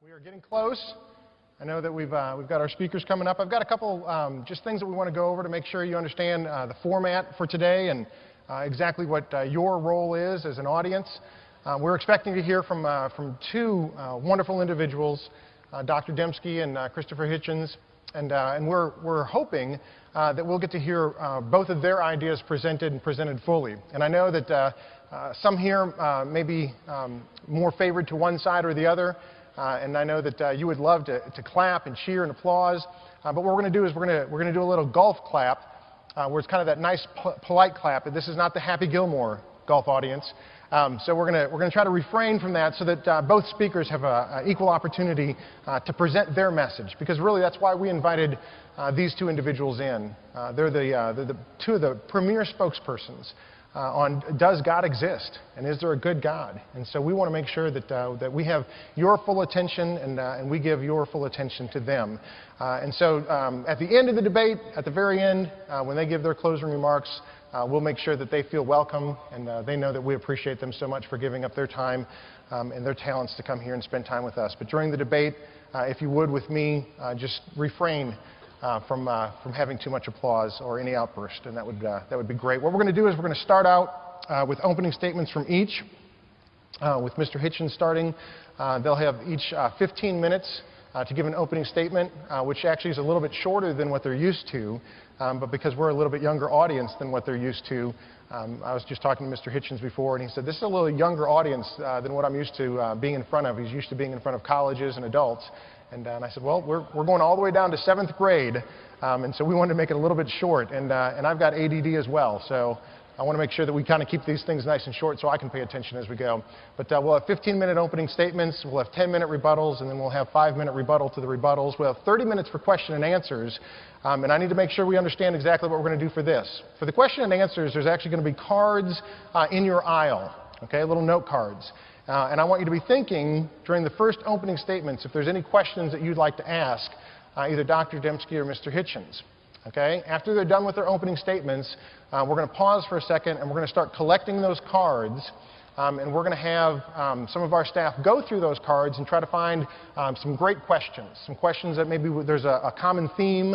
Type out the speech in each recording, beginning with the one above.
We are getting close. I know that we've got our speakers coming up. I've got a couple just things that we want to go over to make sure you understand the format for today and exactly what your role is as an audience. We're expecting to hear from two wonderful individuals, Dr. Dembski and Christopher Hitchens, and we're hoping that we'll get to hear both of their ideas presented and presented fully. And I know that some here may be more favored to one side or the other. And I know that you would love to clap and cheer and applause. But what we're going to do is we're going to do a little golf clap, where it's kind of that nice, polite clap. This is not the Happy Gilmore golf audience. So we're going to try to refrain from that so that both speakers have an equal opportunity to present their message. Because really, that's why we invited these two individuals in. They're the two of the premier spokespersons on does God exist and is there a good God? And so we want to make sure that we have your full attention and we give your full attention to them. And so at the end of the debate, at the very end, when they give their closing remarks, we'll make sure that they feel welcome and they know that we appreciate them so much for giving up their time and their talents to come here and spend time with us. But during the debate, if you would with me, just refrain from having too much applause or any outburst, and that would be great. What we're going to do is we're going to start out with opening statements from each, with Mr. Hitchens starting. They'll have each 15 minutes to give an opening statement, which actually is a little bit shorter than what they're used to, but because we're a little bit younger audience than what they're used to. I was just talking to Mr. Hitchens before, and he said, this is a little younger audience than what I'm used to being in front of. He's used to being in front of colleges and adults. And I said, well, we're going all the way down to 7th grade, and so we wanted to make it a little bit short. And I've got ADD as well, so I want to make sure that we kind of keep these things nice and short so I can pay attention as we go. But we'll have 15-minute opening statements, we'll have 10-minute rebuttals, and then we'll have 5-minute rebuttal to the rebuttals. We'll have 30 minutes for question and answers, and I need to make sure we understand exactly what we're going to do for this. For the question and answers, there's actually going to be cards in your aisle, okay, little note cards. And I want you to be thinking during the first opening statements if there's any questions that you'd like to ask either Dr. Dembski or Mr. Hitchens. Okay? After they're done with their opening statements, we're going to pause for a second and we're going to start collecting those cards. And we're going to have some of our staff go through those cards and try to find some great questions. Some questions that maybe there's a common theme,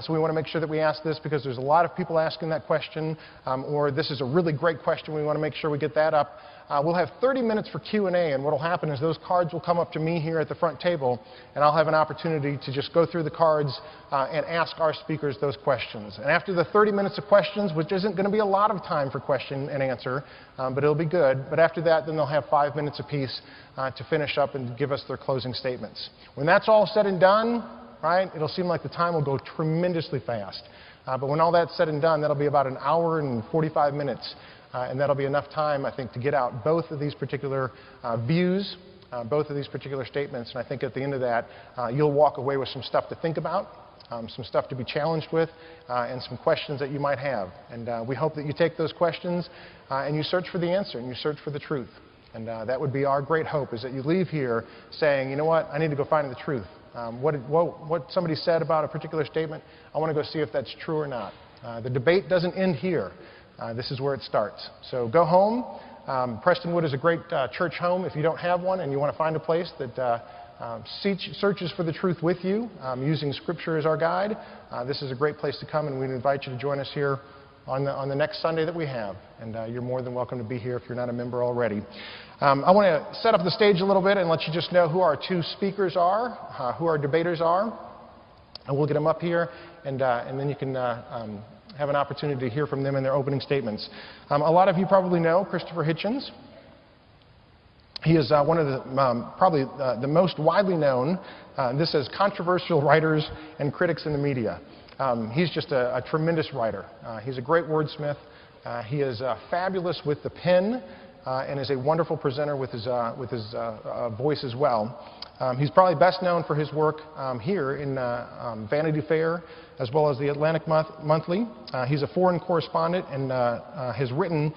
so we want to make sure that we ask this because there's a lot of people asking that question, or this is a really great question, we want to make sure we get that up. We'll have 30 minutes for Q&A, and what will happen is those cards will come up to me here at the front table, and I'll have an opportunity to just go through the cards and ask our speakers those questions. And after the 30 minutes of questions, which isn't going to be a lot of time for question and answer, but it'll be good, but after that, then they'll have 5 minutes apiece to finish up and give us their closing statements. When that's all said and done, right, it'll seem like the time will go tremendously fast. But when all that's said and done, that'll be about an hour and 45 minutes. And that'll be enough time, I think, to get out both of these particular views, both of these particular statements. And I think at the end of that, you'll walk away with some stuff to think about, some stuff to be challenged with, and some questions that you might have. And we hope that you take those questions and you search for the answer and you search for the truth. And that would be our great hope, is that you leave here saying, you know what, I need to go find the truth. What somebody said about a particular statement, I want to go see if that's true or not. The debate doesn't end here. This is where it starts. So go home. Prestonwood is a great church home. If you don't have one and you want to find a place that searches for the truth with you, using Scripture as our guide, this is a great place to come, and we'd invite you to join us here on the next Sunday that we have. And you're more than welcome to be here if you're not a member already. I want to set up the stage a little bit and let you just know who our two speakers are, who our debaters are. And we'll get them up here, and then you can have an opportunity to hear from them in their opening statements. A lot of you probably know Christopher Hitchens. He is one of the, probably the most widely known, this as controversial writers and critics in the media. He's just a tremendous writer. He's a great wordsmith. He is fabulous with the pen and is a wonderful presenter with his voice as well. He's probably best known for his work here in Vanity Fair, as well as the Atlantic Monthly. He's a foreign correspondent and has written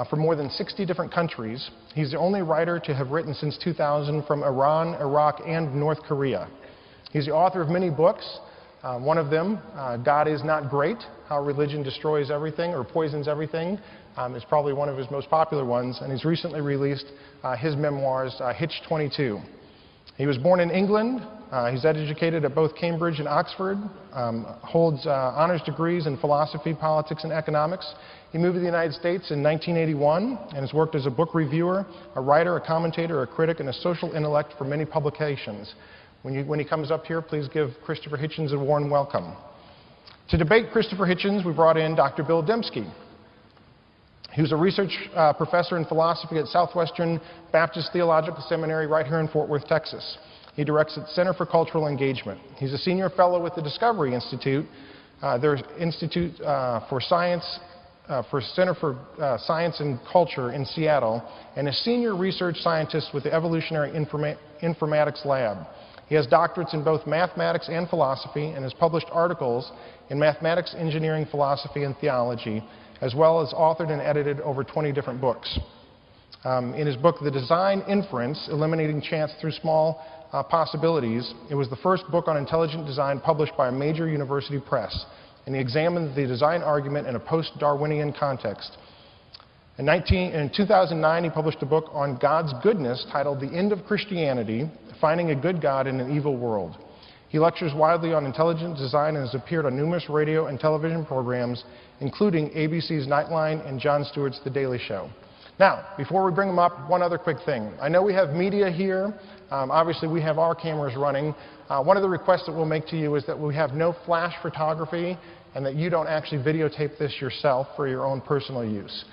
for more than 60 different countries. He's the only writer to have written since 2000 from Iran, Iraq, and North Korea. He's the author of many books. One of them, God Is Not Great, How Religion Destroys Everything or Poisons Everything, is probably one of his most popular ones. And he's recently released his memoirs, Hitch 22. He was born in England. He's educated at both Cambridge and Oxford, holds honors degrees in philosophy, politics, and economics. He moved to the United States in 1981 and has worked as a book reviewer, a writer, a commentator, a critic, and a social intellect for many publications. When he comes up here, please give Christopher Hitchens a warm welcome. To debate Christopher Hitchens, we brought in Dr. Bill Dembski. He was a research professor in philosophy at Southwestern Baptist Theological Seminary right here in Fort Worth, Texas. He directs its Center for Cultural Engagement. He's a senior fellow with the Discovery Institute, their Institute for Science, for Center for Science and Culture in Seattle, and a senior research scientist with the Evolutionary Informatics Lab. He has doctorates in both mathematics and philosophy and has published articles in mathematics, engineering, philosophy, and theology, as well as authored and edited over 20 different books. In his book, The Design Inference, Eliminating Chance Through Small Possibilities, it was the first book on intelligent design published by a major university press, and he examined the design argument in a post-Darwinian context. In 2009, he published a book on God's goodness titled The End of Christianity, Finding a Good God in an Evil World. He lectures widely on intelligent design and has appeared on numerous radio and television programs, including ABC's Nightline and Jon Stewart's The Daily Show. Now, before we bring him up, one other quick thing. I know we have media here. Obviously, we have our cameras running. One of the requests that we'll make to you is that we have no flash photography and that you don't actually videotape this yourself for your own personal use.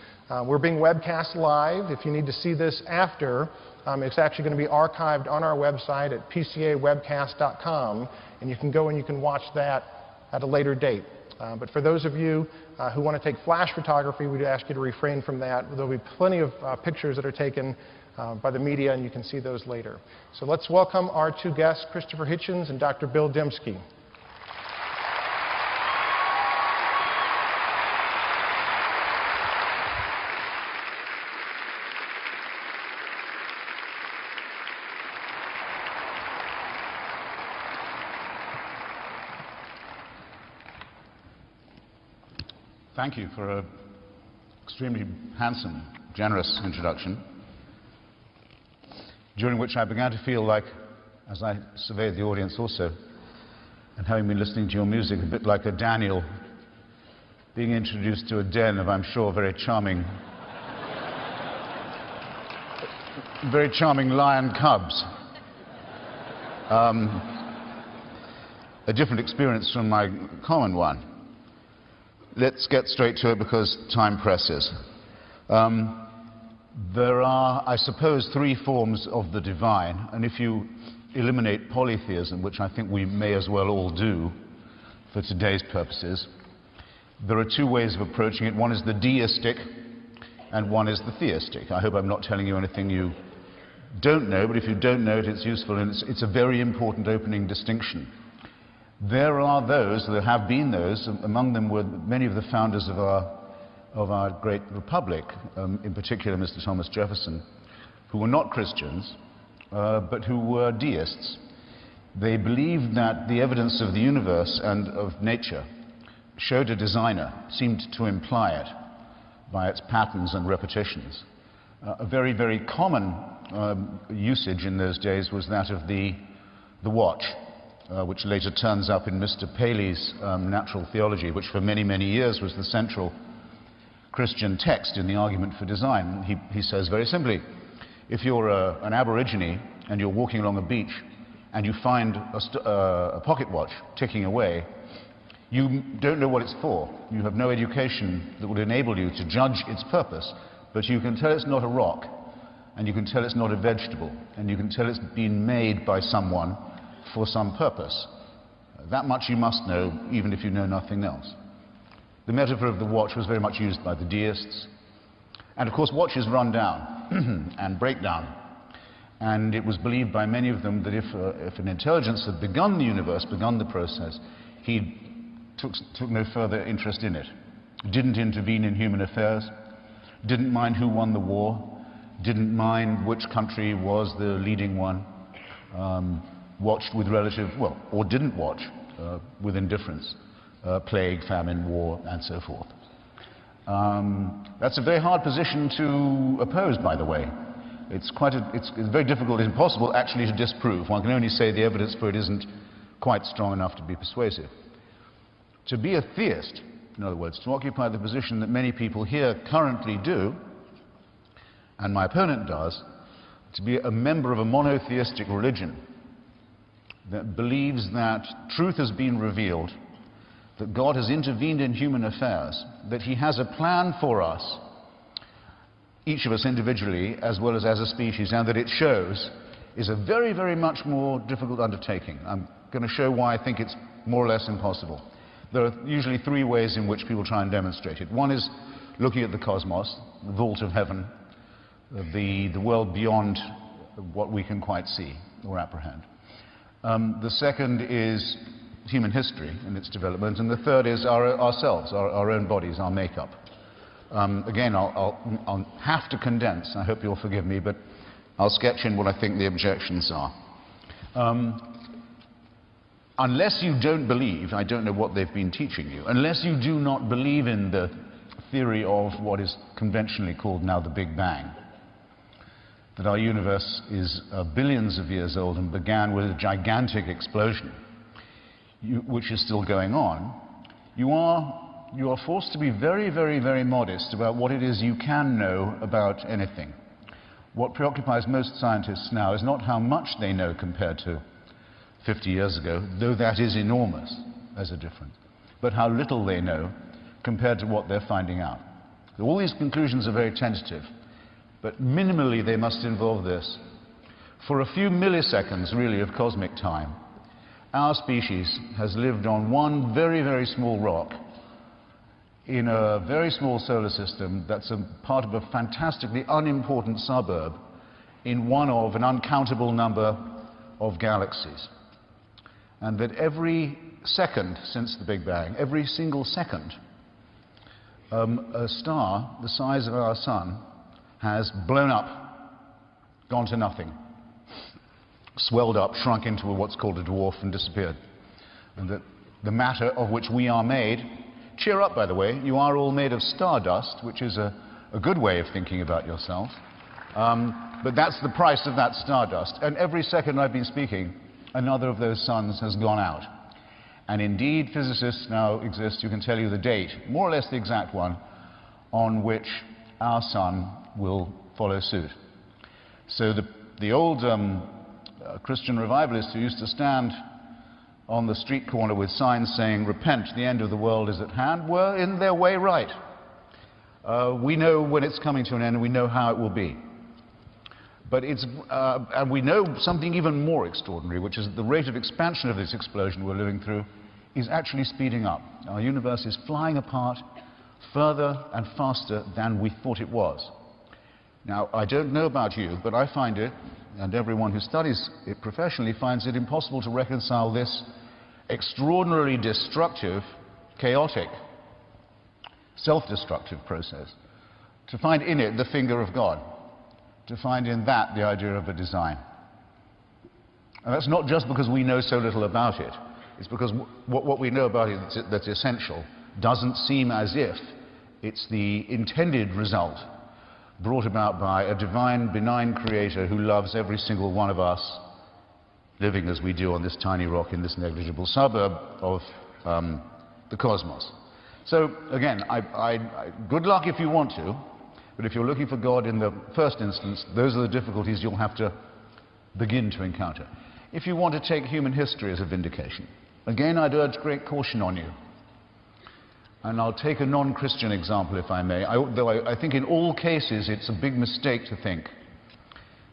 We're being webcast live. If you need to see this after, it's actually going to be archived on our website at pcawebcast.com, and you can go and you can watch that at a later date. But for those of you who want to take flash photography, we'd ask you to refrain from that. There'll be plenty of pictures that are taken by the media, and you can see those later. So let's welcome our two guests, Christopher Hitchens and Dr. Bill Dembski. Thank you for an extremely handsome, generous introduction, during which I began to feel like, as I surveyed the audience also, and having been listening to your music, a bit like a Daniel being introduced to a den of, I'm sure, very charming lion cubs. A different experience from my common one. Let's get straight to it because time presses. There are, I suppose, three forms of the divine, and if you eliminate polytheism, which I think we may as well all do for today's purposes, there are two ways of approaching it. One is the deistic, and one is the theistic. I hope I'm not telling you anything you don't know, but if you don't know it, it's useful, and it's a very important opening distinction. There are those, there have been those, among them were many of the founders of our great republic, in particular Mr. Thomas Jefferson, who were not Christians, but who were deists. They believed that the evidence of the universe and of nature showed a designer, seemed to imply it by its patterns and repetitions. A very, very common usage in those days was that of the watch. Which later turns up in Mr. Paley's Natural Theology, which for many, many years was the central Christian text in the argument for design. He says very simply, if you're an Aborigine and you're walking along a beach and you find a pocket watch ticking away, you don't know what it's for. You have no education that would enable you to judge its purpose, but you can tell it's not a rock, and you can tell it's not a vegetable, and you can tell it's been made by someone for some purpose. That much you must know, even if you know nothing else. The metaphor of the watch was very much used by the deists. And of course, watches run down and break down. And it was believed by many of them that if an intelligence had begun the universe, begun the process, he took no further interest in it. Didn't intervene in human affairs, didn't mind who won the war, didn't mind which country was the leading one, watched with relative, well, or didn't watch with indifference, plague, famine, war, and so forth. That's a very hard position to oppose, by the way. It's very difficult, impossible actually to disprove. One can only say the evidence for it isn't quite strong enough to be persuasive. To be a theist, in other words, to occupy the position that many people here currently do, and my opponent does, to be a member of a monotheistic religion that believes that truth has been revealed, that God has intervened in human affairs, that he has a plan for us, each of us individually as well as a species, and that it shows, is a very, very much more difficult undertaking. I'm going to show why I think it's more or less impossible. There are usually three ways in which people try and demonstrate it. One is looking at the cosmos, the vault of heaven, the world beyond what we can quite see or apprehend. The second is human history and its development, and the third is ourselves, our own bodies, our makeup. Again, I'll have to condense, I hope you'll forgive me, but I'll sketch in what I think the objections are. Unless you don't believe, I don't know what they've been teaching you, unless you do not believe in the theory of what is conventionally called now the Big Bang, that our universe is billions of years old and began with a gigantic explosion, which is still going on, you are forced to be very, very, very modest about what it is you can know about anything. What preoccupies most scientists now is not how much they know compared to 50 years ago, though that is enormous as a difference, but how little they know compared to what they're finding out. So all these conclusions are very tentative, but minimally they must involve this. For a few milliseconds, really, of cosmic time, our species has lived on one very, very small rock in a very small solar system that's a part of a fantastically unimportant suburb in one of an uncountable number of galaxies. And that every second since the Big Bang, every single second, a star the size of our sun has blown up, gone to nothing, swelled up, shrunk into what's called a dwarf and disappeared. And that the matter of which we are made, cheer up by the way, you are all made of stardust, which is a good way of thinking about yourself. But that's the price of that stardust. And every second I've been speaking, another of those suns has gone out. And indeed, physicists now exist who can tell you the date, more or less the exact one, on which our sun will follow suit. So the old Christian revivalists who used to stand on the street corner with signs saying, "Repent, the end of the world is at hand," were in their way right. We know when it's coming to an end, and we know how it will be. But and we know something even more extraordinary, which is that the rate of expansion of this explosion we're living through is actually speeding up. Our universe is flying apart further and faster than we thought it was. Now, I don't know about you, but I find it, and everyone who studies it professionally finds it impossible to reconcile this extraordinarily destructive, chaotic, self-destructive process, to find in it the finger of God, to find in that the idea of a design. And that's not just because we know so little about it. It's because what we know about it that's essential doesn't seem as if it's the intended result brought about by a divine, benign creator who loves every single one of us, living as we do on this tiny rock in this negligible suburb of the cosmos. So again, good luck if you want to, but if you're looking for God in the first instance, those are the difficulties you'll have to begin to encounter. If you want to take human history as a vindication, again, I'd urge great caution on you. And I'll take a non-Christian example, if I may, though I think in all cases it's a big mistake to think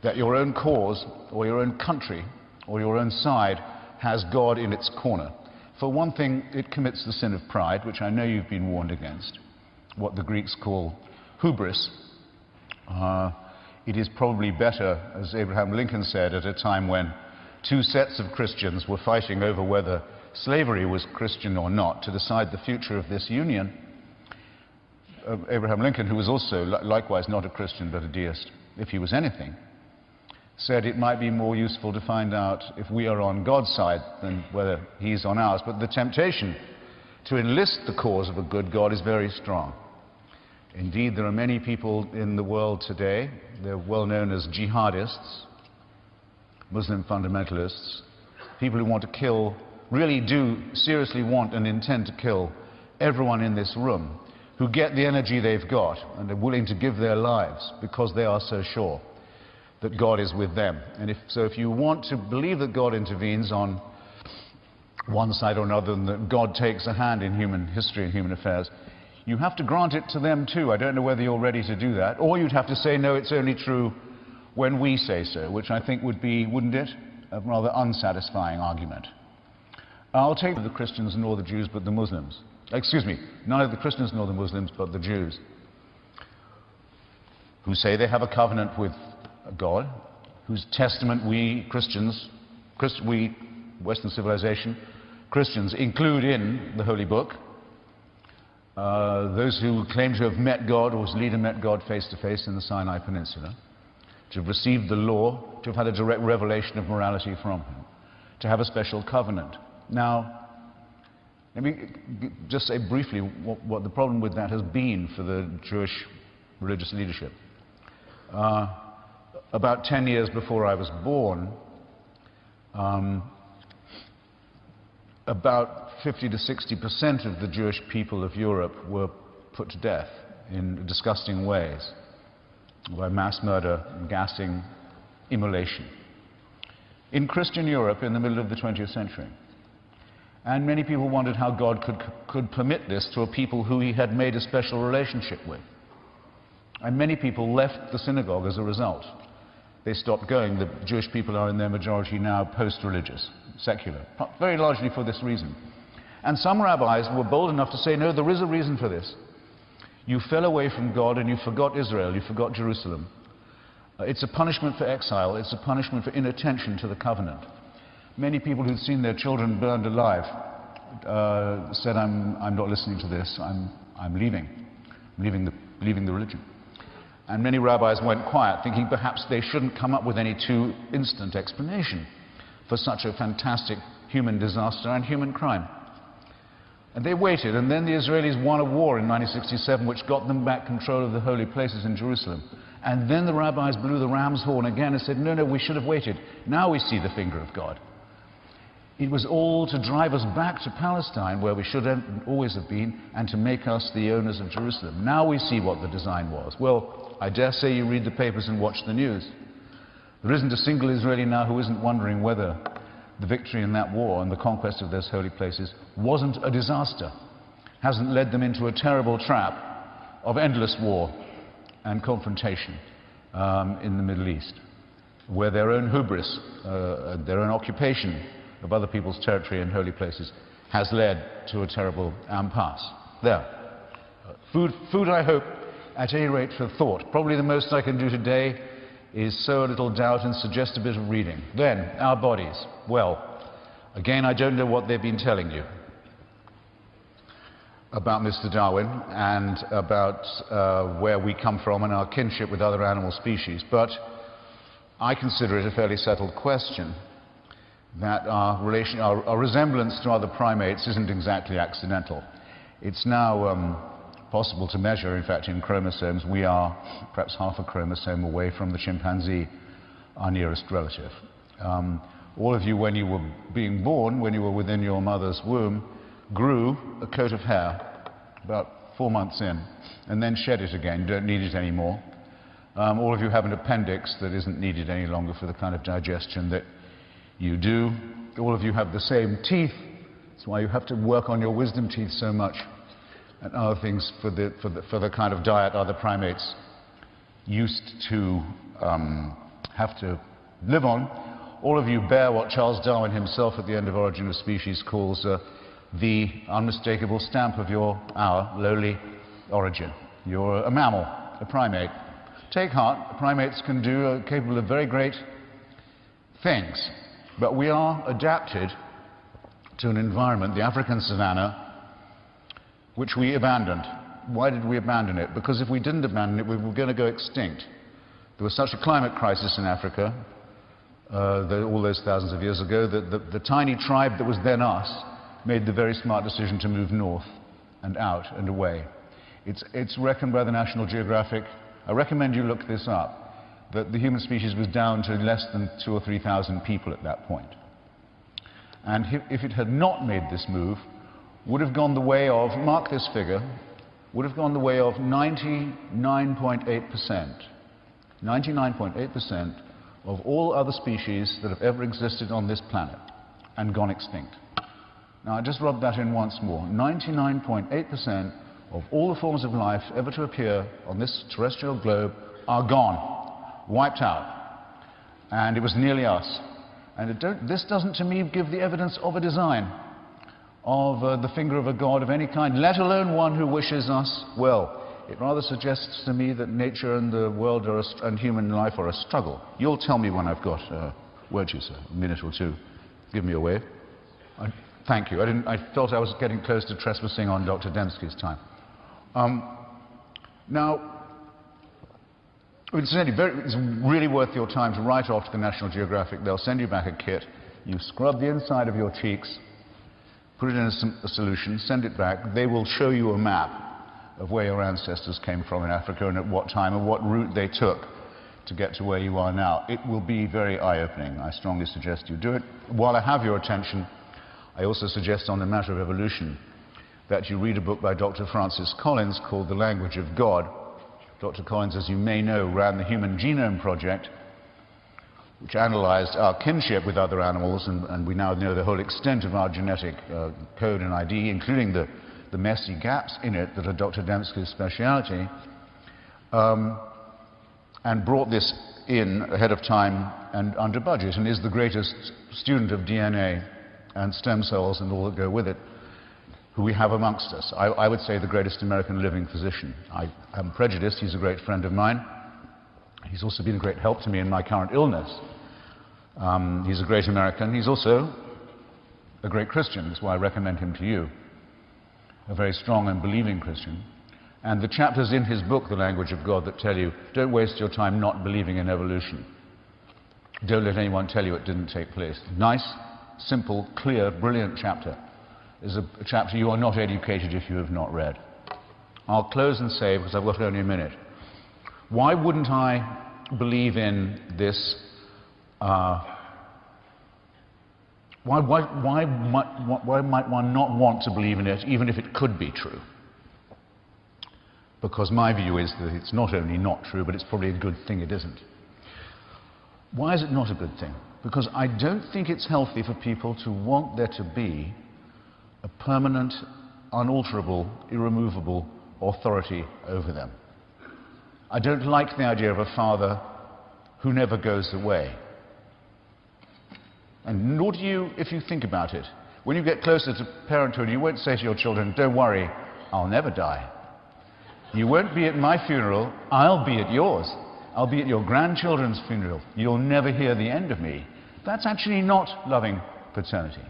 that your own cause or your own country or your own side has God in its corner. For one thing, it commits the sin of pride, which I know you've been warned against, what the Greeks call hubris. It is probably better, as Abraham Lincoln said, at a time when two sets of Christians were fighting over whether slavery was Christian or not, to decide the future of this union. Abraham Lincoln, who was also likewise not a Christian but a deist, if he was anything, said it might be more useful to find out if we are on God's side than whether he's on ours. But the temptation to enlist the cause of a good God is very strong. Indeed, there are many people in the world today, they're well known as jihadists, Muslim fundamentalists, people who want to kill, really do seriously want and intend to kill everyone in this room, who get the energy they've got and are willing to give their lives because they are so sure that God is with them. And if you want to believe that God intervenes on one side or another and that God takes a hand in human history and human affairs, you have to grant it to them too. I don't know whether you're ready to do that. Or you'd have to say, no, it's only true when we say so, which I think would be, wouldn't it, a rather unsatisfying argument. I'll take the Christians nor the Jews but the Muslims. Excuse me, neither the Christians nor the Muslims but the Jews, who say they have a covenant with God, whose testament we Christians, we Western civilization, Christians include in the Holy Book. Those who claim to have met God, or whose leader met God face to face in the Sinai Peninsula, to have received the law, to have had a direct revelation of morality from him, to have a special covenant. Now, let me just say briefly what the problem with that has been for the Jewish religious leadership. About 10 years before I was born, about 50 to 60% of the Jewish people of Europe were put to death in disgusting ways by mass murder, gassing, immolation. In Christian Europe in the middle of the 20th century. And many people wondered how God could permit this to a people who he had made a special relationship with. And many people left the synagogue as a result. They stopped going. The Jewish people are in their majority now post-religious, secular, very largely for this reason. And some rabbis were bold enough to say, no, there is a reason for this. You fell away from God and you forgot Israel, you forgot Jerusalem. It's a punishment for exile, it's a punishment for inattention to the covenant. Many people who'd seen their children burned alive said, I'm not listening to this, I'm leaving the religion. And many rabbis went quiet, thinking perhaps they shouldn't come up with any too instant explanation for such a fantastic human disaster and human crime. And they waited, and then the Israelis won a war in 1967 which got them back control of the holy places in Jerusalem. And then the rabbis blew the ram's horn again and said, no, no, we should have waited. Now we see the finger of God. It was all to drive us back to Palestine, where we should always have been, and to make us the owners of Jerusalem. Now we see what the design was. Well, I dare say you read the papers and watch the news. There isn't a single Israeli now who isn't wondering whether the victory in that war and the conquest of those holy places wasn't a disaster, hasn't led them into a terrible trap of endless war and confrontation in the Middle East, where their own hubris, their own occupation of other people's territory and holy places has led to a terrible impasse. There. Food, I hope, at any rate for thought. Probably the most I can do today is sow a little doubt and suggest a bit of reading. Then, our bodies. Well, again, I don't know what they've been telling you about Mr. Darwin and about where we come from and our kinship with other animal species, but I consider it a fairly settled question that our resemblance to other primates isn't exactly accidental. It's now possible to measure, in fact, in chromosomes. We are perhaps half a chromosome away from the chimpanzee, our nearest relative. All of you, when you were being born, when you were within your mother's womb, grew a coat of hair about 4 months in, and then shed it again. You don't need it anymore. All of you have an appendix that isn't needed any longer for the kind of digestion that you do. All of you have the same teeth. That's why you have to work on your wisdom teeth so much, and other things for the kind of diet other primates used to have to live on. All of you bear what Charles Darwin himself at the end of Origin of Species calls the unmistakable stamp of our lowly origin. You're a mammal, a primate. Take heart, primates can do, capable of very great things. But we are adapted to an environment, the African savanna, which we abandoned. Why did we abandon it? Because if we didn't abandon it, we were going to go extinct. There was such a climate crisis in Africa all those thousands of years ago that the tiny tribe that was then us made the very smart decision to move north and out and away. It's reckoned by the National Geographic, I recommend you look this up, that the human species was down to less than 2,000 or 3,000 people at that point. And if it had not made this move, would have gone the way of, mark this figure, would have gone the way of 99.8%. 99.8% of all other species that have ever existed on this planet and gone extinct. Now, I just rub that in once more. 99.8% of all the forms of life ever to appear on this terrestrial globe are gone, wiped out. And it was nearly us. And this doesn't, to me, give the evidence of a design, of the finger of a god of any kind, let alone one who wishes us well. It rather suggests to me that nature and the world and human life are a struggle. You'll tell me when I've got, won't you, sir, a minute or two. Give me a wave. Thank you. I felt I was getting close to trespassing on Dr. Dembski's time. Now, incidentally, it's really worth your time to write off to the National Geographic. They'll send you back a kit. You scrub the inside of your cheeks, put it in a solution, send it back. They will show you a map of where your ancestors came from in Africa and at what time and what route they took to get to where you are now. It will be very eye-opening. I strongly suggest you do it. While I have your attention, I also suggest on the matter of evolution that you read a book by Dr. Francis Collins called The Language of God. Dr. Collins, as you may know, ran the Human Genome Project, which analyzed our kinship with other animals, and we now know the whole extent of our genetic code and ID, including the messy gaps in it that are Dr. Dembski's speciality, and brought this in ahead of time and under budget, and is the greatest student of DNA and stem cells and all that go with it who we have amongst us. I would say the greatest American living physician. I am prejudiced. He's a great friend of mine. He's also been a great help to me in my current illness. He's a great American. He's also a great Christian. That's why I recommend him to you. A very strong and believing Christian. And the chapters in his book, The Language of God, that tell you, don't waste your time not believing in evolution. Don't let anyone tell you it didn't take place. Nice, simple, clear, brilliant chapter. Is a chapter you are not educated if you have not read. I'll close and say, because I've got only a minute, why wouldn't I believe in this? Why might one not want to believe in it, even if it could be true? Because my view is that it's not only not true, but it's probably a good thing it isn't. Why is it not a good thing? Because I don't think it's healthy for people to want there to be a permanent, unalterable, irremovable authority over them. I don't like the idea of a father who never goes away. And nor do you, if you think about it. When you get closer to parenthood, you won't say to your children, don't worry, I'll never die. You won't be at my funeral, I'll be at yours. I'll be at your grandchildren's funeral. You'll never hear the end of me. That's actually not loving paternity.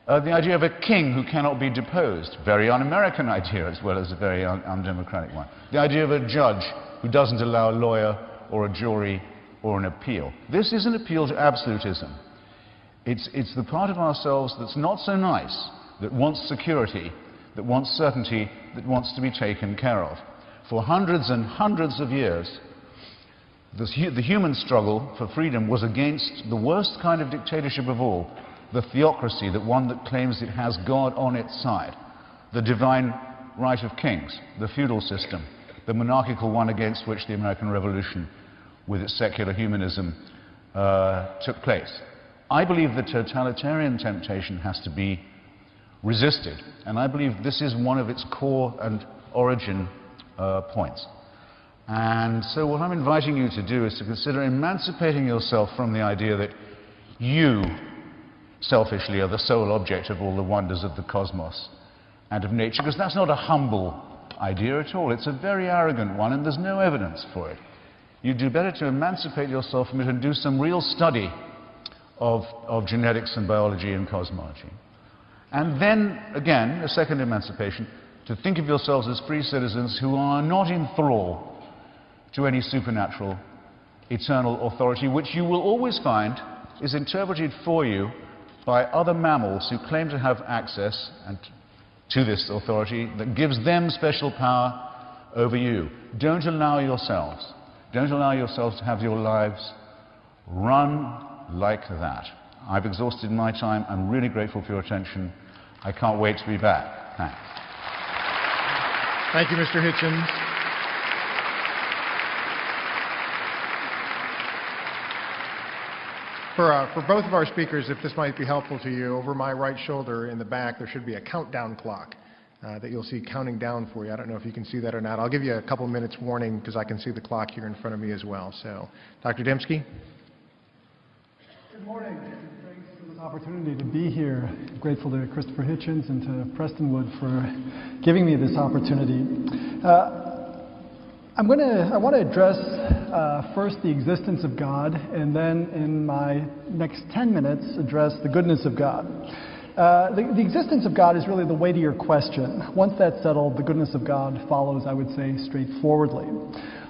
The idea of a king who cannot be deposed, very un-American idea as well as a very undemocratic one. The idea of a judge who doesn't allow a lawyer or a jury or an appeal. This is an appeal to absolutism. It's the part of ourselves that's not so nice, that wants security, that wants certainty, that wants to be taken care of. For hundreds and hundreds of years, the human struggle for freedom was against the worst kind of dictatorship of all, the theocracy, the one that claims it has God on its side, the divine right of kings, the feudal system, the monarchical one against which the American Revolution, with its secular humanism, took place. I believe the totalitarian temptation has to be resisted, and I believe this is one of its core and origin points. And so what I'm inviting you to do is to consider emancipating yourself from the idea that you selfishly are the sole object of all the wonders of the cosmos and of nature, because that's not a humble idea at all. It's a very arrogant one, and there's no evidence for it. You do better to emancipate yourself from it and do some real study of genetics and biology and cosmology. And then, again, a second emancipation, to think of yourselves as free citizens who are not in thrall to any supernatural, eternal authority, which you will always find is interpreted for you by other mammals who claim to have access and to this authority that gives them special power over you. Don't allow yourselves to have your lives run like that. I've exhausted my time. I'm really grateful for your attention. I can't wait to be back. Thanks. Thank you, Mr. Hitchens. For both of our speakers, if this might be helpful to you, over my right shoulder in the back, there should be a countdown clock that you'll see counting down for you. I don't know if you can see that or not. I'll give you a couple minutes warning because I can see the clock here in front of me as well. So, Dr. Dembski. Good morning. Thanks for this opportunity to be here. I'm grateful to Christopher Hitchens and to Prestonwood for giving me this opportunity. I want to address first the existence of God, and then in my next 10 minutes address the goodness of God. The existence of God is really the weightier question. Once that's settled, the goodness of God follows, I would say, straightforwardly.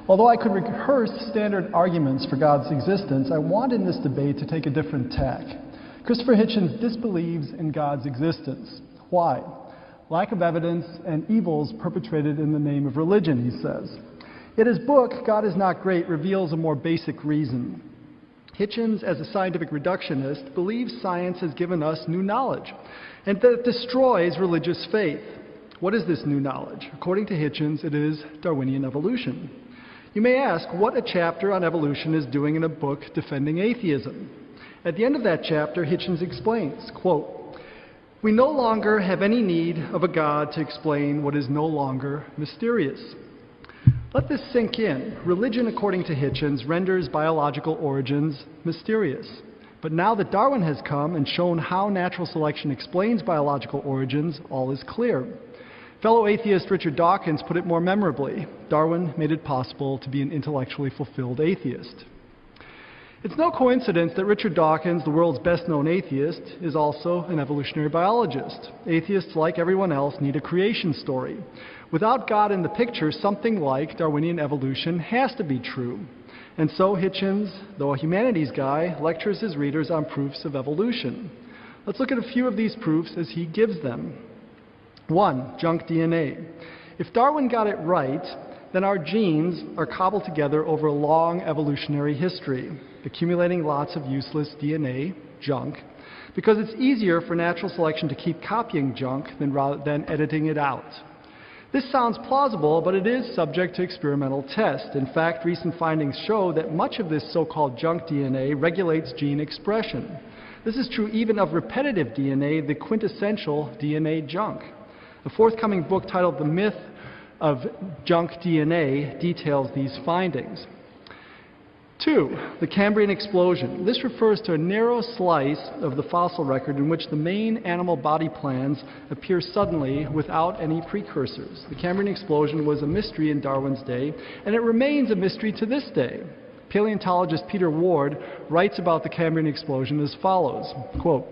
Although I could rehearse standard arguments for God's existence, I want in this debate to take a different tack. Christopher Hitchens disbelieves in God's existence. Why? Lack of evidence and evils perpetrated in the name of religion, he says. Yet his book, God is Not Great, reveals a more basic reason. Hitchens, as a scientific reductionist, believes science has given us new knowledge, and that it destroys religious faith. What is this new knowledge? According to Hitchens, it is Darwinian evolution. You may ask what a chapter on evolution is doing in a book defending atheism. At the end of that chapter, Hitchens explains, quote, "We no longer have any need of a God to explain what is no longer mysterious." Let this sink in. Religion, according to Hitchens, renders biological origins mysterious. But now that Darwin has come and shown how natural selection explains biological origins, all is clear. Fellow atheist Richard Dawkins put it more memorably. Darwin made it possible to be an intellectually fulfilled atheist. It's no coincidence that Richard Dawkins, the world's best-known atheist, is also an evolutionary biologist. Atheists, like everyone else, need a creation story. Without God in the picture, something like Darwinian evolution has to be true. And so Hitchens, though a humanities guy, lectures his readers on proofs of evolution. Let's look at a few of these proofs as he gives them. 1. Junk DNA. If Darwin got it right, then our genes are cobbled together over a long evolutionary history, accumulating lots of useless DNA, junk, because it's easier for natural selection to keep copying junk than editing it out. This sounds plausible, but it is subject to experimental test. In fact, recent findings show that much of this so-called junk DNA regulates gene expression. This is true even of repetitive DNA, the quintessential DNA junk. A forthcoming book titled The Myth of Junk DNA details these findings. 2. The Cambrian explosion. This refers to a narrow slice of the fossil record in which the main animal body plans appear suddenly without any precursors. The Cambrian explosion was a mystery in Darwin's day, and it remains a mystery to this day. Paleontologist Peter Ward writes about the Cambrian explosion as follows, quote,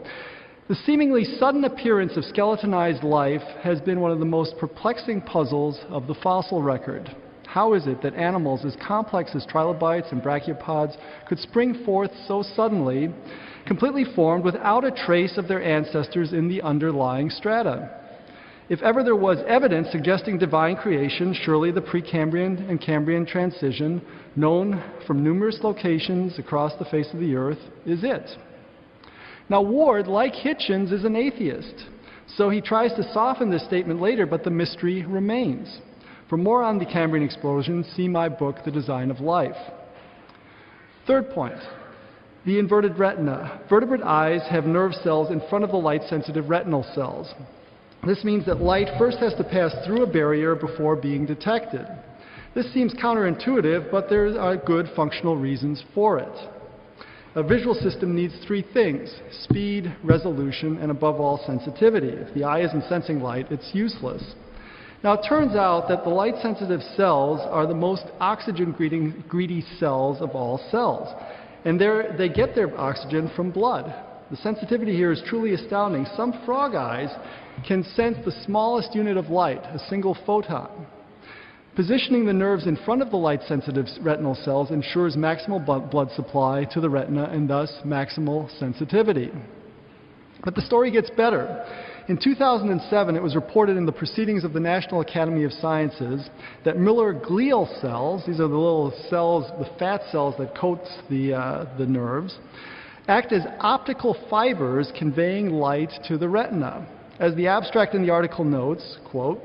"The seemingly sudden appearance of skeletonized life has been one of the most perplexing puzzles of the fossil record. How is it that animals as complex as trilobites and brachiopods could spring forth so suddenly, completely formed without a trace of their ancestors in the underlying strata? If ever there was evidence suggesting divine creation, surely the Precambrian and Cambrian transition, known from numerous locations across the face of the earth, is it." Now, Ward, like Hitchens, is an atheist, so he tries to soften this statement later, but the mystery remains. For more on the Cambrian explosion, see my book, The Design of Life. 3rd point, the inverted retina. Vertebrate eyes have nerve cells in front of the light-sensitive retinal cells. This means that light first has to pass through a barrier before being detected. This seems counterintuitive, but there are good functional reasons for it. A visual system needs 3 things: speed, resolution, and above all, sensitivity. If the eye isn't sensing light, it's useless. Now, it turns out that the light-sensitive cells are the most oxygen-greedy cells of all cells, and they get their oxygen from blood. The sensitivity here is truly astounding. Some frog eyes can sense the smallest unit of light, a single photon. Positioning the nerves in front of the light-sensitive retinal cells ensures maximal blood supply to the retina and thus maximal sensitivity. But the story gets better. In 2007, it was reported in the Proceedings of the National Academy of Sciences that Miller glial cells, these are the little cells, the fat cells that coat the nerves, act as optical fibers conveying light to the retina. As the abstract in the article notes, quote,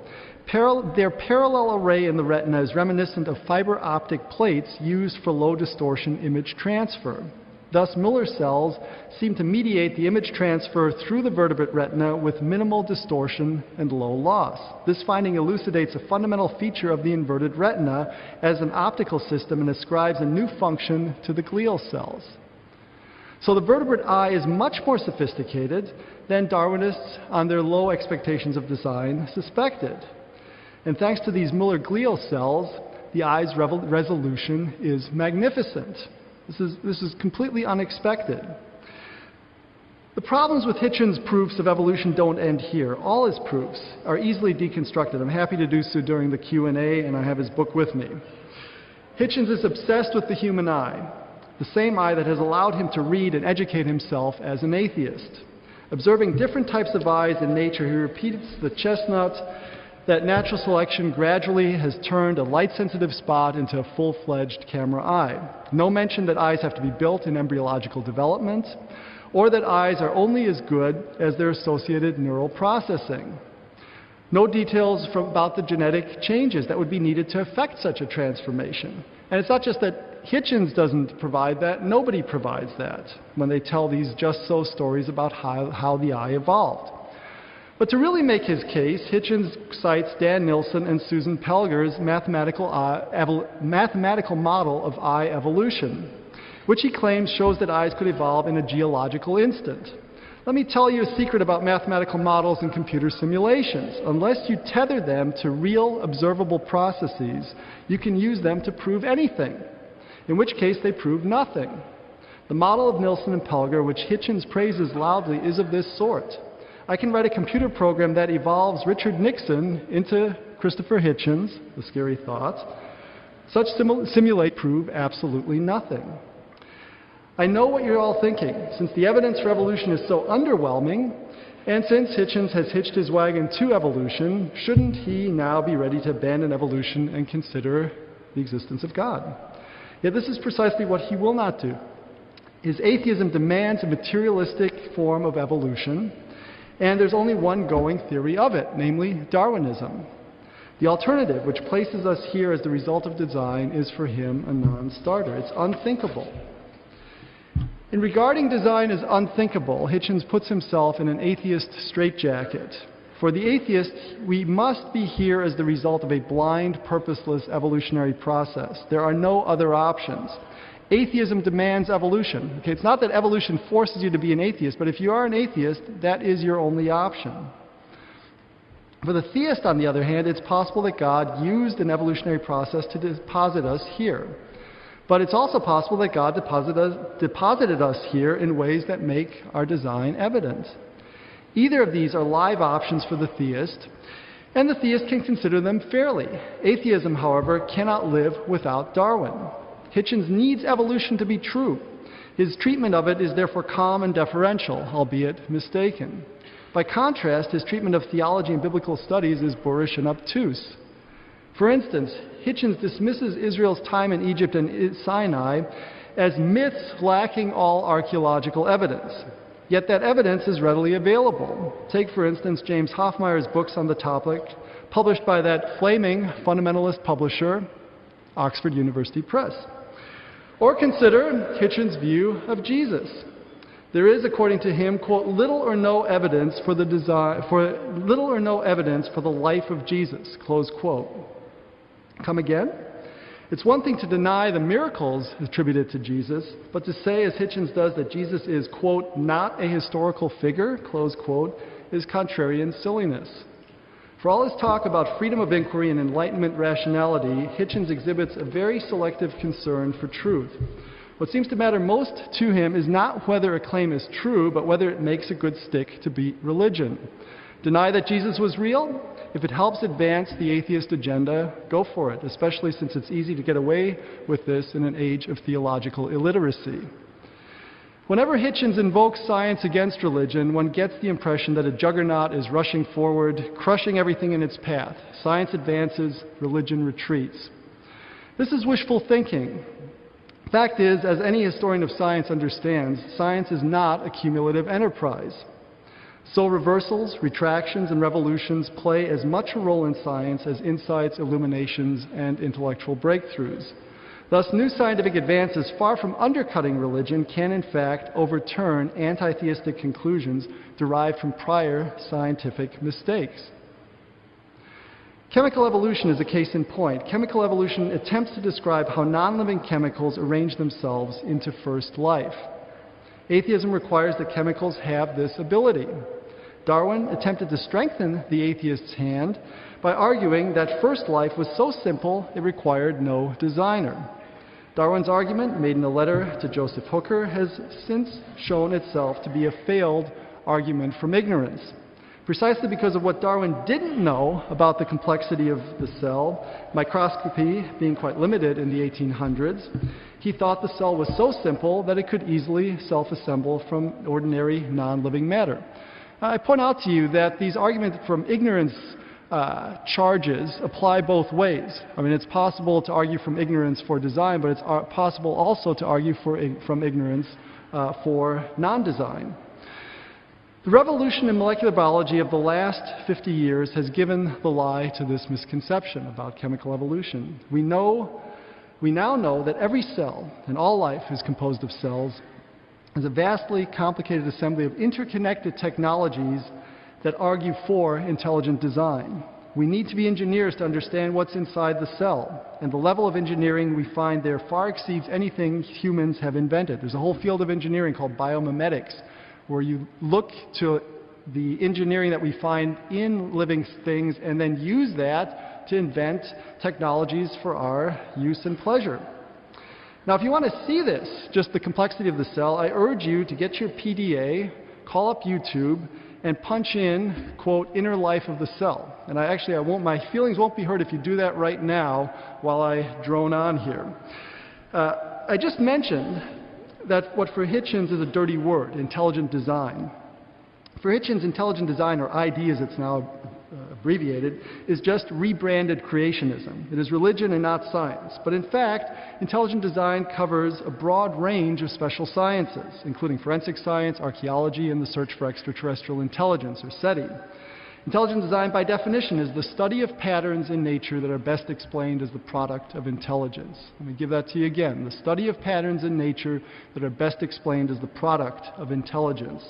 their parallel array in the retina is reminiscent of fiber optic plates used for low distortion image transfer. Thus, Miller cells seem to mediate the image transfer through the vertebrate retina with minimal distortion and low loss. This finding elucidates a fundamental feature of the inverted retina as an optical system and ascribes a new function to the glial cells. So the vertebrate eye is much more sophisticated than Darwinists on their low expectations of design suspected. And thanks to these Miller glial cells, the eye's resolution is magnificent. This is completely unexpected. The problems with Hitchens' proofs of evolution don't end here. All his proofs are easily deconstructed. I'm happy to do so during the Q&A, and I have his book with me. Hitchens is obsessed with the human eye, the same eye that has allowed him to read and educate himself as an atheist. Observing different types of eyes in nature, he repeats the chestnut that natural selection gradually has turned a light-sensitive spot into a full-fledged camera eye. No mention that eyes have to be built in embryological development, or that eyes are only as good as their associated neural processing. No details about the genetic changes that would be needed to effect such a transformation. And it's not just that Hitchens doesn't provide that, nobody provides that when they tell these just-so stories about how the eye evolved. But to really make his case, Hitchens cites Dan Nilsson and Susan Pelger's mathematical model of eye evolution, which he claims shows that eyes could evolve in a geological instant. Let me tell you a secret about mathematical models and computer simulations. Unless you tether them to real observable processes, you can use them to prove anything, in which case they prove nothing. The model of Nilsson and Pelger, which Hitchens praises loudly, is of this sort. I can write a computer program that evolves Richard Nixon into Christopher Hitchens, the scary thought. Such simulate prove absolutely nothing. I know what you're all thinking. Since the evidence for evolution is so underwhelming, and since Hitchens has hitched his wagon to evolution, shouldn't he now be ready to abandon evolution and consider the existence of God? Yet this is precisely what he will not do. His atheism demands a materialistic form of evolution, and there's only one going theory of it, namely Darwinism. The alternative, which places us here as the result of design, is for him a non-starter. It's unthinkable. In regarding design as unthinkable, Hitchens puts himself in an atheist straitjacket. For the atheist, we must be here as the result of a blind, purposeless evolutionary process. There are no other options. Atheism demands evolution. Okay, it's not that evolution forces you to be an atheist, but if you are an atheist, that is your only option. For the theist, on the other hand, it's possible that God used an evolutionary process to deposit us here. But it's also possible that God deposited us here in ways that make our design evident. Either of these are live options for the theist, and the theist can consider them fairly. Atheism, however, cannot live without Darwin. Hitchens needs evolution to be true. His treatment of it is therefore calm and deferential, albeit mistaken. By contrast, his treatment of theology and biblical studies is boorish and obtuse. For instance, Hitchens dismisses Israel's time in Egypt and Sinai as myths lacking all archaeological evidence. Yet that evidence is readily available. Take, for instance, James Hoffmeier's books on the topic, published by that flaming fundamentalist publisher, Oxford University Press. Or consider Hitchens' view of Jesus. There is, according to him, quote, little or no evidence for the life of Jesus, close quote. Come again? It's one thing to deny the miracles attributed to Jesus, but to say, as Hitchens does, that Jesus is, quote, not a historical figure, close quote, is contrarian silliness. For all his talk about freedom of inquiry and Enlightenment rationality, Hitchens exhibits a very selective concern for truth. What seems to matter most to him is not whether a claim is true, but whether it makes a good stick to beat religion. Deny that Jesus was real? If it helps advance the atheist agenda, go for it, especially since it's easy to get away with this in an age of theological illiteracy. Whenever Hitchens invokes science against religion, one gets the impression that a juggernaut is rushing forward, crushing everything in its path. Science advances, religion retreats. This is wishful thinking. Fact is, as any historian of science understands, science is not a cumulative enterprise. So reversals, retractions, and revolutions play as much a role in science as insights, illuminations, and intellectual breakthroughs. Thus, new scientific advances, far from undercutting religion, can in fact overturn anti-theistic conclusions derived from prior scientific mistakes. Chemical evolution is a case in point. Chemical evolution attempts to describe how non-living chemicals arrange themselves into first life. Atheism requires that chemicals have this ability. Darwin attempted to strengthen the atheist's hand by arguing that first life was so simple it required no designer. Darwin's argument, made in a letter to Joseph Hooker, has since shown itself to be a failed argument from ignorance. Precisely because of what Darwin didn't know about the complexity of the cell, microscopy being quite limited in the 1800s, he thought the cell was so simple that it could easily self-assemble from ordinary non-living matter. I point out to you that these arguments from ignorance charges apply both ways. I mean, it's possible to argue from ignorance for design, but it's possible also to argue from ignorance for non-design. The revolution in molecular biology of the last 50 years has given the lie to this misconception about chemical evolution. We now know that every cell, and all life is composed of cells, is a vastly complicated assembly of interconnected technologies that argue for intelligent design. We need to be engineers to understand what's inside the cell, and the level of engineering we find there far exceeds anything humans have invented. There's a whole field of engineering called biomimetics, where you look to the engineering that we find in living things and then use that to invent technologies for our use and pleasure. Now, if you want to see this, just the complexity of the cell, I urge you to get your PDA, call up YouTube, and punch in, quote, inner life of the cell. And my feelings won't be hurt if you do that right now while I drone on here. I just mentioned that what for Hitchens is a dirty word, intelligent design. For Hitchens, intelligent design, or ID as it's now abbreviated, is just rebranded creationism. It is religion and not science. But in fact, intelligent design covers a broad range of special sciences, including forensic science, archaeology, and the search for extraterrestrial intelligence, or SETI. Intelligent design, by definition, is the study of patterns in nature that are best explained as the product of intelligence. Let me give that to you again. The study of patterns in nature that are best explained as the product of intelligence.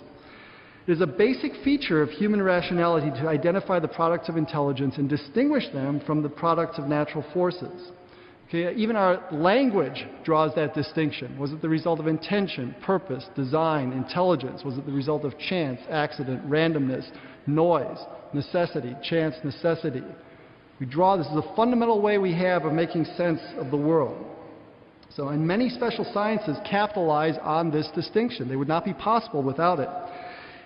It is a basic feature of human rationality to identify the products of intelligence and distinguish them from the products of natural forces. Okay, even our language draws that distinction. Was it the result of intention, purpose, design, intelligence? Was it the result of chance, accident, randomness, noise, necessity, chance, necessity? This is a fundamental way we have of making sense of the world. So, and many special sciences capitalize on this distinction. They would not be possible without it.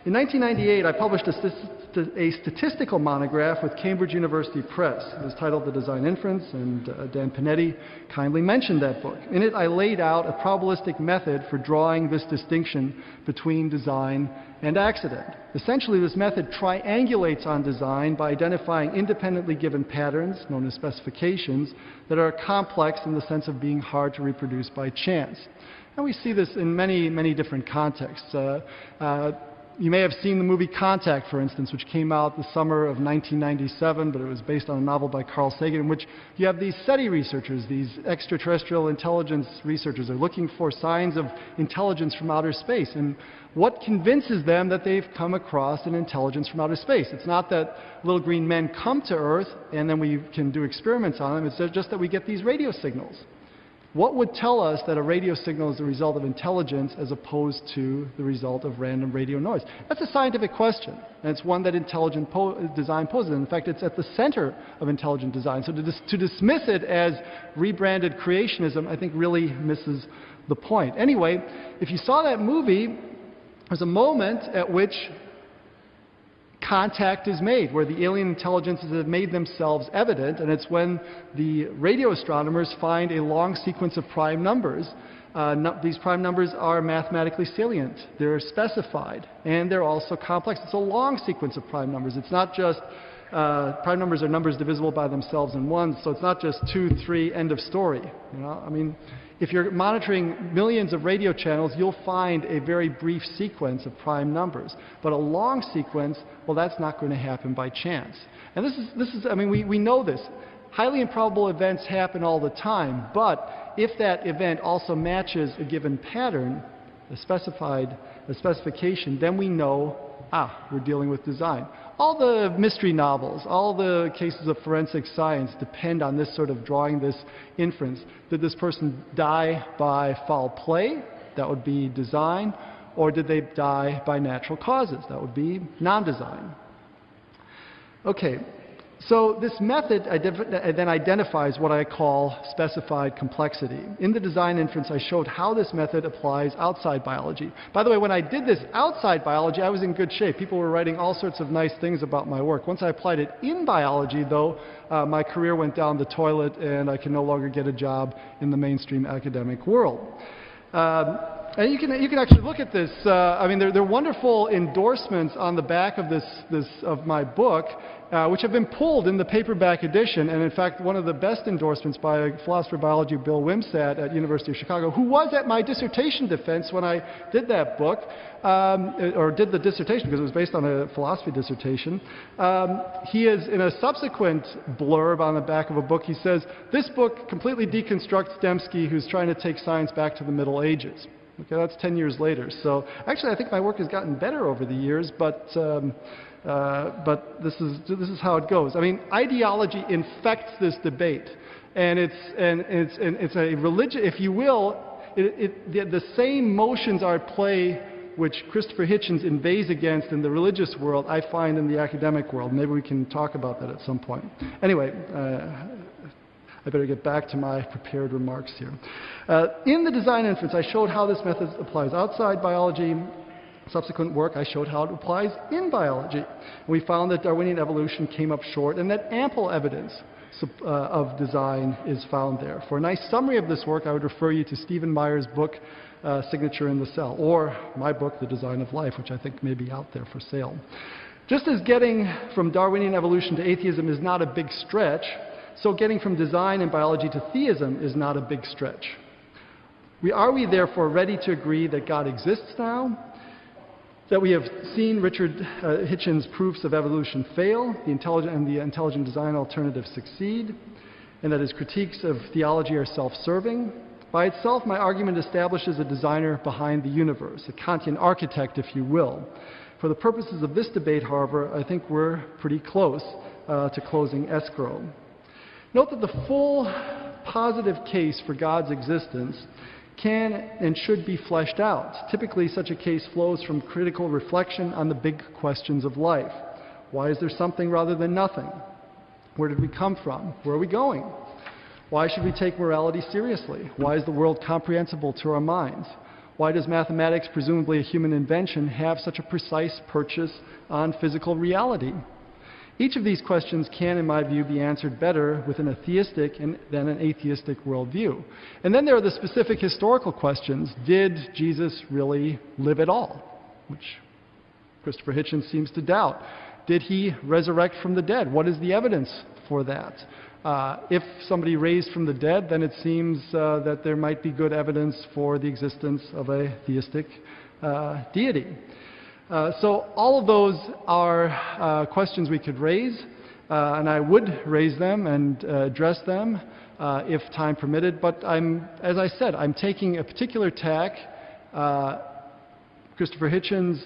In 1998, I published a statistical monograph with Cambridge University Press. It was titled The Design Inference, and Dan Panetti kindly mentioned that book. In it, I laid out a probabilistic method for drawing this distinction between design and accident. Essentially, this method triangulates on design by identifying independently given patterns, known as specifications, that are complex in the sense of being hard to reproduce by chance. And we see this in many, many different contexts. You may have seen the movie Contact, for instance, which came out the summer of 1997, but it was based on a novel by Carl Sagan, in which you have these SETI researchers, these extraterrestrial intelligence researchers, are looking for signs of intelligence from outer space. And what convinces them that they've come across an intelligence from outer space? It's not that little green men come to Earth and then we can do experiments on them. It's just that we get these radio signals. What would tell us that a radio signal is the result of intelligence as opposed to the result of random radio noise? That's a scientific question, and it's one that intelligent design poses. In fact, it's at the center of intelligent design. So to dismiss it as rebranded creationism, I think really misses the point. Anyway, if you saw that movie, there's a moment at which contact is made, where the alien intelligences have made themselves evident, and it's when the radio astronomers find a long sequence of prime numbers. These prime numbers are mathematically salient. They're specified, and they're also complex. It's a long sequence of prime numbers. It's not just prime numbers are numbers divisible by themselves in ones, so it's not just 2, 3, end of story. You know, I mean, if you're monitoring millions of radio channels, you'll find a very brief sequence of prime numbers. But a long sequence, well, that's not going to happen by chance. And this is I mean, we know this. Highly improbable events happen all the time, but if that event also matches a given pattern, a specification, then we know, we're dealing with design. All the mystery novels, all the cases of forensic science depend on this sort of drawing this inference. Did this person die by foul play? That would be design. Or did they die by natural causes? That would be non-design. Okay. So this method then identifies what I call specified complexity. In the design inference, I showed how this method applies outside biology. By the way, when I did this outside biology, I was in good shape. People were writing all sorts of nice things about my work. Once I applied it in biology, though, my career went down the toilet and I can no longer get a job in the mainstream academic world. And you can actually look at this. I mean, there are wonderful endorsements on the back of of my book, which have been pulled in the paperback edition. And in fact, one of the best endorsements by philosopher of biology Bill Wimsatt at University of Chicago, who was at my dissertation defense when I did that book, or did the dissertation because it was based on a philosophy dissertation. He is, in a subsequent blurb on the back of a book, he says, "This book completely deconstructs Dembski, who's trying to take science back to the Middle Ages." Okay, that's 10 years later. So actually, I think my work has gotten better over the years, but this is how it goes. I mean, ideology infects this debate, and it's a religion, if you will. The same motions are at play which Christopher Hitchens inveighs against in the religious world, I find in the academic world. Maybe we can talk about that at some point. Anyway. I better get back to my prepared remarks here. In the design inference, I showed how this method applies outside biology. Subsequent work, I showed how it applies in biology. We found that Darwinian evolution came up short and that ample evidence of design is found there. For a nice summary of this work, I would refer you to Stephen Meyer's book, Signature in the Cell, or my book, The Design of Life, which I think may be out there for sale. Just as getting from Darwinian evolution to atheism is not a big stretch, so getting from design and biology to theism is not a big stretch. Are we therefore ready to agree that God exists now? That we have seen Richard Hitchens' proofs of evolution fail, the intelligent design alternative succeed, and that his critiques of theology are self-serving? By itself, my argument establishes a designer behind the universe, a Kantian architect, if you will. For the purposes of this debate, however, I think we're pretty close to closing escrow. Note that the full positive case for God's existence can and should be fleshed out. Typically, such a case flows from critical reflection on the big questions of life. Why is there something rather than nothing? Where did we come from? Where are we going? Why should we take morality seriously? Why is the world comprehensible to our minds? Why does mathematics, presumably a human invention, have such a precise purchase on physical reality? Each of these questions can, in my view, be answered better within a theistic than an atheistic worldview. And then there are the specific historical questions. Did Jesus really live at all? Which Christopher Hitchens seems to doubt. Did he resurrect from the dead? What is the evidence for that? If somebody raised from the dead, then it seems that there might be good evidence for the existence of a theistic deity. So all of those are questions we could raise, and I would raise them and address them if time permitted. But as I said, I'm taking a particular tack. Christopher Hitchens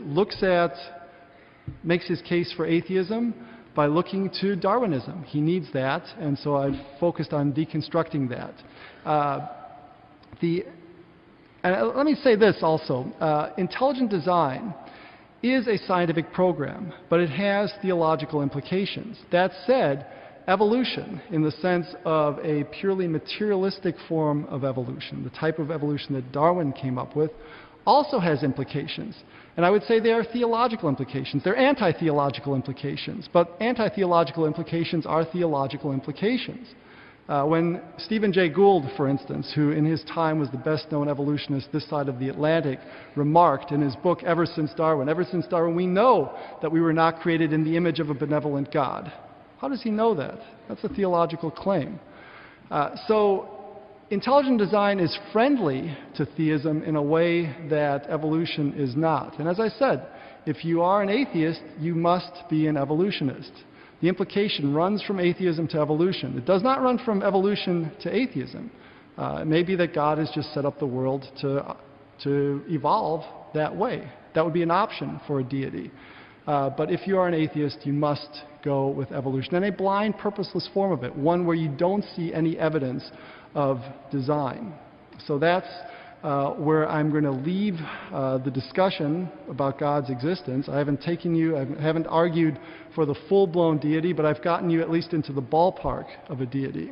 makes his case for atheism by looking to Darwinism. He needs that, and so I've focused on deconstructing that. And let me say this also. Intelligent design is a scientific program, but it has theological implications. That said, evolution, in the sense of a purely materialistic form of evolution, the type of evolution that Darwin came up with, also has implications. And I would say they are theological implications. They're anti-theological implications, but anti-theological implications are theological implications. When Stephen Jay Gould, for instance, who in his time was the best-known evolutionist this side of the Atlantic, remarked in his book, Ever Since Darwin, we know that we were not created in the image of a benevolent God. How does he know that? That's a theological claim. So intelligent design is friendly to theism in a way that evolution is not. And as I said, if you are an atheist, you must be an evolutionist. The implication runs from atheism to evolution. It does not run from evolution to atheism. It may be that God has just set up the world to evolve that way. That would be an option for a deity. But if you are an atheist, you must go with evolution, and a blind, purposeless form of it, one where you don't see any evidence of design. So that's where I'm going to leave the discussion about God's existence. I haven't argued for the full-blown deity, but I've gotten you at least into the ballpark of a deity.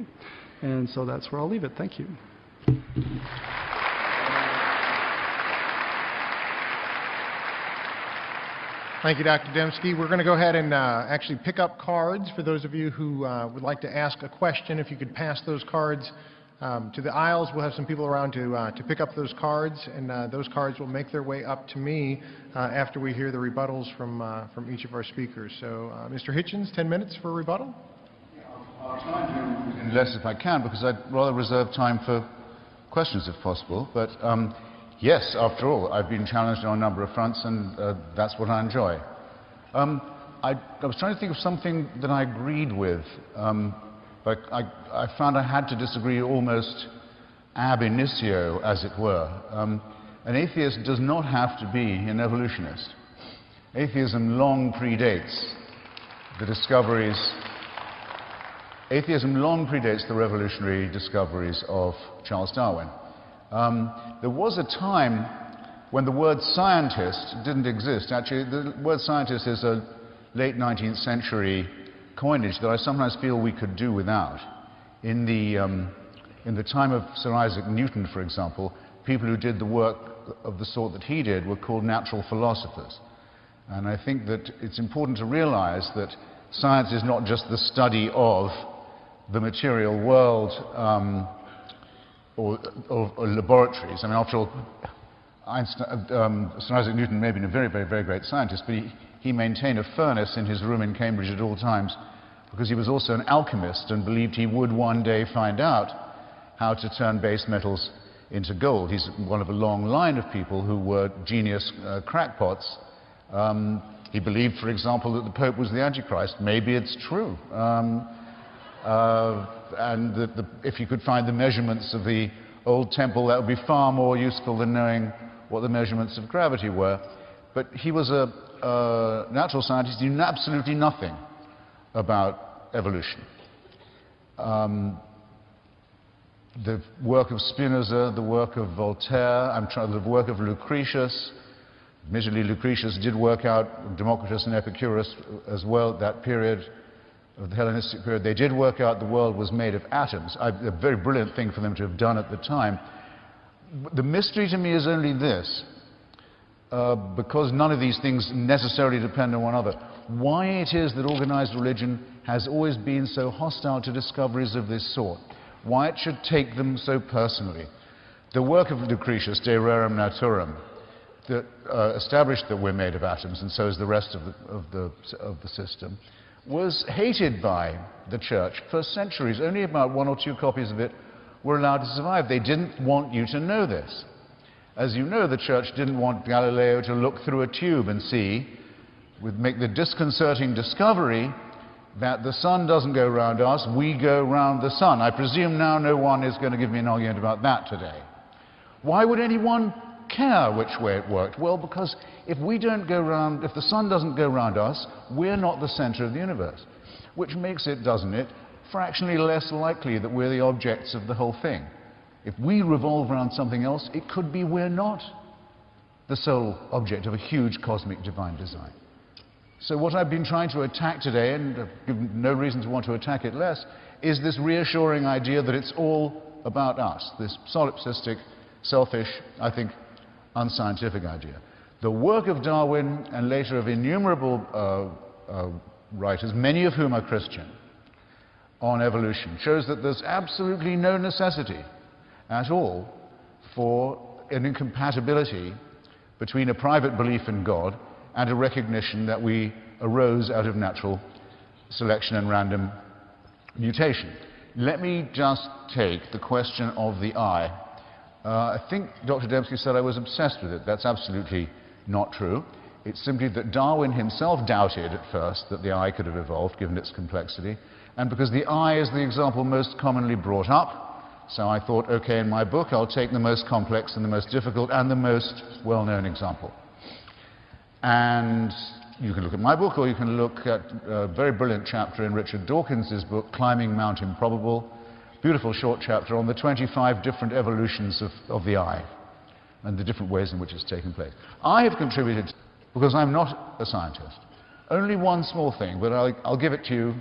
And so that's where I'll leave it. Thank you. Thank you, Dr. Dembski. We're going to go ahead and actually pick up cards for those of you who would like to ask a question. If you could pass those cards to the aisles, we'll have some people around to pick up those cards, and those cards will make their way up to me after we hear the rebuttals from each of our speakers. So, Mr. Hitchens, 10 minutes for a rebuttal? I'll try and do less if I can, because I'd rather reserve time for questions if possible. But yes, after all, I've been challenged on a number of fronts, and that's what I enjoy. I was trying to think of something that I agreed with, but I found I had to disagree almost ab initio, as it were. An atheist does not have to be an evolutionist. Atheism long predates the discoveries. Atheism long predates the revolutionary discoveries of Charles Darwin. There was a time when the word scientist didn't exist. Actually, the word scientist is a late 19th century coinage that I sometimes feel we could do without. In the time of Sir Isaac Newton, for example, people who did the work of the sort that he did were called natural philosophers. And I think that it's important to realize that science is not just the study of the material world or laboratories. I mean, after all, Sir Isaac Newton may have been a very, very, very great scientist, but he maintained a furnace in his room in Cambridge at all times because he was also an alchemist and believed he would one day find out how to turn base metals into gold. He's one of a long line of people who were genius crackpots. He believed, for example, that the Pope was the Antichrist. Maybe it's true. And that if you could find the measurements of the old temple, that would be far more useful than knowing what the measurements of gravity were. But he was a natural scientist. He knew absolutely nothing about evolution. The work of Spinoza, the work of Voltaire, the work of Lucretius. Admittedly, Lucretius did work out Democritus and Epicurus as well at that period of the Hellenistic period. They did work out the world was made of atoms. A very brilliant thing for them to have done at the time. The mystery to me is only this, because none of these things necessarily depend on one another, why it is that organized religion has always been so hostile to discoveries of this sort, why it should take them so personally. The work of Lucretius, De Rerum Naturam, that established that we're made of atoms, and so is the rest of the system, was hated by the church for centuries. Only about 1 or 2 copies of it were allowed to survive. They didn't want you to know this. As you know, the church didn't want Galileo to look through a tube and see, make the disconcerting discovery that the sun doesn't go round us, we go round the sun. I presume now no one is going to give me an argument about that today. Why would anyone care which way it worked? Well, because if the sun doesn't go round us, we're not the center of the universe, which makes it, doesn't it, fractionally less likely that we're the objects of the whole thing. If we revolve around something else, it could be we're not the sole object of a huge cosmic divine design. So what I've been trying to attack today, and I've given no reason to want to attack it less, is this reassuring idea that it's all about us, this solipsistic, selfish, I think, unscientific idea. The work of Darwin and later of innumerable writers, many of whom are Christian, on evolution shows that there's absolutely no necessity at all for an incompatibility between a private belief in God and a recognition that we arose out of natural selection and random mutation. Let me just take the question of the eye. I think Dr. Dembski said I was obsessed with it. That's absolutely not true. It's simply that Darwin himself doubted at first that the eye could have evolved, given its complexity, and because the eye is the example most commonly brought up, so I thought, okay, in my book I'll take the most complex and the most difficult and the most well-known example. And you can look at my book, or you can look at a very brilliant chapter in Richard Dawkins's book, Climbing Mount Improbable, beautiful short chapter on the 25 different evolutions of the eye and the different ways in which it's taken place. I have contributed, because I'm not a scientist, only one small thing, but I'll give it to you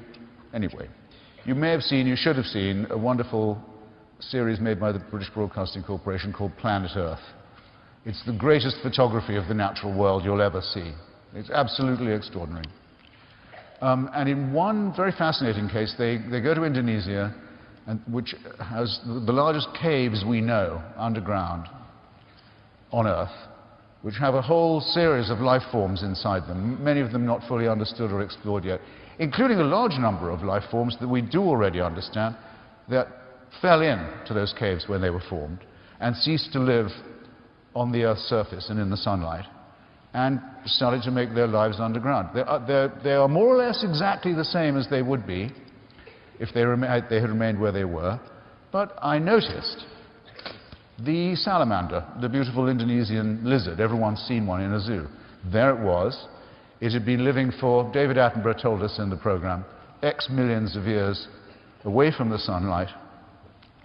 anyway. You may have seen, you should have seen, a wonderful series made by the British Broadcasting Corporation called Planet Earth. It's the greatest photography of the natural world you'll ever see. It's absolutely extraordinary. And in one very fascinating case, they go to Indonesia, which has the largest caves we know underground on Earth, which have a whole series of life forms inside them, many of them not fully understood or explored yet, including a large number of life forms that we do already understand that fell into those caves when they were formed and ceased to live on the Earth's surface and in the sunlight and started to make their lives underground. They are more or less exactly the same as they would be if they had remained where they were, but I noticed the salamander, the beautiful Indonesian lizard. Everyone's seen one in a zoo. There it was. It had been living for, David Attenborough told us in the program, X millions of years away from the sunlight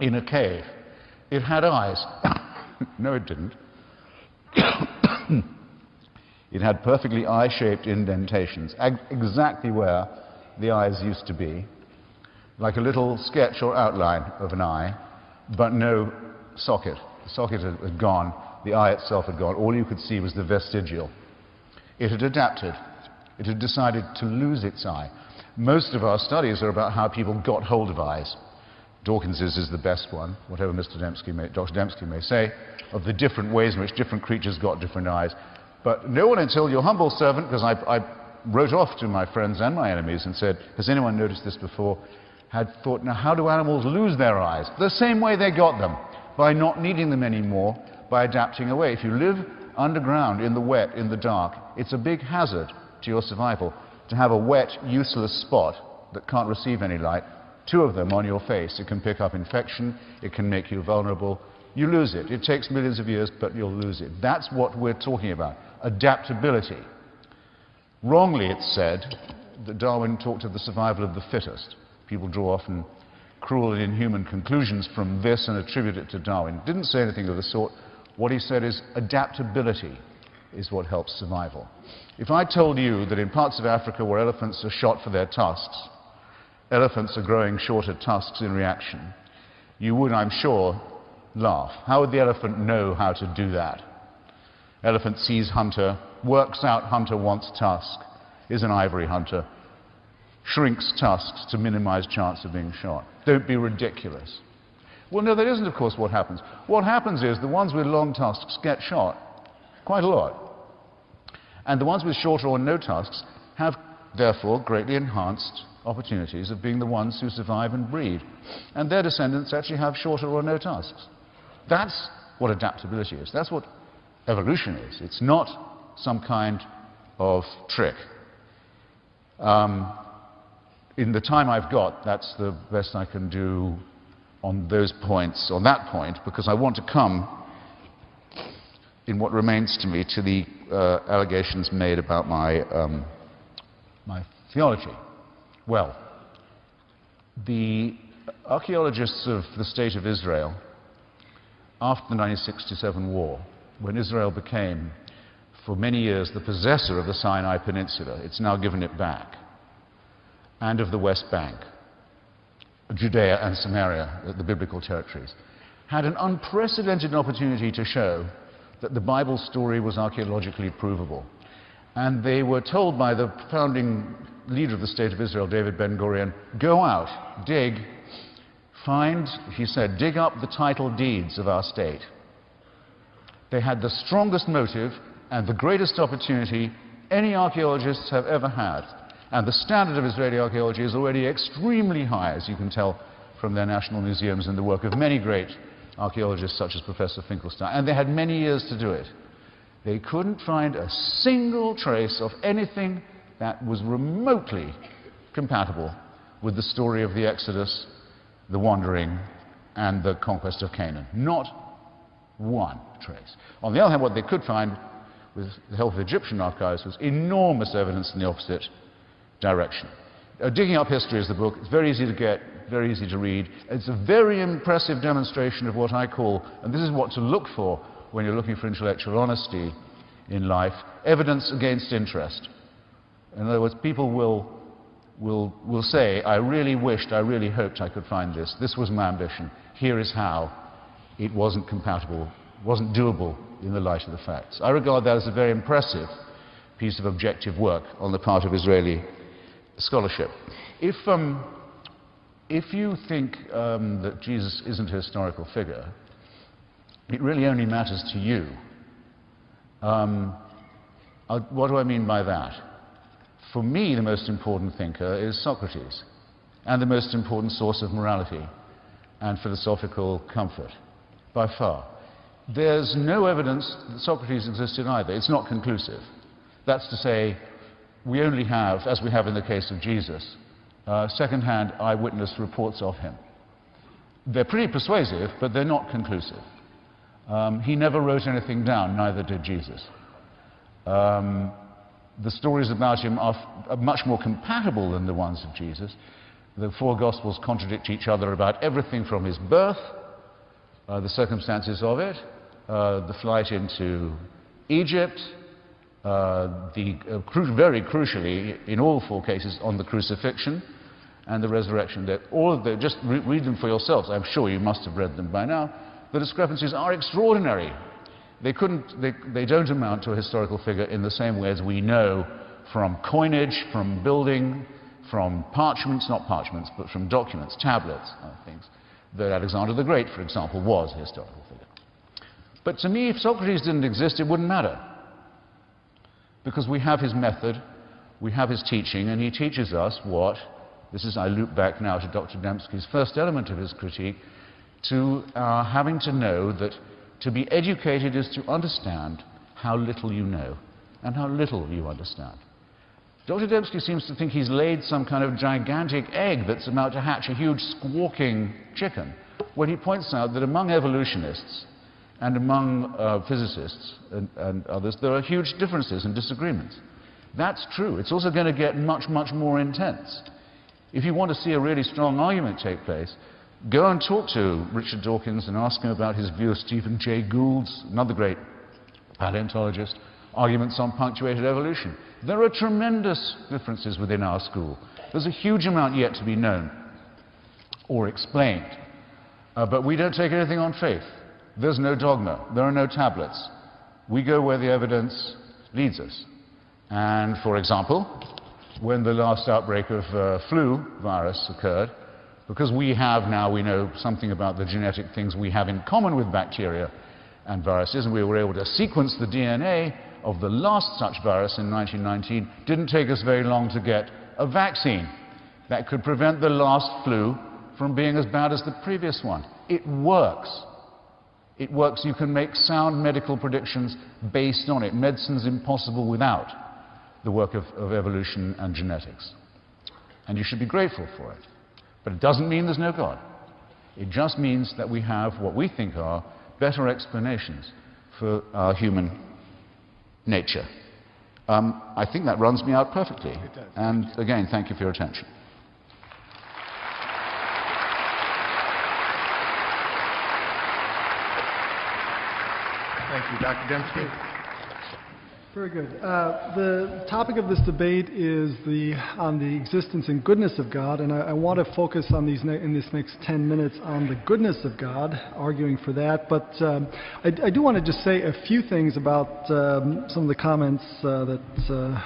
in a cave. It had eyes. No, it didn't. It had perfectly eye-shaped indentations, exactly where the eyes used to be, like a little sketch or outline of an eye, but no socket. The socket had gone, the eye itself had gone. All you could see was the vestigial. It had adapted. It had decided to lose its eye. Most of our studies are about how people got hold of eyes. Dawkins's is the best one, whatever Dr. Dembski may say, of the different ways in which different creatures got different eyes. But no one until your humble servant, because I wrote off to my friends and my enemies and said, has anyone noticed this before, had thought, now how do animals lose their eyes? The same way they got them, by not needing them anymore, by adapting away. If you live underground, in the wet, in the dark, it's a big hazard to your survival to have a wet, useless spot that can't receive any light, two of them on your face. It can pick up infection, it can make you vulnerable. You lose it. It takes millions of years, but you'll lose it. That's what we're talking about, adaptability. Wrongly, it's said that Darwin talked of the survival of the fittest. People draw often cruel and inhuman conclusions from this and attribute it to Darwin. Didn't say anything of the sort. What he said is adaptability is what helps survival. If I told you that in parts of Africa where elephants are shot for their tusks, elephants are growing shorter tusks in reaction, you would, I'm sure, laugh. How would the elephant know how to do that? Elephant sees hunter, works out hunter wants tusk, is an ivory hunter, shrinks tusks to minimize chance of being shot. Don't be ridiculous. Well, no, that isn't, of course, what happens. What happens is the ones with long tusks get shot quite a lot. And the ones with shorter or no tusks have, therefore, greatly enhanced opportunities of being the ones who survive and breed. And their descendants actually have shorter or no tusks. That's what adaptability is. That's what evolution is. It's not some kind of trick. In the time I've got, that's the best I can do on those points, on that point, because I want to come, in what remains to me, to the allegations made about my theology. Well, the archaeologists of the State of Israel, after the 1967 war, when Israel became, for many years, the possessor of the Sinai Peninsula, it's now given it back, and of the West Bank, Judea and Samaria, the biblical territories, had an unprecedented opportunity to show that the Bible story was archaeologically provable. And they were told by the founding leader of the State of Israel, David Ben-Gurion, go out, dig, find, he said, dig up the title deeds of our state. They had the strongest motive and the greatest opportunity any archaeologists have ever had. And the standard of Israeli archaeology is already extremely high, as you can tell from their national museums and the work of many great archaeologists such as Professor Finkelstein. And they had many years to do it. They couldn't find a single trace of anything that was remotely compatible with the story of the Exodus, the wandering, and the conquest of Canaan. Not one trace. On the other hand, what they could find, with the help of Egyptian archives, was enormous evidence in the opposite direction. Digging Up History is the book. It's very easy to get, very easy to read. It's a very impressive demonstration of what I call, and this is what to look for when you're looking for intellectual honesty in life, evidence against interest. In other words, people will say, I really wished, I really hoped I could find this. This was my ambition. Here is how. It wasn't compatible, wasn't doable in the light of the facts. I regard that as a very impressive piece of objective work on the part of Israeli scholarship. If you think that Jesus isn't a historical figure, it really only matters to you. What do I mean by that? For me, the most important thinker is Socrates, and the most important source of morality and philosophical comfort, by far. There's no evidence that Socrates existed either. It's not conclusive. That's to say, we only have, as we have in the case of Jesus, second-hand eyewitness reports of him. They're pretty persuasive, but they're not conclusive. He never wrote anything down, neither did Jesus. The stories about him are much more compatible than the ones of Jesus. The four Gospels contradict each other about everything from his birth, the circumstances of it, the flight into Egypt, very crucially, in all four cases, on the crucifixion and the resurrection. Just read them for yourselves. I'm sure you must have read them by now. The discrepancies are extraordinary. They don't amount to a historical figure in the same way as we know from coinage, from building, from parchments, not parchments, but from documents, tablets, things, that Alexander the Great, for example, was a historical figure. But to me, if Socrates didn't exist, it wouldn't matter. Because we have his method, we have his teaching, and he teaches us what, I loop back now to Dr. Dembski's first element of his critique, to having to know that to be educated is to understand how little you know and how little you understand. Dr. Dembski seems to think he's laid some kind of gigantic egg that's about to hatch a huge squawking chicken, when he points out that among evolutionists and among physicists and others, there are huge differences and disagreements. That's true. It's also going to get much, much more intense. If you want to see a really strong argument take place, go and talk to Richard Dawkins and ask him about his view of Stephen Jay Gould's, another great paleontologist, arguments on punctuated evolution. There are tremendous differences within our school. There's a huge amount yet to be known or explained. But we don't take anything on faith. There's no dogma. There are no tablets. We go where the evidence leads us. And, for example, when the last outbreak of flu virus occurred, because we know something about the genetic things we have in common with bacteria and viruses, and we were able to sequence the DNA of the last such virus in 1919, didn't take us very long to get a vaccine that could prevent the last flu from being as bad as the previous one. It works. It works. You can make sound medical predictions based on it. Medicine's impossible without the work of evolution and genetics. And you should be grateful for it. But it doesn't mean there's no God. It just means that we have what we think are better explanations for our human nature. I think that runs me out perfectly. And again, thank you for your attention. Thank you, Dr. Dembski. Very good. The topic of this debate is on the existence and goodness of God, and I want to focus on in this next 10 minutes on the goodness of God, arguing for that. But I do want to just say a few things about some of the comments that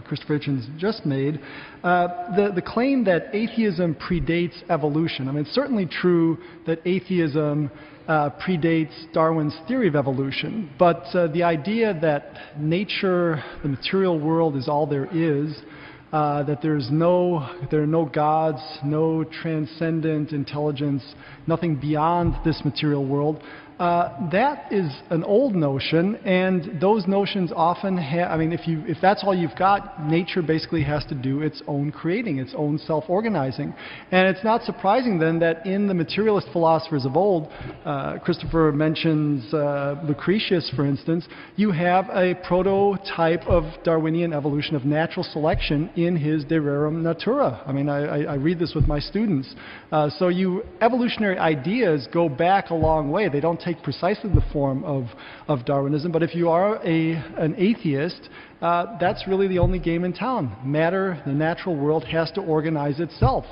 Christopher Hitchens just made. The claim that atheism predates evolution. I mean, it's certainly true that atheism predates Darwin's theory of evolution, but the idea that nature, the material world, is all there is, that there are no gods, no transcendent intelligence, nothing beyond this material world, that is an old notion, and those notions often have, I mean, if that's all you've got, nature basically has to do its own creating, its own self-organizing. And it's not surprising then that in the materialist philosophers of old, Christopher mentions Lucretius, for instance, you have a prototype of Darwinian evolution, of natural selection in his De Rerum Natura. I mean, I read this with my students. So evolutionary ideas go back a long way. They don't take precisely the form of Darwinism, but if you are an atheist, that's really the only game in town. Matter, the natural world, has to organize itself.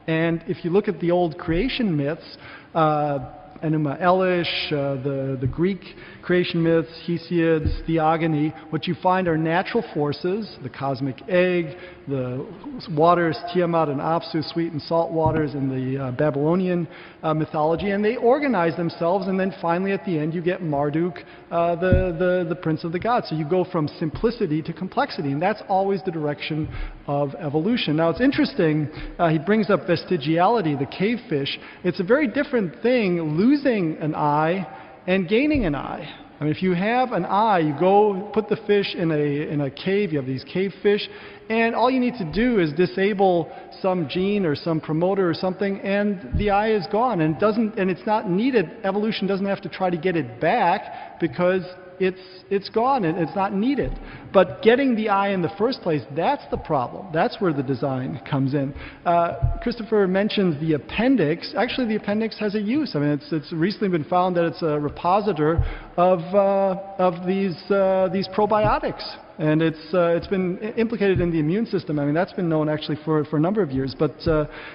And if you look at the old creation myths, Enuma Elish, the Greek creation myths, Hesiod's Theogony, what you find are natural forces, the cosmic egg, the waters, Tiamat and Apsu, sweet and salt waters in the Babylonian mythology, and they organize themselves, and then finally at the end you get Marduk, the prince of the gods. So you go from simplicity to complexity, and that's always the direction of evolution. Now it's interesting, he brings up vestigiality, the cave fish. It's a very different thing losing an eye and gaining an eye. I mean, if you have an eye, you go put the fish in a cave, you have these cave fish, and all you need to do is disable some gene or some promoter or something, and the eye is gone, and it's not needed. Evolution doesn't have to try to get it back because it's gone and it's not needed. But getting the eye in the first place, that's the problem. That's where the design comes in. Christopher mentions the appendix. Actually, the appendix has a use. I mean, it's recently been found that it's a repositor of these probiotics. And it's been implicated in the immune system. I mean, that's been known actually for a number of years. But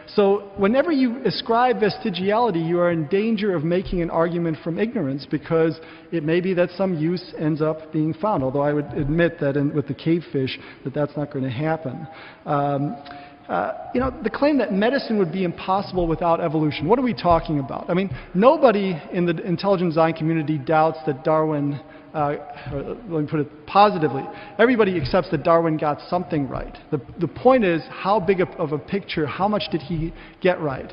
so whenever you ascribe vestigiality, you are in danger of making an argument from ignorance, because it may be that some use ends up being found. Although I would admit that with the cave fish, that's not going to happen. The claim that medicine would be impossible without evolution, what are we talking about? I mean, nobody in the intelligent design community doubts that Darwin, let me put it positively, everybody accepts that Darwin got something right. The point is, how big of a picture, how much did he get right?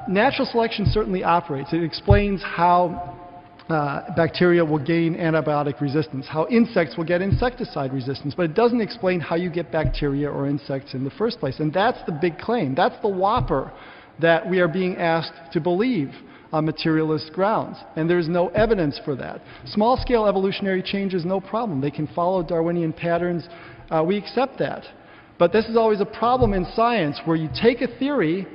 Natural selection certainly operates. It explains how bacteria will gain antibiotic resistance, how insects will get insecticide resistance, but it doesn't explain how you get bacteria or insects in the first place. And that's the big claim. That's the whopper that we are being asked to believe on materialist grounds. And there's no evidence for that. Small-scale evolutionary change is no problem. They can follow Darwinian patterns. We accept that. But this is always a problem in science, where you take a theory,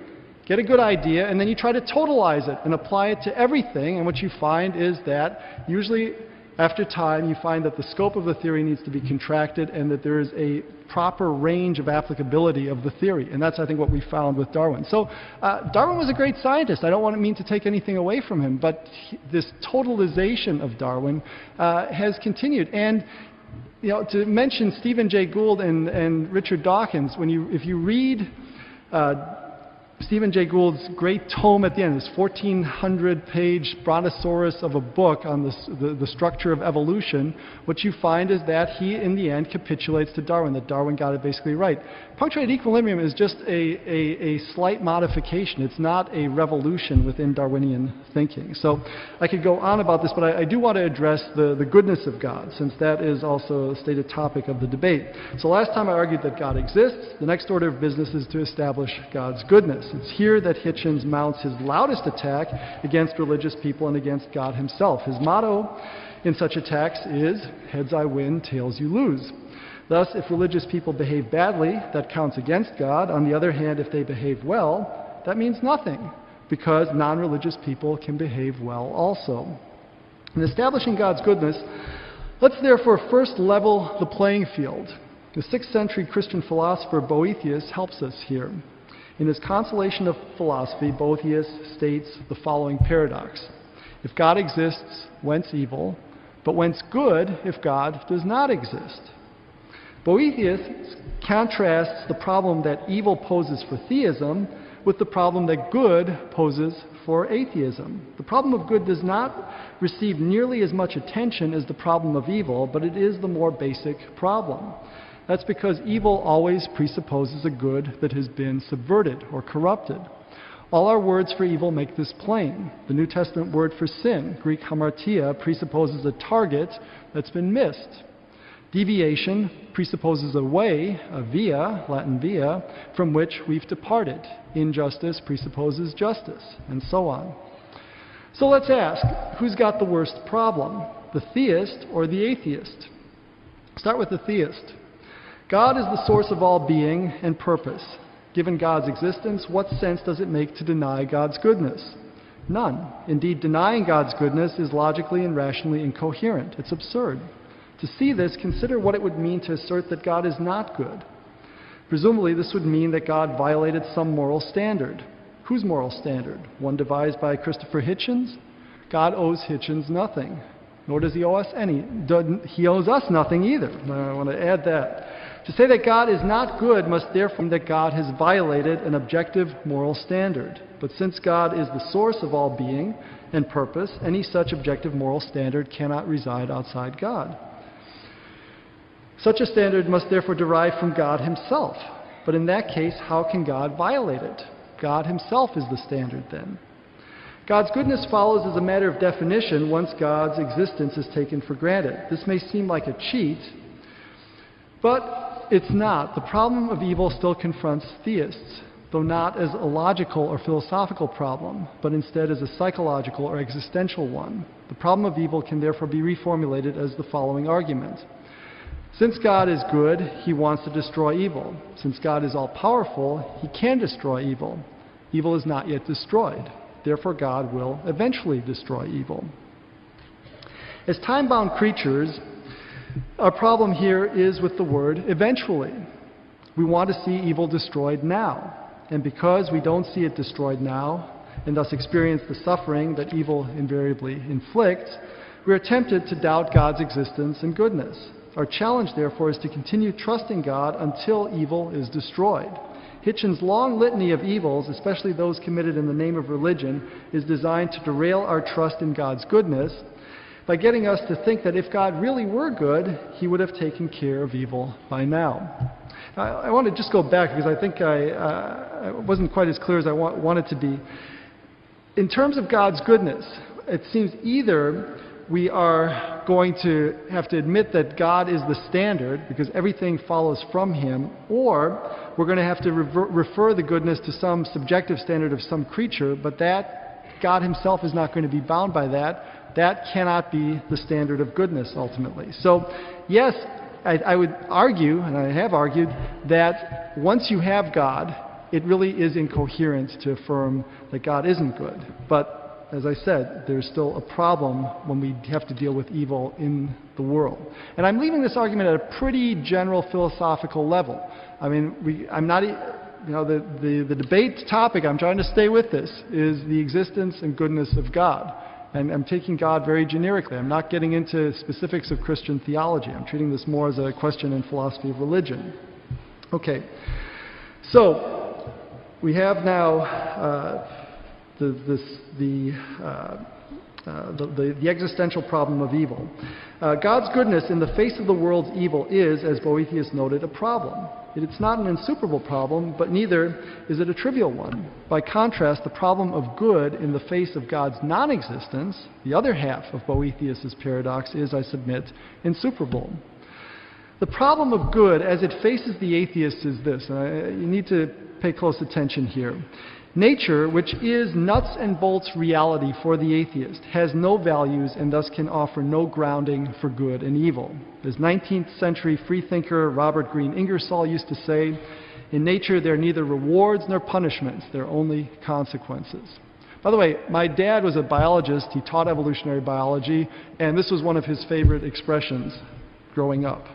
get a good idea, and then you try to totalize it and apply it to everything. And what you find is that usually after time you find that the scope of the theory needs to be contracted, and that there is a proper range of applicability of the theory. And that's, I think, what we found with Darwin. So Darwin was a great scientist. I don't mean to take anything away from him, but this totalization of Darwin has continued. And to mention Stephen Jay Gould and Richard Dawkins, if you read Stephen Jay Gould's great tome at the end, this 1,400-page brontosaurus of a book on the structure of evolution, what you find is that he, in the end, capitulates to Darwin, that Darwin got it basically right. Punctuated equilibrium is just a slight modification. It's not a revolution within Darwinian thinking. So I could go on about this, but I do want to address the goodness of God, since that is also a stated topic of the debate. So last time I argued that God exists. The next order of business is to establish God's goodness. It's here that Hitchens mounts his loudest attack against religious people and against God himself. His motto in such attacks is, heads I win, tails you lose. Thus, if religious people behave badly, that counts against God. On the other hand, if they behave well, that means nothing, because non-religious people can behave well also. In establishing God's goodness, Let's therefore first level the playing field. The 6th century Christian philosopher Boethius helps us here. In his Consolation of Philosophy, Boethius states the following paradox. If God exists, whence evil? But whence good if God does not exist? Boethius contrasts the problem that evil poses for theism with the problem that good poses for atheism. The problem of good does not receive nearly as much attention as the problem of evil, but it is the more basic problem. That's because evil always presupposes a good that has been subverted or corrupted. All our words for evil make this plain. The New Testament word for sin, Greek hamartia, presupposes a target that's been missed. Deviation presupposes a way, a via, Latin via, from which we've departed. Injustice presupposes justice, and so on. So let's ask, who's got the worst problem? The theist or the atheist? Start with the theist. God is the source of all being and purpose. Given God's existence, what sense does it make to deny God's goodness? None. Indeed, denying God's goodness is logically and rationally incoherent. It's absurd. To see this, consider what it would mean to assert that God is not good. Presumably, this would mean that God violated some moral standard. Whose moral standard? One devised by Christopher Hitchens? God owes Hitchens nothing, nor does he owe us any. He owes us nothing either. I want to add that. To say that God is not good must therefore mean that God has violated an objective moral standard. But since God is the source of all being and purpose, any such objective moral standard cannot reside outside God. Such a standard must therefore derive from God himself. But in that case, how can God violate it? God himself is the standard then. God's goodness follows as a matter of definition once God's existence is taken for granted. This may seem like a cheat, but it's not. The problem of evil still confronts theists, though not as a logical or philosophical problem, but instead as a psychological or existential one. The problem of evil can therefore be reformulated as the following argument. Since God is good, he wants to destroy evil. Since God is all-powerful, he can destroy evil. Evil is not yet destroyed. Therefore, God will eventually destroy evil. As time-bound creatures, our problem here is with the word eventually. We want to see evil destroyed now. And because we don't see it destroyed now, and thus experience the suffering that evil invariably inflicts, we are tempted to doubt God's existence and goodness. Our challenge, therefore, is to continue trusting God until evil is destroyed. Hitchens' long litany of evils, especially those committed in the name of religion, is designed to derail our trust in God's goodness by getting us to think that if God really were good, he would have taken care of evil by now. I want to just go back because I think I wasn't quite as clear as I wanted to be. In terms of God's goodness, it seems either we are going to have to admit that God is the standard because everything follows from him, or we're going to have to refer the goodness to some subjective standard of some creature, but that God himself is not going to be bound by that. That cannot be the standard of goodness ultimately. So, yes, I would argue, and I have argued, that once you have God, it really is incoherent to affirm that God isn't good. But as I said, there's still a problem when we have to deal with evil in the world. And I'm leaving this argument at a pretty general philosophical level. I mean, I'm not, the debate topic, I'm trying to stay with this, is the existence and goodness of God. And I'm taking God very generically. I'm not getting into specifics of Christian theology. I'm treating this more as a question in philosophy of religion. Okay, so we have now the existential problem of evil. God's goodness in the face of the world's evil is, as Boethius noted, a problem. It's not an insuperable problem, but neither is it a trivial one. By contrast, the problem of good in the face of God's non-existence, the other half of Boethius' paradox, is, I submit, insuperable. The problem of good as it faces the atheist is this, and you need to pay close attention here. Nature, which is nuts and bolts reality for the atheist, has no values and thus can offer no grounding for good and evil. As 19th century freethinker Robert Greene Ingersoll used to say, in nature there are neither rewards nor punishments, there are only consequences. By the way, my dad was a biologist. He taught evolutionary biology, and this was one of his favorite expressions growing up.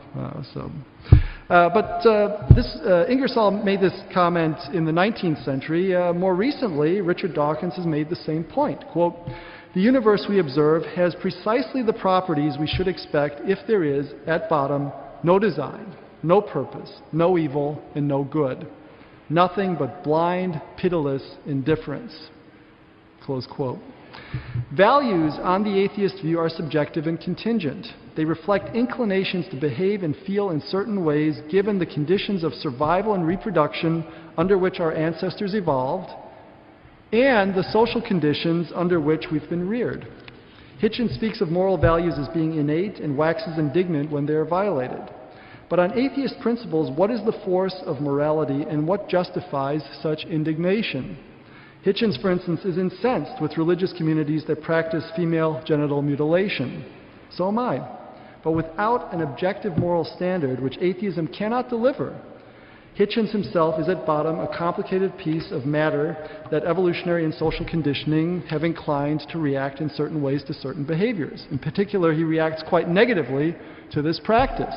Ingersoll made this comment in the 19th century. More recently, Richard Dawkins has made the same point. Quote, "The universe we observe has precisely the properties we should expect if there is, at bottom, no design, no purpose, no evil, and no good. Nothing but blind, pitiless indifference." Close quote. Values on the atheist view are subjective and contingent. They reflect inclinations to behave and feel in certain ways given the conditions of survival and reproduction under which our ancestors evolved and the social conditions under which we've been reared. Hitchens speaks of moral values as being innate and waxes indignant when they are violated. But on atheist principles, what is the force of morality and what justifies such indignation? Hitchens, for instance, is incensed with religious communities that practice female genital mutilation. So am I. But without an objective moral standard, which atheism cannot deliver, Hitchens himself is at bottom a complicated piece of matter that evolutionary and social conditioning have inclined to react in certain ways to certain behaviors. In particular, he reacts quite negatively to this practice.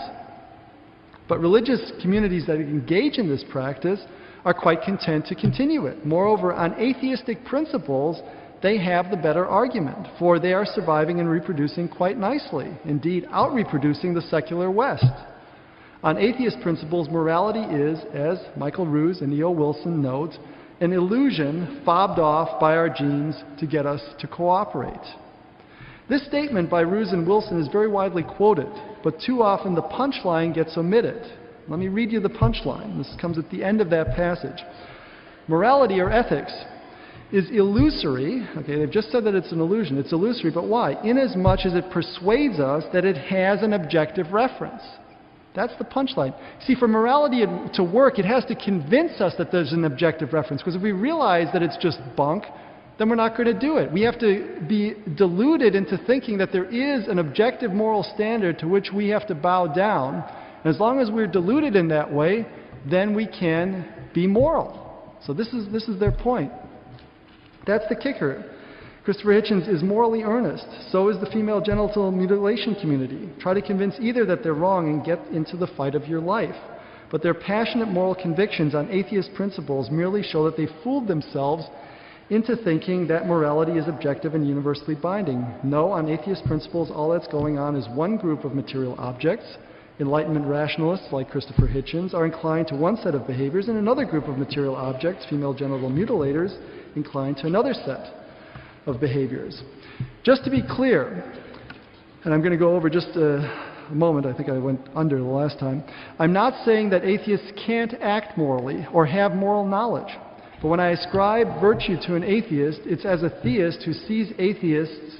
But religious communities that engage in this practice are quite content to continue it. Moreover, on atheistic principles, they have the better argument, for they are surviving and reproducing quite nicely, indeed out-reproducing the secular West. On atheist principles, morality is, as Michael Ruse and E.O. Wilson note, an illusion fobbed off by our genes to get us to cooperate. This statement by Ruse and Wilson is very widely quoted, but too often the punchline gets omitted. Let me read you the punchline. This comes at the end of that passage. Morality or ethics is illusory. Okay, they've just said that it's an illusion. It's illusory, but why? Inasmuch as it persuades us that it has an objective reference. That's the punchline. See, for morality to work, it has to convince us that there's an objective reference, because if we realize that it's just bunk, then we're not going to do it. We have to be deluded into thinking that there is an objective moral standard to which we have to bow down. And as long as we're deluded in that way, then we can be moral. So this is their point. That's the kicker. Christopher Hitchens is morally earnest. So is the female genital mutilation community. Try to convince either that they're wrong and get into the fight of your life. But their passionate moral convictions on atheist principles merely show that they fooled themselves into thinking that morality is objective and universally binding. No, on atheist principles, all that's going on is one group of material objects. Enlightenment rationalists, like Christopher Hitchens, are inclined to one set of behaviors, and another group of material objects, female genital mutilators, inclined to another set of behaviors. Just to be clear, and I'm going to go over just a moment, I think I went under the last time, I'm not saying that atheists can't act morally or have moral knowledge. But when I ascribe virtue to an atheist, it's as a theist who sees atheists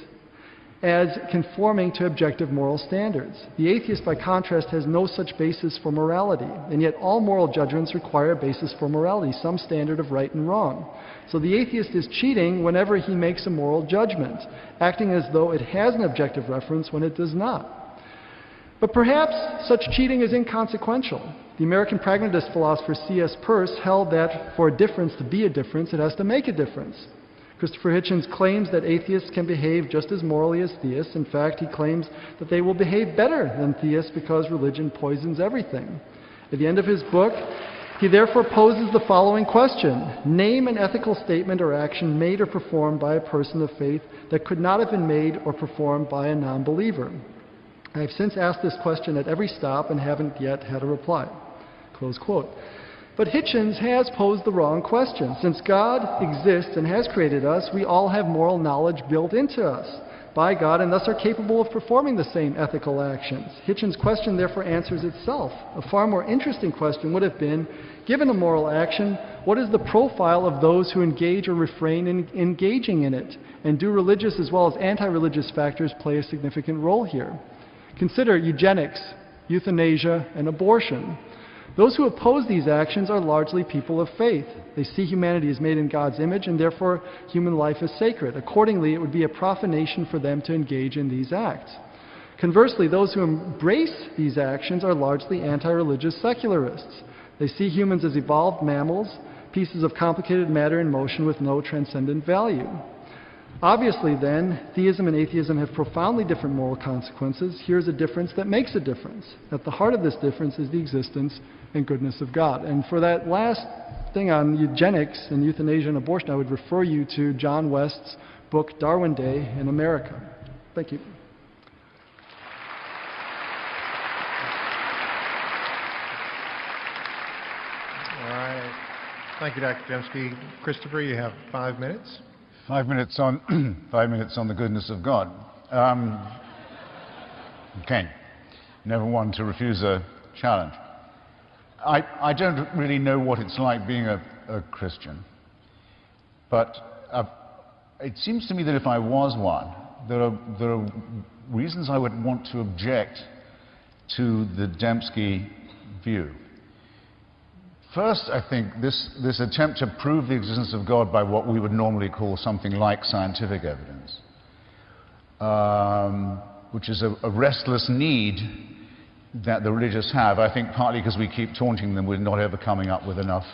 as conforming to objective moral standards. The atheist, by contrast, has no such basis for morality, and yet all moral judgments require a basis for morality, some standard of right and wrong. So the atheist is cheating whenever he makes a moral judgment, acting as though it has an objective reference when it does not. But perhaps such cheating is inconsequential. The American pragmatist philosopher C.S. Peirce held that for a difference to be a difference, it has to make a difference. Christopher Hitchens claims that atheists can behave just as morally as theists. In fact, he claims that they will behave better than theists because religion poisons everything. At the end of his book, he therefore poses the following question: name an ethical statement or action made or performed by a person of faith that could not have been made or performed by a non-believer. I have since asked this question at every stop and haven't yet had a reply. Close quote. But Hitchens has posed the wrong question. Since God exists and has created us, we all have moral knowledge built into us by God and thus are capable of performing the same ethical actions. Hitchens' question therefore answers itself. A far more interesting question would have been, given a moral action, what is the profile of those who engage or refrain in engaging in it? And do religious as well as anti-religious factors play a significant role here? Consider eugenics, euthanasia, and abortion. Those who oppose these actions are largely people of faith. They see humanity as made in God's image, and therefore human life is sacred. Accordingly, it would be a profanation for them to engage in these acts. Conversely, those who embrace these actions are largely anti-religious secularists. They see humans as evolved mammals, pieces of complicated matter in motion with no transcendent value. Obviously, then, theism and atheism have profoundly different moral consequences. Here's a difference that makes a difference. At the heart of this difference is the existence and goodness of God. And for that last thing on eugenics and euthanasia and abortion, I would refer you to John West's book, Darwin Day in America. Thank you. All right. Thank you, Dr. Dembski. Christopher, you have 5 minutes. 5 minutes on 5 minutes on the goodness of God. Okay, never one to refuse a challenge. I don't really know what it's like being a Christian, but it seems to me that if I was one, there are reasons I would want to object to the Dembski view. First, I think this attempt to prove the existence of God by what we would normally call something like scientific evidence, which is a restless need that the religious have, I think partly because we keep taunting them with not ever coming up with enough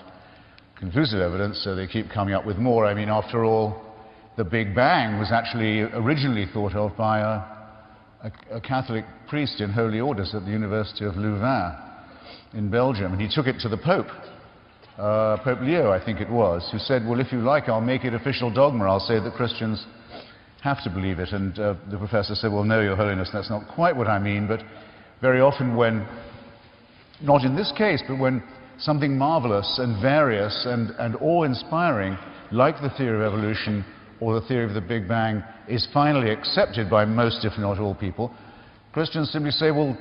conclusive evidence, so they keep coming up with more. I mean, after all, the Big Bang was actually originally thought of by a Catholic priest in holy orders at the University of Louvain in Belgium, and he took it to the Pope, Pope Leo, I think it was, who said, well, if you like, I'll make it official dogma. I'll say that Christians have to believe it. And the professor said, well, no, Your Holiness, that's not quite what I mean. But very often when, not in this case, but when something marvelous and various and awe-inspiring, like the theory of evolution or the theory of the Big Bang, is finally accepted by most, if not all people, Christians simply say, well,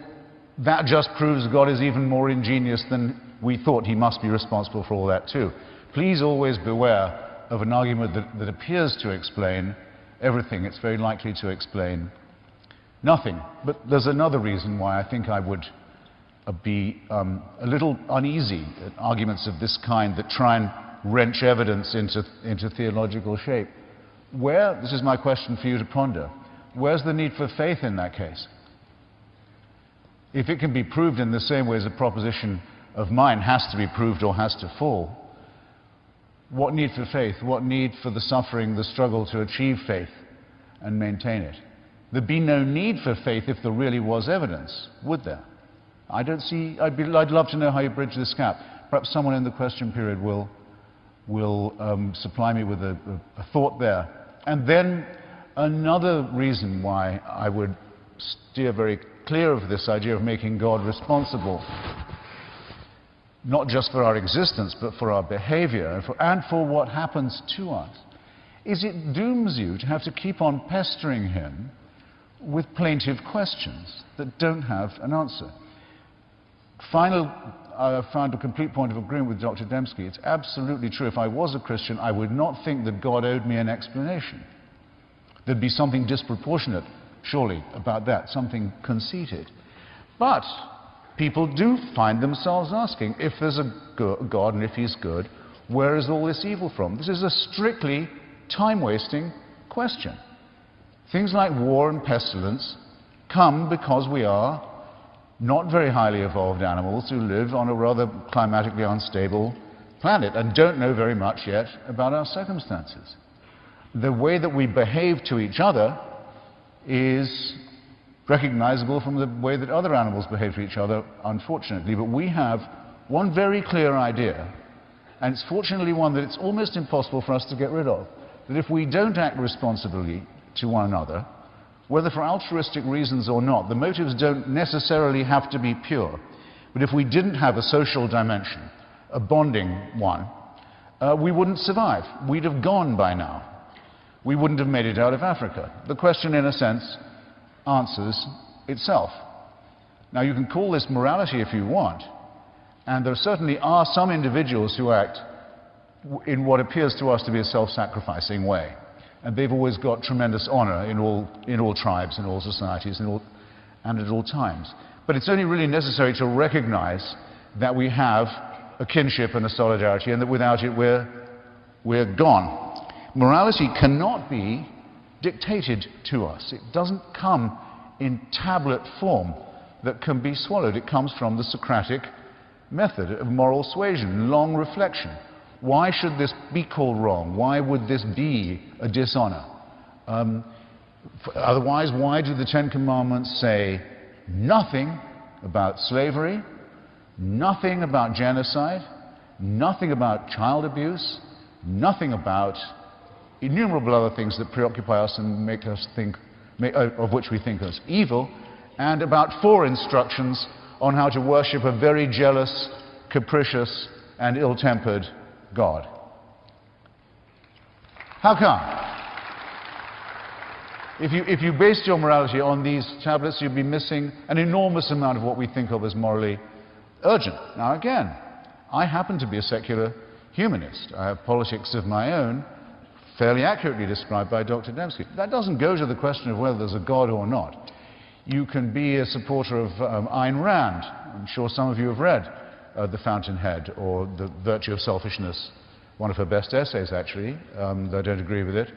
that just proves God is even more ingenious than we thought. He must be responsible for all that too. Please always beware of an argument that appears to explain everything. It's very likely to explain nothing. But there's another reason why I think I would be a little uneasy at arguments of this kind that try and wrench evidence into theological shape. This is my question for you to ponder, where's the need for faith in that case? If it can be proved in the same way as a proposition of mine has to be proved or has to fall, what need for faith? What need for the suffering, the struggle to achieve faith and maintain it? There'd be no need for faith if there really was evidence, would there? I don't see. I'd love to know how you bridge this gap. Perhaps someone in the question period will supply me with a thought there. And then another reason why I would steer very clear of this idea of making God responsible, not just for our existence, but for our behavior and for what happens to us, is it dooms you to have to keep on pestering him with plaintive questions that don't have an answer. I found a complete point of agreement with Dr. Dembski. It's absolutely true. If I was a Christian, I would not think that God owed me an explanation. There'd be something disproportionate, surely, about that, something conceited. But people do find themselves asking, if there's a God and if he's good, where is all this evil from? This is a strictly time-wasting question. Things like war and pestilence come because we are not very highly evolved animals who live on a rather climatically unstable planet and don't know very much yet about our circumstances. The way that we behave to each other is recognizable from the way that other animals behave to each other, unfortunately. But we have one very clear idea, and it's fortunately one that it's almost impossible for us to get rid of, that if we don't act responsibly to one another, whether for altruistic reasons or not, the motives don't necessarily have to be pure. But if we didn't have a social dimension, a bonding one, we wouldn't survive. We'd have gone by now. We wouldn't have made it out of Africa. The question, in a sense, answers itself. Now, you can call this morality if you want, and there certainly are some individuals who act in what appears to us to be a self-sacrificing way. And they've always got tremendous honor in all tribes, in all societies, and at all times. But it's only really necessary to recognize that we have a kinship and a solidarity, and that without it we're gone. Morality cannot be dictated to us. It doesn't come in tablet form that can be swallowed. It comes from the Socratic method of moral suasion, long reflection. Why should this be called wrong? Why would this be a dishonor? Otherwise, why do the Ten Commandments say nothing about slavery, nothing about genocide, nothing about child abuse, nothing about innumerable other things that preoccupy us and make us think, of which we think as evil, and about 4 instructions on how to worship a very jealous, capricious, and ill-tempered God? How come? If you based your morality on these tablets, you'd be missing an enormous amount of what we think of as morally urgent. Now again, I happen to be a secular humanist. I have politics of my own, fairly accurately described by Dr. Dembski. That doesn't go to the question of whether there's a God or not. You can be a supporter of Ayn Rand. I'm sure some of you have read The Fountainhead or The Virtue of Selfishness, one of her best essays actually, though I don't agree with it.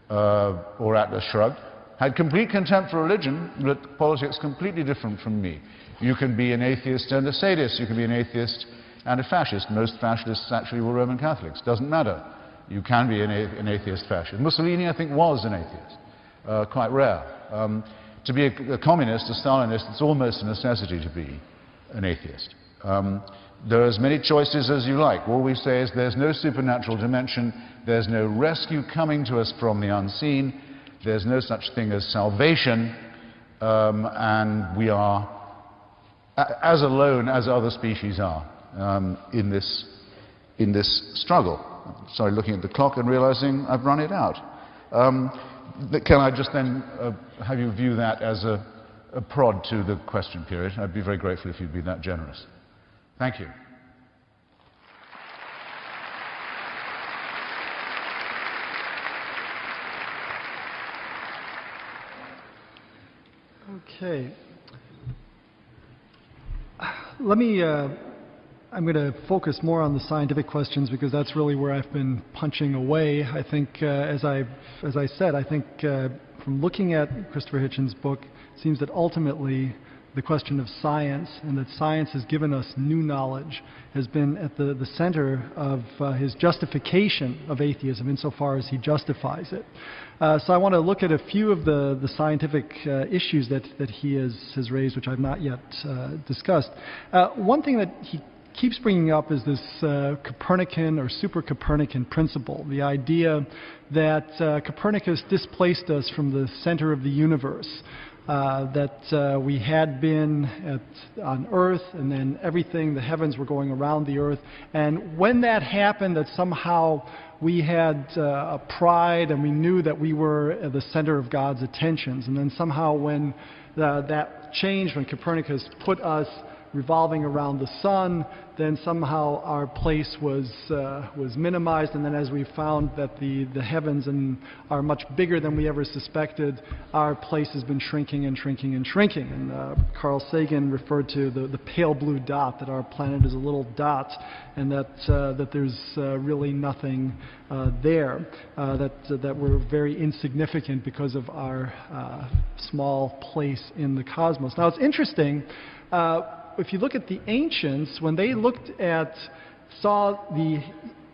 Or Atlas Shrugged, had complete contempt for religion, but politics completely different from me. You can be an atheist and a sadist. You can be an atheist and a fascist. Most fascists actually were Roman Catholics. Doesn't matter. You can be an atheist fascist. Mussolini, I think, was an atheist. Quite rare. To be a communist, a Stalinist, it's almost a necessity to be an atheist. There are as many choices as you like. All we say is there's no supernatural dimension, there's no rescue coming to us from the unseen, there's no such thing as salvation, and we are as alone as other species are in this struggle. Sorry, looking at the clock and realizing I've run it out. Can I just then have you view that as a prod to the question period? I'd be very grateful if you'd be that generous. Thank you. Okay. I'm going to focus more on the scientific questions because that's really where I've been punching away. I think, as I said, I think from looking at Christopher Hitchens' book, it seems that ultimately the question of science, and that science has given us new knowledge, has been at the center of his justification of atheism insofar as he justifies it. So I want to look at a few of the scientific issues that he has raised, which I've not yet discussed. One thing that he keeps bringing up is this Copernican or super-Copernican principle, the idea that Copernicus displaced us from the center of the universe. That we had been on Earth, and then everything, the heavens were going around the Earth. And when that happened, that somehow we had a pride and we knew that we were at the center of God's attentions. And then somehow when that changed, when Copernicus put us revolving around the sun, then somehow our place was minimized, and then as we found that the heavens are much bigger than we ever suspected, our place has been shrinking and shrinking and shrinking. And Carl Sagan referred to the pale blue dot, that our planet is a little dot, and that there's really nothing there, that we're very insignificant because of our small place in the cosmos. Now it's interesting, if you look at the ancients, when they saw the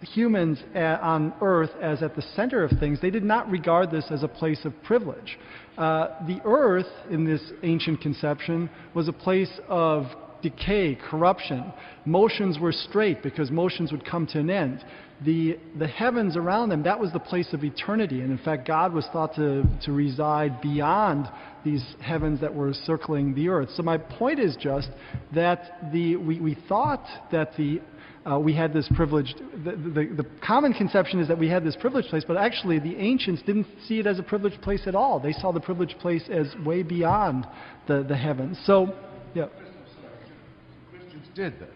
humans on Earth as at the center of things, they did not regard this as a place of privilege. The Earth, in this ancient conception, was a place of decay, corruption. Motions were straight because motions would come to an end. The heavens around them, that was the place of eternity. And in fact, God was thought to reside beyond these heavens that were circling the earth. So my point is just that we thought that we had this privileged, the common conception is that we had this privileged place, but actually the ancients didn't see it as a privileged place at all. They saw the privileged place as way beyond the heavens. So, yeah. Christians did that.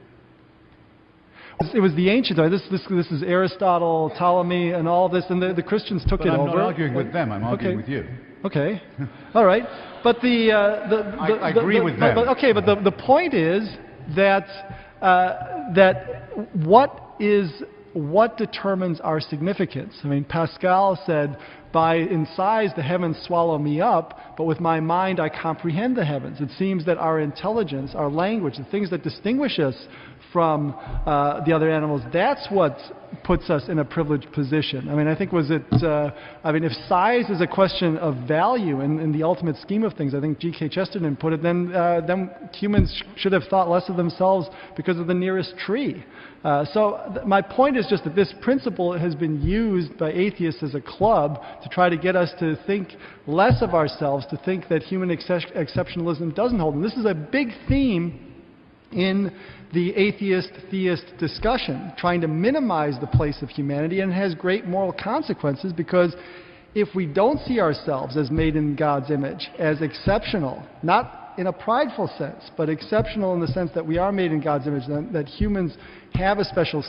It was the ancients. This is Aristotle, Ptolemy, and all this, and the Christians took it over. I'm not arguing with them. I'm arguing with you. Okay, all right. But I agree with them. But the point is that what determines our significance? I mean, Pascal said, in size the heavens swallow me up, but with my mind I comprehend the heavens. It seems that our intelligence, our language, the things that distinguish us from the other animals. That's what puts us in a privileged position. I mean, I think if size is a question of value in the ultimate scheme of things, I think G.K. Chesterton put it, then humans should have thought less of themselves because of the nearest tree. My point is just that this principle has been used by atheists as a club to try to get us to think less of ourselves, to think that human exceptionalism doesn't hold. And this is a big theme in the atheist-theist discussion, trying to minimize the place of humanity, and it has great moral consequences, because if we don't see ourselves as made in God's image, as exceptional, not in a prideful sense, but exceptional in the sense that we are made in God's image, that humans have a special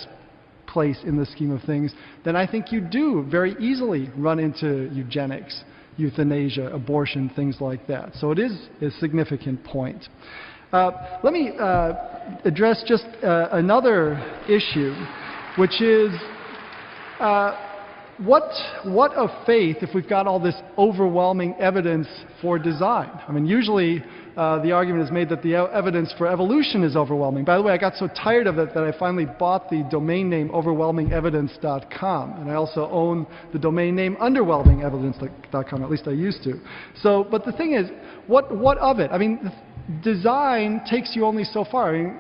place in the scheme of things, then I think you do very easily run into eugenics, euthanasia, abortion, things like that. So it is a significant point. Let me address just another issue, which is what of faith if we've got all this overwhelming evidence for design? I mean, usually the argument is made that the evidence for evolution is overwhelming. By the way, I got so tired of it that I finally bought the domain name overwhelmingevidence.com, and I also own the domain name underwhelmingevidence.com, at least I used to. So, but the thing is, what of it? I mean, design takes you only so far. I mean,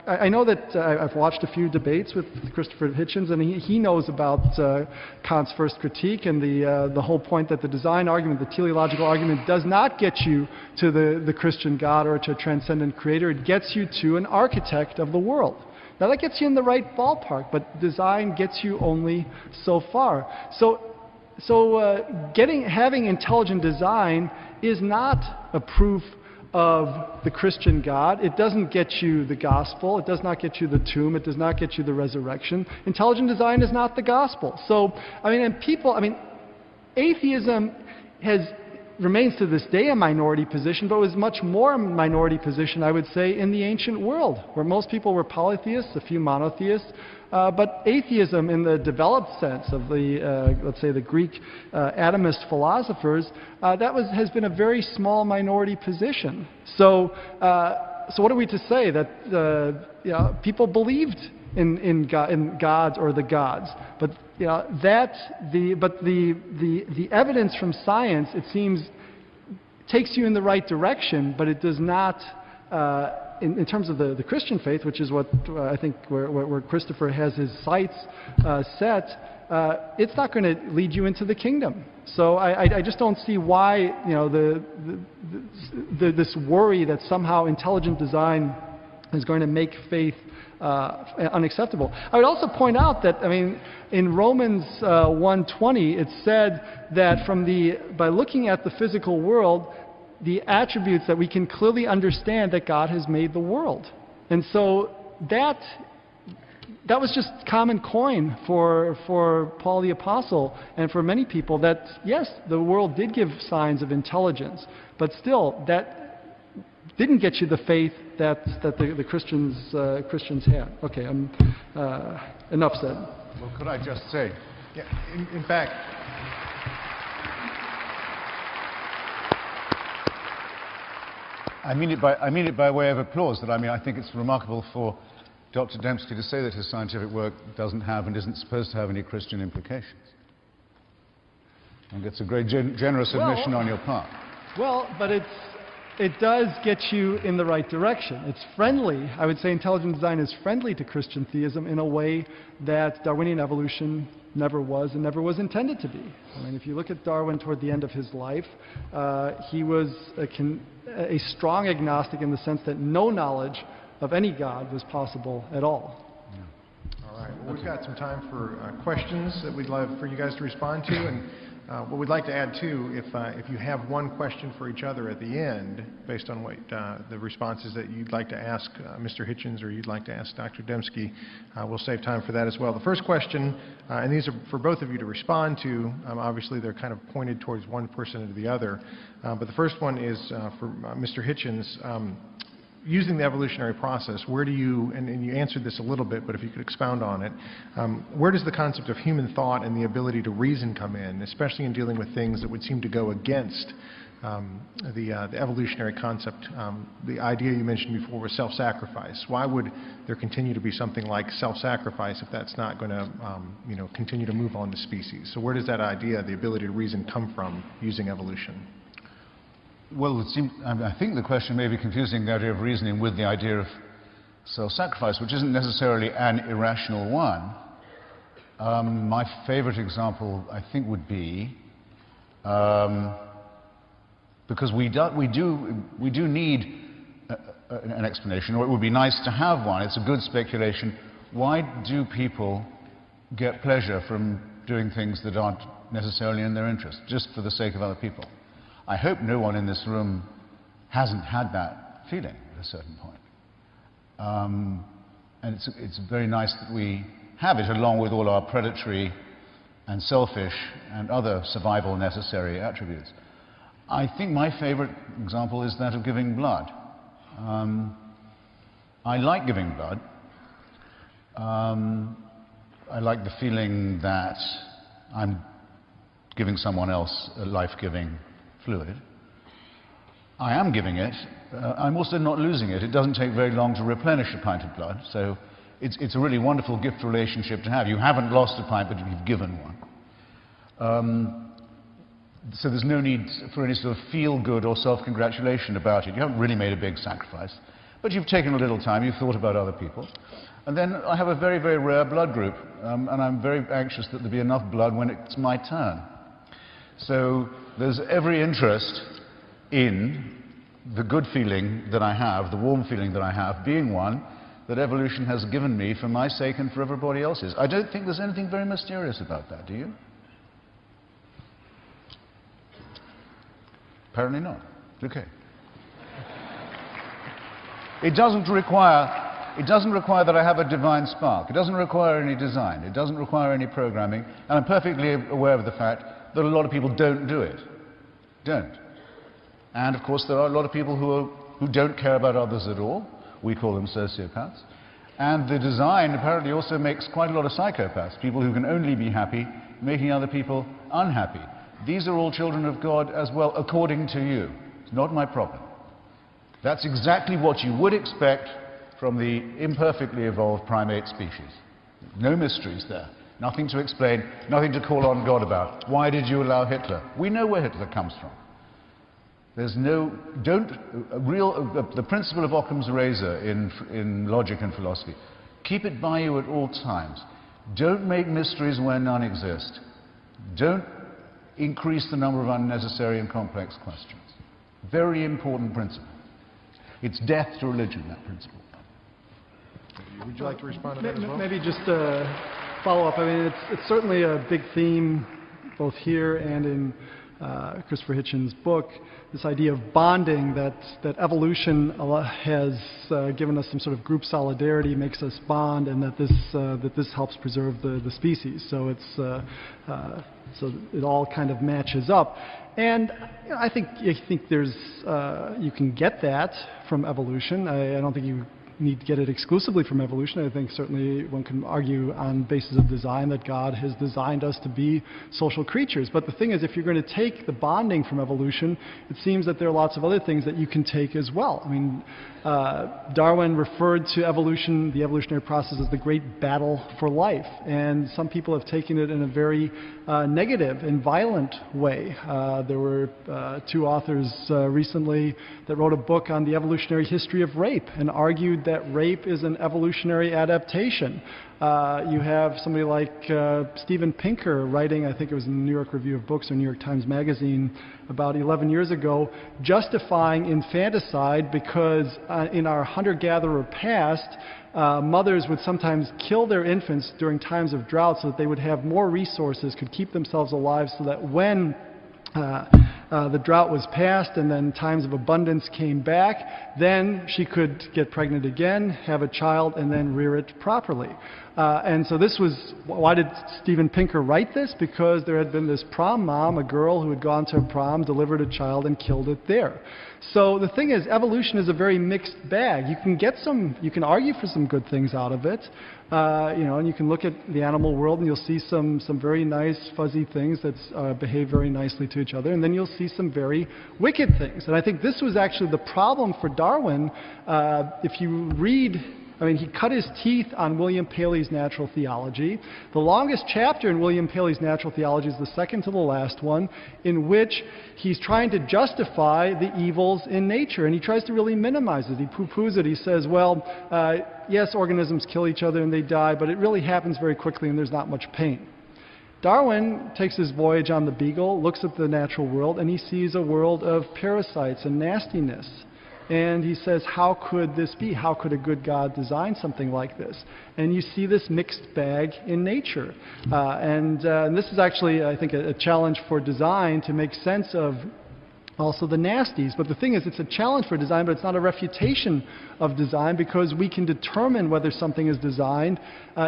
I know that I've watched a few debates with Christopher Hitchens, and he knows about Kant's first critique and the whole point that the design argument, the teleological argument, does not get you to the Christian God or to a transcendent creator. It gets you to an architect of the world. Now that gets you in the right ballpark, but design gets you only so far. Having intelligent design is not a proof of the Christian God. It doesn't get you the gospel. It does not get you the tomb. It does not get you the resurrection. Intelligent design is not the gospel. So, atheism remains to this day a minority position, but it was much more a minority position, I would say, in the ancient world, where most people were polytheists, a few monotheists. But atheism, in the developed sense of the, let's say, the Greek atomist philosophers, has been a very small minority position. So what are we to say? That people believed in gods or the gods, but the evidence from science, it seems, takes you in the right direction, but it does not. In terms of the Christian faith, which is what I think where Christopher has his sights set, it's not going to lead you into the kingdom. So I just don't see why this worry that somehow intelligent design is going to make faith unacceptable. I would also point out that, I mean, in Romans 1:20, it said that by looking at the physical world, the attributes that we can clearly understand that God has made the world. And so that was just common coin for Paul the Apostle and for many people, that yes, the world did give signs of intelligence, but still that didn't get you the faith that the Christians had. Okay, enough said. Well, could I just say, yeah, in fact, I mean it by way of applause. I think it's remarkable for Dr. Dembski to say that his scientific work doesn't have and isn't supposed to have any Christian implications. And it's a great generous admission on your part. Well, but it does get you in the right direction. It's friendly. I would say intelligent design is friendly to Christian theism in a way that Darwinian evolution never was and never was intended to be. I mean, if you look at Darwin toward the end of his life, he was a strong agnostic in the sense that no knowledge of any God was possible at all. Yeah. All right. Well, we've got some time for questions that we'd love for you guys to respond to, and what we'd like to add too, if you have one question for each other at the end, based on what the responses that you'd like to ask Mr. Hitchens or you'd like to ask Dr. Dembski, we'll save time for that as well. The first question, and these are for both of you to respond to. Obviously, they're kind of pointed towards one person or the other, but the first one is for Mr. Hitchens. Using the evolutionary process, where do you, and you answered this a little bit, but if you could expound on it, where does the concept of human thought and the ability to reason come in, especially in dealing with things that would seem to go against the evolutionary concept, the idea you mentioned before was self-sacrifice. Why would there continue to be something like self-sacrifice if that's not going to continue to move on to species? So where does that idea, the ability to reason, come from using evolution? Well, I think the question may be confusing the idea of reasoning with the idea of self-sacrifice, which isn't necessarily an irrational one. My favorite example, I think, would be because we do need an explanation, or it would be nice to have one. It's a good speculation. Why do people get pleasure from doing things that aren't necessarily in their interest, just for the sake of other people? I hope no one in this room hasn't had that feeling at a certain point. And it's very nice that we have it, along with all our predatory and selfish and other survival necessary attributes. I think my favorite example is that of giving blood. I like giving blood. I like the feeling that I'm giving someone else a life-giving fluid. I am giving it. I'm also not losing it. It doesn't take very long to replenish a pint of blood, so it's a really wonderful gift relationship to have. You haven't lost a pint, but you've given one. So there's no need for any sort of feel-good or self-congratulation about it. You haven't really made a big sacrifice, but you've taken a little time, you've thought about other people. And then I have a very, very rare blood group, and I'm very anxious that there be enough blood when it's my turn. So there's every interest in the good feeling that I have, the warm feeling that I have, being one that evolution has given me for my sake and for everybody else's. I don't think there's anything very mysterious about that, do you? Apparently not. Okay. It doesn't require that I have a divine spark. It doesn't require any design. It doesn't require any programming. And I'm perfectly aware of the fact that a lot of people don't do it. Don't. And of course there are a lot of people who don't care about others at all. We call them sociopaths. And the design apparently also makes quite a lot of psychopaths, people who can only be happy, making other people unhappy. These are all children of God as well, according to you. It's not my problem. That's exactly what you would expect from the imperfectly evolved primate species. No mysteries there. Nothing to explain, nothing to call on God about. Why did you allow Hitler? We know where Hitler comes from. There's no, the principle of Occam's razor in logic and philosophy. Keep it by you at all times. Don't make mysteries where none exist. Don't increase the number of unnecessary and complex questions. Very important principle. It's death to religion, that principle. Would you like to respond to that as well? Maybe just follow up. I mean, it's certainly a big theme both here and in Christopher Hitchens' book, this idea of bonding, that evolution has given us some sort of group solidarity, makes us bond, and that this helps preserve the species. So so it all kind of matches up. And I think there's you can get that from evolution. I don't think you need to get it exclusively from evolution. I think certainly one can argue on the basis of design that God has designed us to be social creatures. But the thing is, if you're going to take the bonding from evolution, it seems that there are lots of other things that you can take as well. I mean, Darwin referred to evolution, the evolutionary process, as the great battle for life. And some people have taken it in a very negative and violent way. There were two authors recently that wrote a book on the evolutionary history of rape and argued that rape is an evolutionary adaptation. You have somebody like Steven Pinker writing, I think it was in the New York Review of Books or New York Times Magazine about 11 years ago, justifying infanticide because in our hunter-gatherer past, mothers would sometimes kill their infants during times of drought so that they would have more resources, could keep themselves alive, so that when the drought was past and then times of abundance came back, then she could get pregnant again, have a child, and then rear it properly. And so this was, why did Steven Pinker write this? Because there had been this prom mom, a girl who had gone to a prom, delivered a child, and killed it there. So the thing is, evolution is a very mixed bag. You can argue for some good things out of it, and you can look at the animal world and you'll see some very nice fuzzy things that behave very nicely to each other, and then you'll see some very wicked things. And I think this was actually the problem for Darwin. If you read, he cut his teeth on William Paley's Natural Theology. The longest chapter in William Paley's Natural Theology is the second to the last one, in which he's trying to justify the evils in nature, and he tries to really minimize it. He poo-poos it. He says, well, yes, organisms kill each other and they die, but it really happens very quickly and there's not much pain. Darwin takes his voyage on the Beagle, looks at the natural world, and he sees a world of parasites and nastiness. And he says, how could this be? How could a good God design something like this? And you see this mixed bag in nature. And this is actually, I think, a challenge for design to make sense of also the nasties. But the thing is, it's a challenge for design, but it's not a refutation of design, because we can determine whether something is designed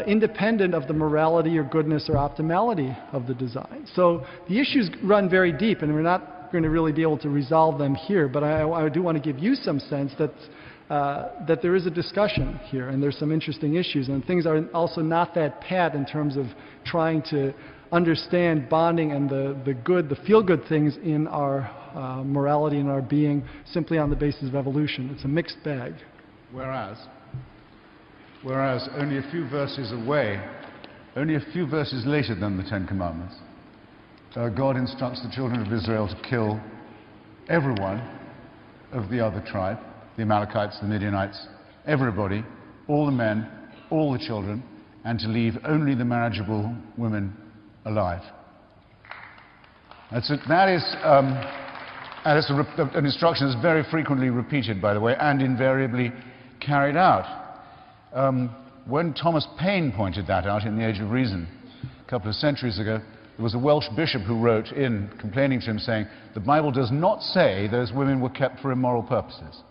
independent of the morality or goodness or optimality of the design. So the issues run very deep, and we're not going to really be able to resolve them here, but I do want to give you some sense that there is a discussion here, and there's some interesting issues, and things are also not that pat in terms of trying to understand bonding and the feel-good things in our morality and our being simply on the basis of evolution. It's a mixed bag. Whereas only a few verses away, only a few verses later than the Ten Commandments, God instructs the children of Israel to kill everyone of the other tribe, the Amalekites, the Midianites, everybody, all the men, all the children, and to leave only the marriageable women alive. That is an instruction that's very frequently repeated, by the way, and invariably carried out. When Thomas Paine pointed that out in The Age of Reason a couple of centuries ago, there was a Welsh bishop who wrote in, complaining to him, saying, the Bible does not say those women were kept for immoral purposes.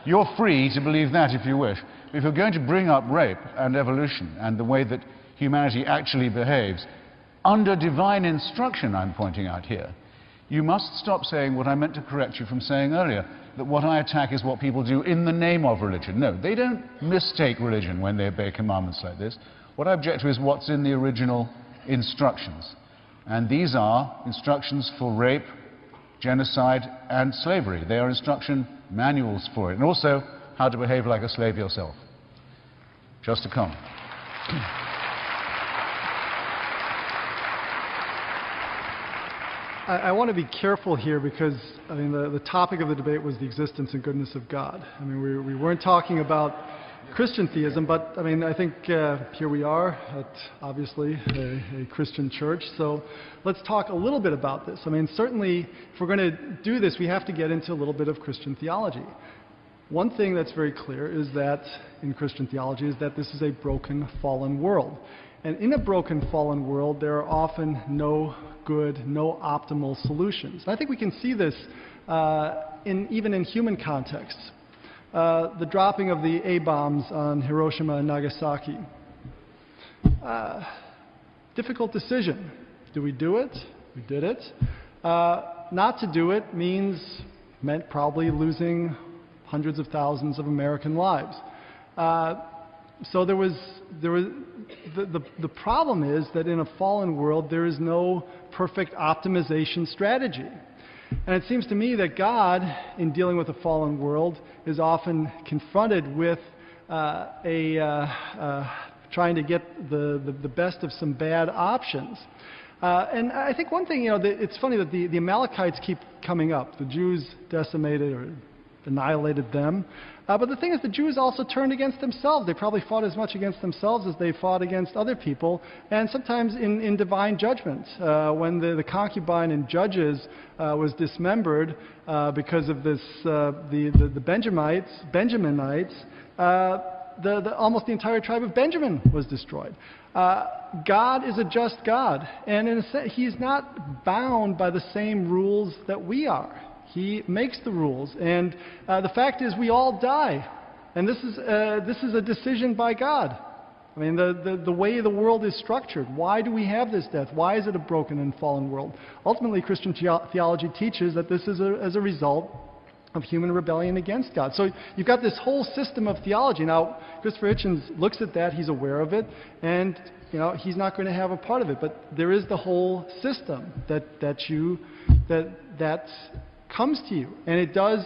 You're free to believe that if you wish. But if you're going to bring up rape and evolution and the way that humanity actually behaves, under divine instruction, I'm pointing out here, you must stop saying what I meant to correct you from saying earlier, that what I attack is what people do in the name of religion. No, they don't mistake religion when they obey commandments like this. What I object to is what's in the original instructions. And these are instructions for rape, genocide, and slavery. They are instruction manuals for it. And also, how to behave like a slave yourself. Just to come. I want to be careful here because, the topic of the debate was the existence and goodness of God. We weren't talking about Christian theism, but I think here we are at obviously a Christian church, so let's talk a little bit about this. Certainly if we're going to do this, we have to get into a little bit of Christian theology. One thing that's very clear is that in Christian theology is that this is a broken, fallen world. And in a broken, fallen world, there are often no good, no optimal solutions. And I think we can see this even in human contexts. The dropping of the A-bombs on Hiroshima and Nagasaki. Difficult decision. Do we do it? We did it. Not to do it meant probably losing hundreds of thousands of American lives. So the problem is that in a fallen world there is no perfect optimization strategy. And it seems to me that God, in dealing with a fallen world, is often confronted with trying to get the best of some bad options. And I think one thing, it's funny that the Amalekites keep coming up. The Jews decimated or annihilated them. But the thing is, the Jews also turned against themselves. They probably fought as much against themselves as they fought against other people, and sometimes in divine judgment. When the concubine in Judges was dismembered because of this, the Benjaminites, almost the entire tribe of Benjamin was destroyed. God is a just God, and in a sense, He's not bound by the same rules that we are. He makes the rules, and the fact is we all die. And this is a decision by God. I mean, the way the world is structured. Why do we have this death? Why is it a broken and fallen world? Ultimately, Christian theology teaches that this is as a result of human rebellion against God. So you've got this whole system of theology. Now, Christopher Hitchens looks at that, he's aware of it, and he's not going to have a part of it. But there is the whole system that comes to you. And it does,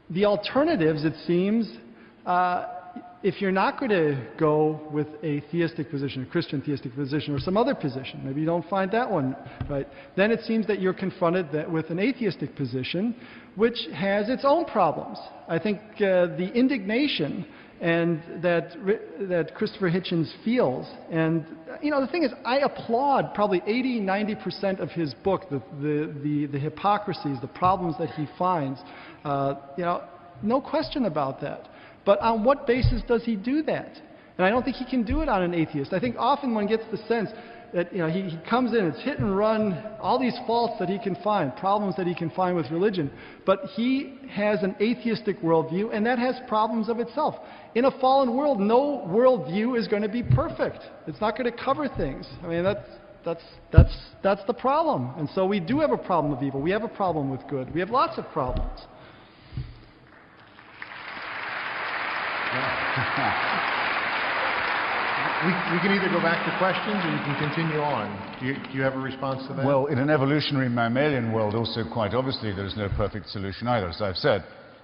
the alternatives, it seems, if you're not going to go with a theistic position, a Christian theistic position, or some other position, maybe you don't find that one right, then it seems that you're confronted with an atheistic position, which has its own problems. I think the indignation and that Christopher Hitchens feels, and the thing is, I applaud probably 80–90% of his book, the hypocrisies, the problems that he finds. No question about that. But on what basis does he do that? And I don't think he can do it on an atheist. I think often one gets the sense that he comes in, it's hit and run, all these faults that he can find, problems that he can find with religion. But he has an atheistic worldview, and that has problems of itself. In a fallen world, no worldview is going to be perfect. It's not going to cover things. I mean, that's the problem. And so we do have a problem of evil. We have a problem with good. We have lots of problems. We can either go back to questions or you can continue on. Do you have a response to that? Well, in an evolutionary mammalian world, also quite obviously there is no perfect solution either. As I've said,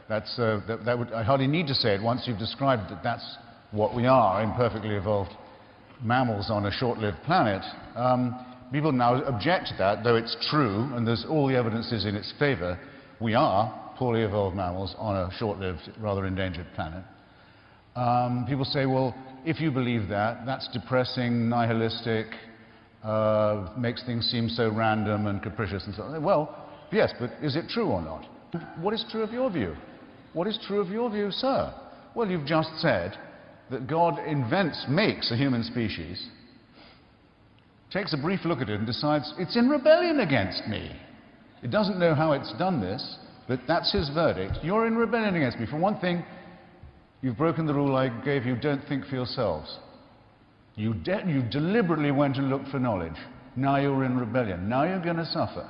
I hardly need to say it once you've described that that's what we are, imperfectly evolved mammals on a short-lived planet. People now object to that, though it's true, and there's all the evidence is in its favor. We are poorly evolved mammals on a short-lived, rather endangered planet. People say, well, if you believe that, that's depressing, nihilistic, makes things seem so random and capricious and so on. Well, yes, but is it true or not? What is true of your view? What is true of your view, sir? Well, you've just said that God makes a human species, takes a brief look at it and decides it's in rebellion against me. It doesn't know how it's done this, but that's his verdict. You're in rebellion against me. For one thing, you've broken the rule I gave you, don't think for yourselves. You deliberately went and looked for knowledge. Now you're in rebellion. Now you're going to suffer.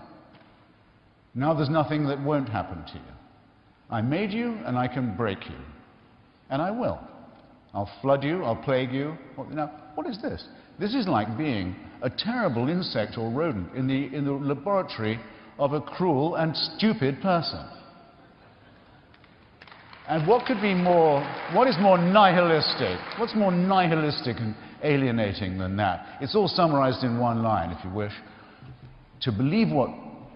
Now there's nothing that won't happen to you. I made you and I can break you. And I will. I'll flood you, I'll plague you. Now, what is this? This is like being a terrible insect or rodent in the laboratory of a cruel and stupid person. And what is more nihilistic? What's more nihilistic and alienating than that? It's all summarized in one line, if you wish. To believe what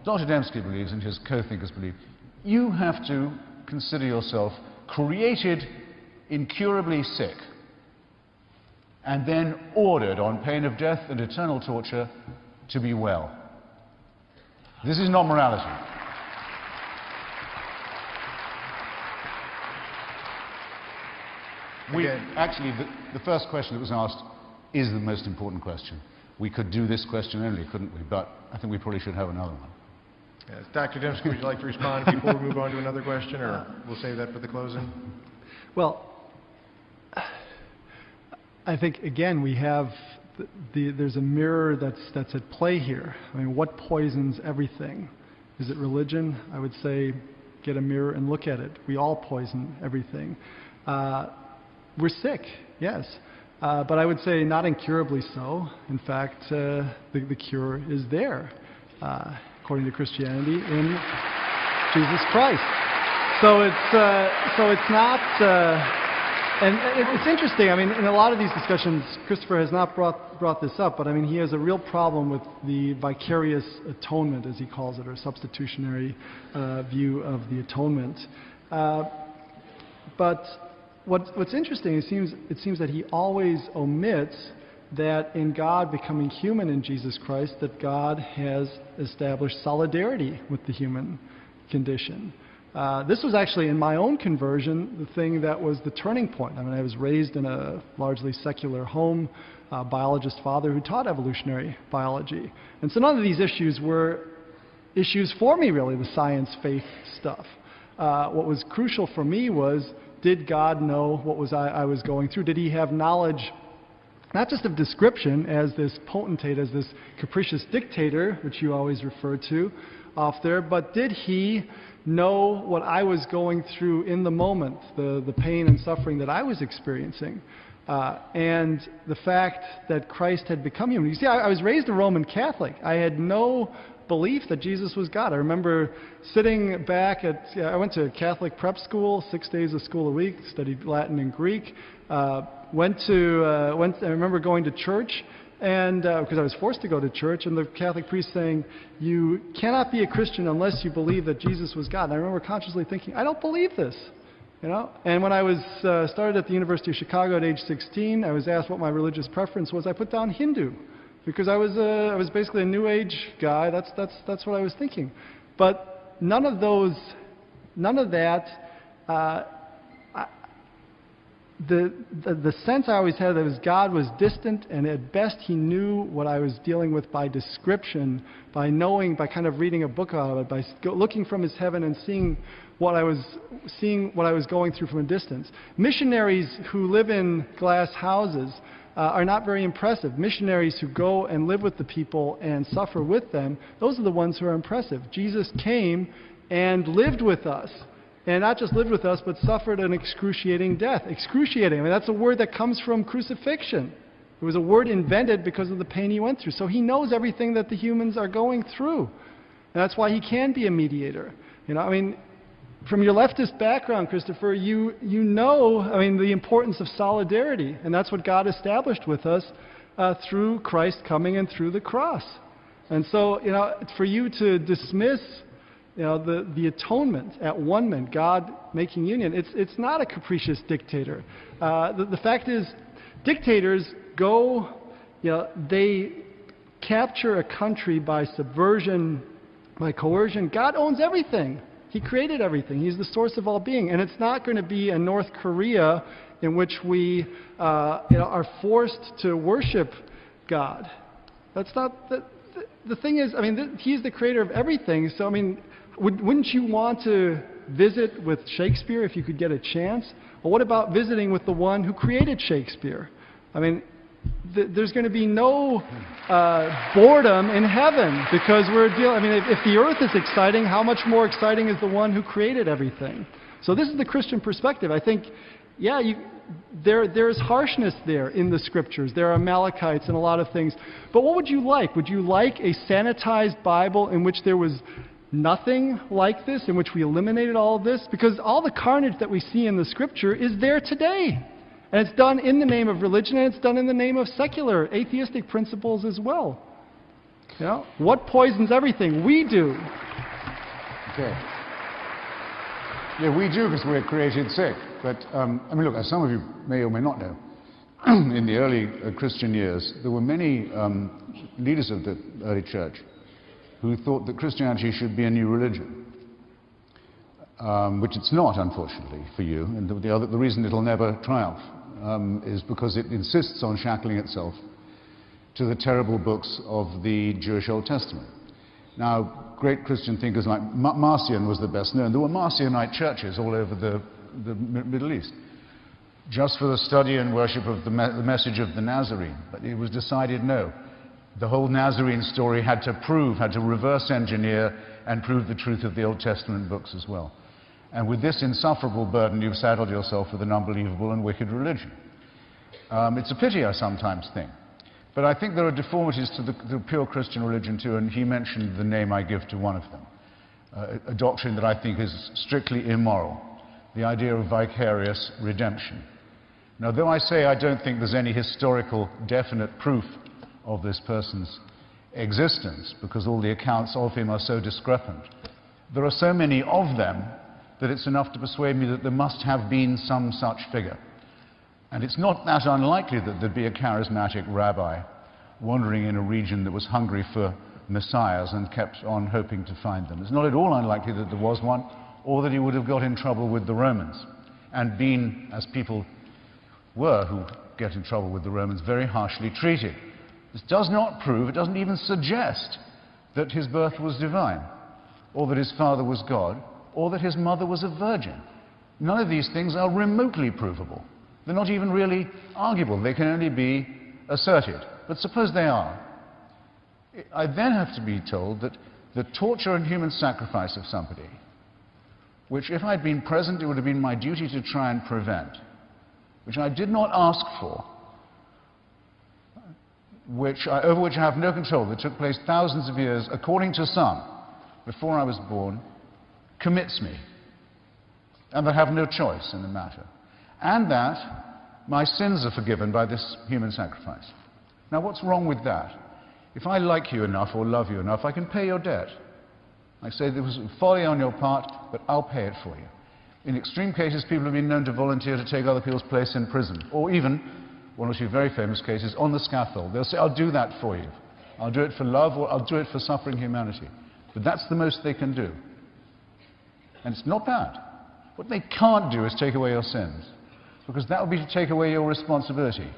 Dr. Dembski believes and his co-thinkers believe, you have to consider yourself created incurably sick and then ordered on pain of death and eternal torture to be well. This is not morality. Actually, the first question that was asked is the most important question. We could do this question only, couldn't we? But I think we probably should have another one. Yes. Dr. Dembski, would you like to respond before we move on to another question, or we'll save that for the closing? Well, I think, again, we have there's a mirror that's at play here. I mean, what poisons everything? Is it religion? I would say get a mirror and look at it. We all poison everything. We're sick, yes, but I would say not incurably so. In fact, the cure is there, according to Christianity, in Jesus Christ. So it's not. And it's interesting. I mean, in a lot of these discussions, Christopher has not brought this up, but I mean, he has a real problem with the vicarious atonement, as he calls it, or substitutionary view of the atonement. But what's interesting, it seems that he always omits that in God becoming human in Jesus Christ, that God has established solidarity with the human condition. This was actually, in my own conversion, the thing that was the turning point. I mean, I was raised in a largely secular home, biologist father who taught evolutionary biology. And so none of these issues were issues for me, really, the science, faith stuff. What was crucial for me was did God know what I was going through? Did he have knowledge, not just of description as this potentate, as this capricious dictator, which you always refer to off there, but did he know what I was going through in the moment, the pain and suffering that I was experiencing? And the fact that Christ had become human. You see, I was raised a Roman Catholic. I had no belief that Jesus was God. I remember sitting back I went to a Catholic prep school, 6 days of school a week, studied Latin and Greek. I remember going to church, and because I was forced to go to church, and the Catholic priest saying, "You cannot be a Christian unless you believe that Jesus was God." And I remember consciously thinking, "I don't believe this." You know? And when I was started at the University of Chicago at age 16, I was asked what my religious preference was. I put down Hindu, because I was basically a New Age guy. That's what I was thinking. But none of that. The sense I always had that was God was distant, and at best He knew what I was dealing with by description, by knowing, by kind of reading a book out of it, by looking from His heaven and seeing what I was going through from a distance. Missionaries who live in glass houses are not very impressive. Missionaries who go and live with the people and suffer with them, those are the ones who are impressive. Jesus came and lived with us. And not just lived with us, but suffered an excruciating death. Excruciating, I mean, that's a word that comes from crucifixion. It was a word invented because of the pain He went through. So He knows everything that the humans are going through. And that's why He can be a mediator. You know, I mean, from your leftist background, Christopher, you know, I mean, the importance of solidarity. And that's what God established with us through Christ coming and through the cross. And so, you know, for you to dismiss, you know, the atonement at one man, God making union, it's not a capricious dictator. The fact is, dictators go, you know, they capture a country by subversion, by coercion. God owns everything. He created everything. He's the source of all being. And it's not going to be a North Korea in which we you know, are forced to worship God. That's not the thing is, I mean, He's the creator of everything. So, I mean, wouldn't you want to visit with Shakespeare if you could get a chance? Well, what about visiting with the one who created Shakespeare? I mean, there's going to be no boredom in heaven, because we're dealing. I mean, if the earth is exciting, how much more exciting is the one who created everything? So this is the Christian perspective. I think, yeah, there is harshness there in the Scriptures. There are Amalekites and a lot of things. But what would you like? Would you like a sanitized Bible in which there was nothing like this, in which we eliminated all of this? Because all the carnage that we see in the Scripture is there today. And it's done in the name of religion, and it's done in the name of secular, atheistic principles as well. You know, what poisons everything? We do. Okay. Yeah, we do, because we're created sick. But, I mean, look, as some of you may or may not know, in the early Christian years, there were many leaders of the early church who thought that Christianity should be a new religion, which it's not, unfortunately, for you. And the reason it'll never triumph is because it insists on shackling itself to the terrible books of the Jewish Old Testament. Now, great Christian thinkers like Marcion was the best known. There were Marcionite churches all over the Middle East, just for the study and worship of the message of the Nazarene. But it was decided no. The whole Nazarene story had to reverse engineer and prove the truth of the Old Testament books as well. And with this insufferable burden, you've saddled yourself with an unbelievable and wicked religion. It's a pity, I sometimes think. But I think there are deformities to the pure Christian religion too, and he mentioned the name I give to one of them. A doctrine that I think is strictly immoral, the idea of vicarious redemption. Now, though I say I don't think there's any historical definite proof of this person's existence, because all the accounts of him are so discrepant, there are so many of them that it's enough to persuade me that there must have been some such figure. And it's not that unlikely that there'd be a charismatic rabbi wandering in a region that was hungry for messiahs and kept on hoping to find them. It's not at all unlikely that there was one, or that he would have got in trouble with the Romans and been, as people were who get in trouble with the Romans, very harshly treated. This does not prove, it doesn't even suggest, that his birth was divine, or that his father was God, or that his mother was a virgin. None of these things are remotely provable. They're not even really arguable. They can only be asserted. But suppose they are. I then have to be told that the torture and human sacrifice of somebody, which if I'd been present, it would have been my duty to try and prevent, which I did not ask for, over which I have no control, that took place thousands of years, according to some, before I was born, commits me, and that I have no choice in the matter, and that my sins are forgiven by this human sacrifice. Now, what's wrong with that? If I like you enough or love you enough, I can pay your debt. I say there was folly on your part, but I'll pay it for you. In extreme cases, people have been known to volunteer to take other people's place in prison, or even, one or two very famous cases, on the scaffold. They'll say, I'll do that for you. I'll do it for love, or I'll do it for suffering humanity. But that's the most they can do. And it's not bad. What they can't do is take away your sins, because that would be to take away your responsibility.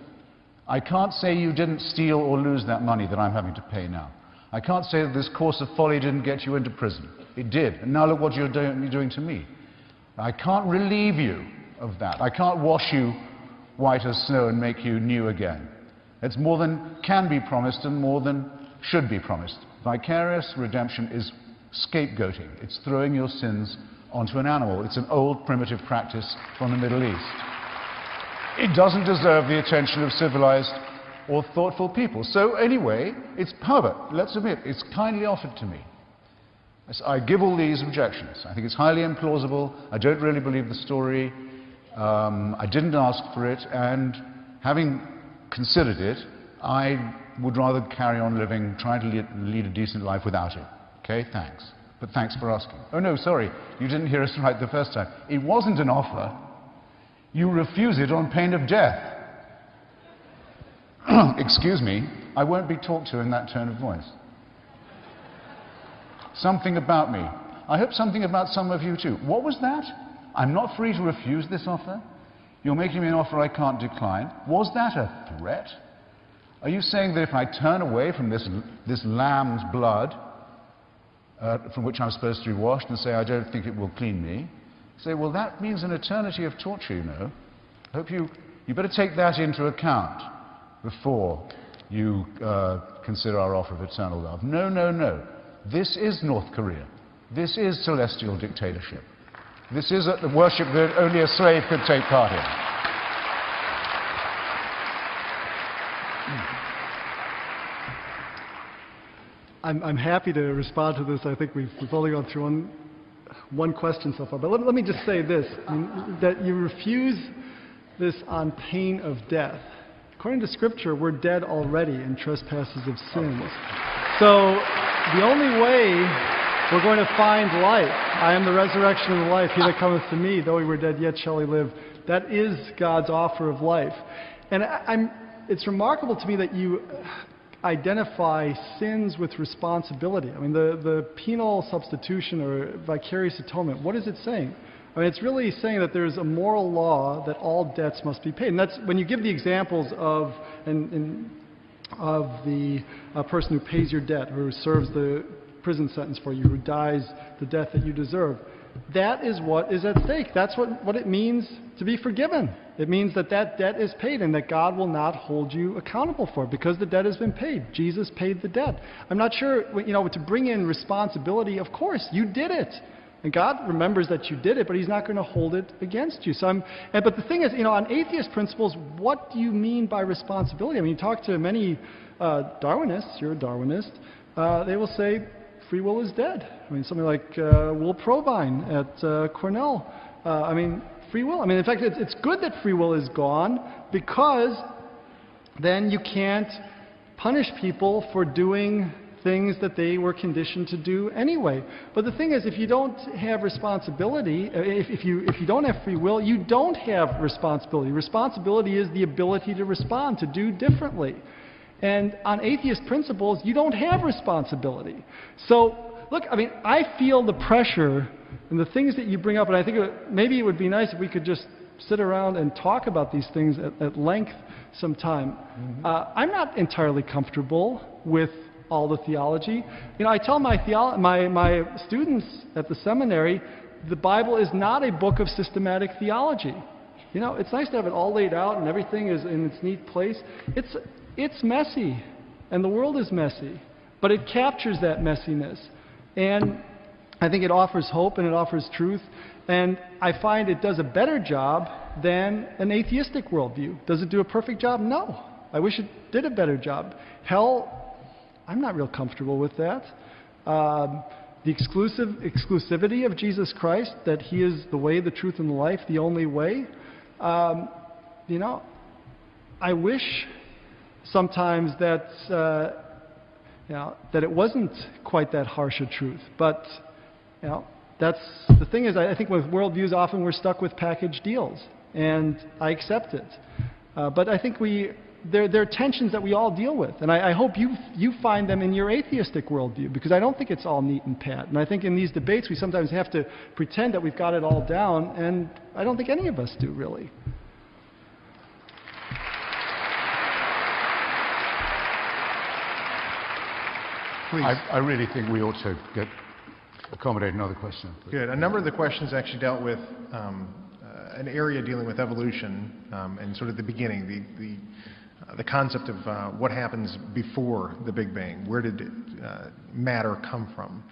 I can't say you didn't steal or lose that money that I'm having to pay now. I can't say that this course of folly didn't get you into prison. It did, and now look what you're doing to me. I can't relieve you of that. I can't wash you white as snow and make you new again. It's more than can be promised and more than should be promised. Vicarious redemption is scapegoating. It's throwing your sins onto an animal. It's an old primitive practice from the Middle East. It doesn't deserve the attention of civilized or thoughtful people. So anyway, it's pervert. Let's admit, it's kindly offered to me. I give all these objections. I think it's highly implausible. I don't really believe the story. I didn't ask for it, and having considered it, I would rather carry on living, trying to lead a decent life without it. Okay, thanks. But thanks for asking. Oh no, sorry, you didn't hear us right the first time. It wasn't an offer. You refuse it on pain of death. Excuse me, I won't be talked to in that tone of voice. Something about me. I hope something about some of you too. What was that? I'm not free to refuse this offer? You're making me an offer I can't decline. Was that a threat? Are you saying that if I turn away from this lamb's blood, from which I'm supposed to be washed, and say I don't think it will clean me, say, well, that means an eternity of torture, you know. I hope you better take that into account before you consider our offer of eternal love. No, no, no. This is North Korea. This is celestial dictatorship. This is the worship that only a slave could take part in. I'm happy to respond to this. I think we've only gone through one question so far. But let me just say this, that you refuse this on pain of death. According to Scripture, we're dead already in trespasses of sins. So the only way we're going to find life, I am the resurrection and the life, he that cometh to me, though he were dead, yet shall he live. That is God's offer of life. And it's remarkable to me that you identify sins with responsibility. I mean, the penal substitution or vicarious atonement, what is it saying? I mean, it's really saying that there's a moral law that all debts must be paid. And that's when you give the examples of the person who pays your debt, who serves the prison sentence for you, who dies the death that you deserve. That is what is at stake. That's what it means to be forgiven. It means that that debt is paid and that God will not hold you accountable for it because the debt has been paid. Jesus paid the debt. I'm not sure, to bring in responsibility, of course, you did it. And God remembers that you did it, but he's not going to hold it against you. But the thing is, on atheist principles, what do you mean by responsibility? I mean, you talk to many Darwinists, you're a Darwinist, they will say free will is dead. I mean, something like Will Provine at Cornell. Free will. I mean, in fact, it's good that free will is gone because then you can't punish people for doing things that they were conditioned to do anyway. But the thing is, if you don't have responsibility, if you don't have free will, you don't have responsibility. Responsibility is the ability to respond, to do differently. And on atheist principles, you don't have responsibility. So, look, I mean, I feel the pressure and the things that you bring up, and I think maybe it would be nice if we could just sit around and talk about these things at length sometime. Mm-hmm. I'm not entirely comfortable with all the theology. I tell my students at the seminary, the Bible is not a book of systematic theology. You know, it's nice to have it all laid out and everything is in its neat place. It's messy, and the world is messy, but it captures that messiness. And I think it offers hope and it offers truth, and I find it does a better job than an atheistic worldview. Does it do a perfect job? No. I wish it did a better job. Hell, I'm not real comfortable with that. The exclusivity of Jesus Christ, that He is the way, the truth, and the life, the only way. You know, I wish sometimes that that it wasn't quite that harsh a truth. But you know, that's the thing is, I think with worldviews, often we're stuck with package deals, and I accept it. But I think there are tensions that we all deal with, and I hope you find them in your atheistic worldview, because I don't think it's all neat and pat. And I think in these debates we sometimes have to pretend that we've got it all down, and I don't think any of us do, really. I really think we ought to accommodate another question. Good. A number of the questions actually dealt with an area dealing with evolution and sort of the beginning, the concept of what happens before the Big Bang. Where did matter come from?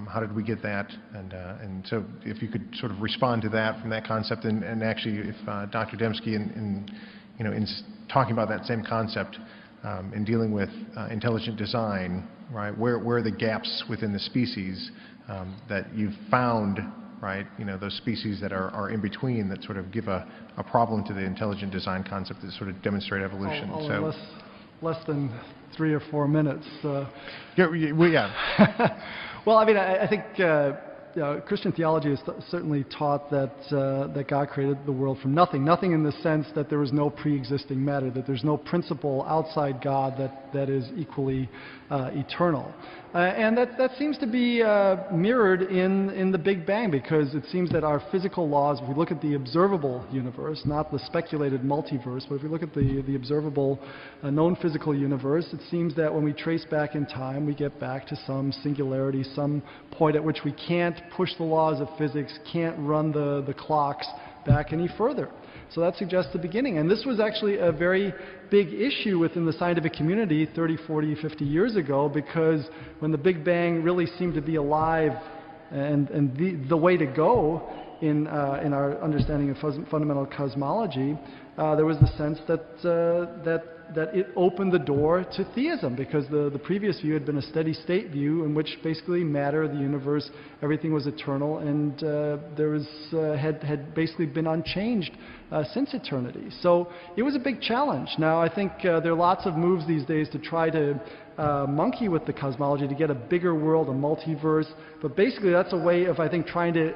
How did we get that? And so if you could sort of respond to that from that concept, and actually if Dr. Dembski in talking about that same concept in dealing with intelligent design, right? Where are the gaps within the species that you've found? Right, those species that are in between that sort of give a problem to the intelligent design concept that sort of demonstrate evolution. So less than 3 or 4 minutes. Yeah. Well, I mean, I think Christian theology has certainly taught that God created the world from nothing. Nothing in the sense that there was no pre-existing matter, that there's no principle outside God that is equally eternal. And that seems to be mirrored in the Big Bang, because it seems that our physical laws, if we look at the observable universe, not the speculated multiverse, but if we look at the observable known physical universe, it seems that when we trace back in time, we get back to some singularity, some point at which we can't push the laws of physics, can't run the clocks back any further. So that suggests the beginning. And this was actually a very big issue within the scientific community 30, 40, 50 years ago, because when the Big Bang really seemed to be alive and the way to go in our understanding of fundamental cosmology, there was the sense that it opened the door to theism, because the previous view had been a steady state view in which basically matter, the universe, everything was eternal, and had basically been unchanged since eternity. So it was a big challenge. Now I think there are lots of moves these days to try to monkey with the cosmology to get a bigger world, a multiverse, but basically that's a way of, I think, trying to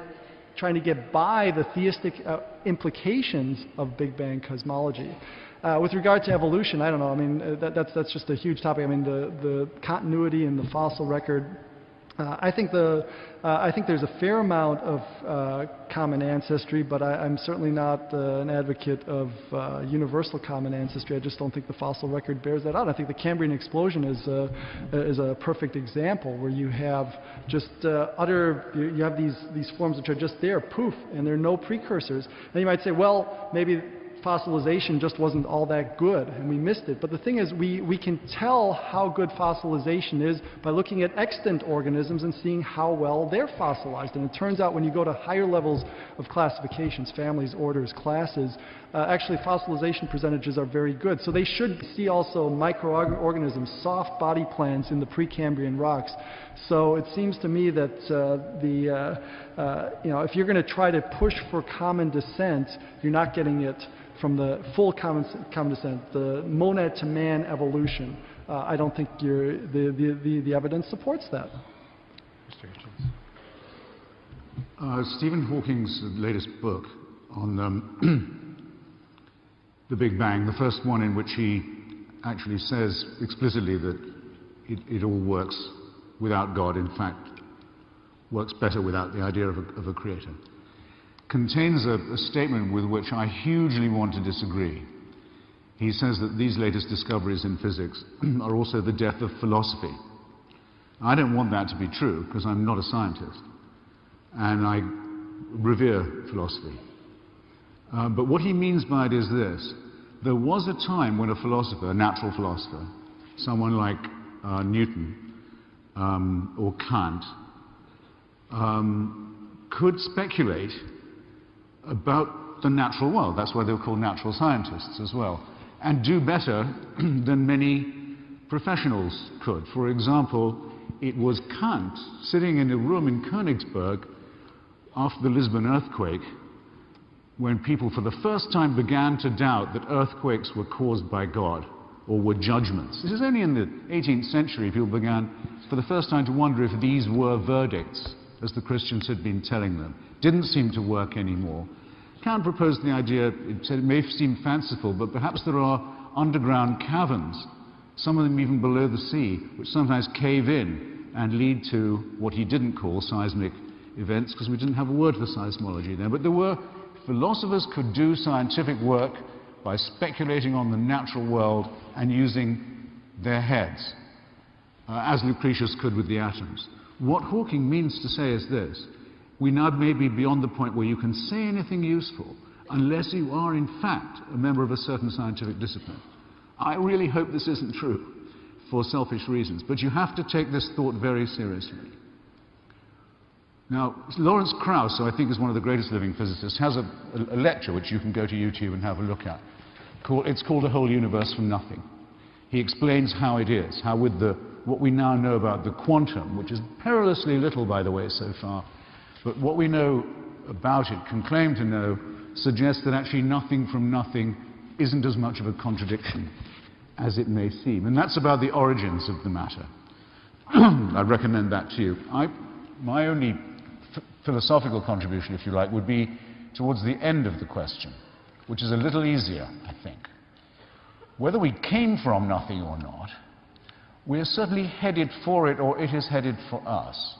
get by the theistic implications of Big Bang cosmology. With regard to evolution, I don't know. I mean, that's just a huge topic. I mean, the continuity in the fossil record. I think there's a fair amount of common ancestry, but I'm certainly not an advocate of universal common ancestry. I just don't think the fossil record bears that out. I think the Cambrian explosion is a perfect example where you have just you have these forms which are just there, poof, and there are no precursors. And you might say, well, maybe fossilization just wasn't all that good and we missed it. But the thing is, we can tell how good fossilization is by looking at extant organisms and seeing how well they're fossilized. And it turns out when you go to higher levels of classifications, families, orders, classes, actually fossilization percentages are very good. So they should see also microorganisms, soft body plans in the Precambrian rocks. So it seems to me that if you're going to try to push for common descent, you're not getting it from the full common descent, the monad to man evolution. I don't think the evidence supports that. Stephen Hawking's latest book on the Big Bang, the first one in which he actually says explicitly that it all works without God, in fact, works better without the idea of a creator, contains a statement with which I hugely want to disagree. He says that these latest discoveries in physics are also the death of philosophy. I don't want that to be true, because I'm not a scientist. And I revere philosophy. But what he means by it is this. There was a time when a philosopher, a natural philosopher, someone like Newton or Kant, could speculate about the natural world. That's why they were called natural scientists as well, and do better than many professionals could. For example, it was Kant sitting in a room in Königsberg after the Lisbon earthquake when people for the first time began to doubt that earthquakes were caused by God or were judgments. This is only in the 18th century people began for the first time to wonder if these were verdicts, as the Christians had been telling them. Didn't seem to work anymore. Kant proposed the idea, it said it may seem fanciful, but perhaps there are underground caverns, some of them even below the sea, which sometimes cave in and lead to what he didn't call seismic events, because we didn't have a word for seismology then. But there were philosophers could do scientific work by speculating on the natural world and using their heads, as Lucretius could with the atoms. What Hawking means to say is this: we now may be beyond the point where you can say anything useful unless you are in fact a member of a certain scientific discipline. I really hope this isn't true for selfish reasons, but you have to take this thought very seriously. Now, Lawrence Krauss, who I think is one of the greatest living physicists, has a lecture which you can go to YouTube and have a look at. It's called A Whole Universe from Nothing. He explains how it is, how with what we now know about the quantum, which is perilously little, by the way, so far, but what we know about it, can claim to know, suggests that actually nothing from nothing isn't as much of a contradiction as it may seem. And that's about the origins of the matter. I recommend that to you. My only philosophical contribution, if you like, would be towards the end of the question, which is a little easier, I think. Whether we came from nothing or not, we are certainly headed for it, or it is headed for us.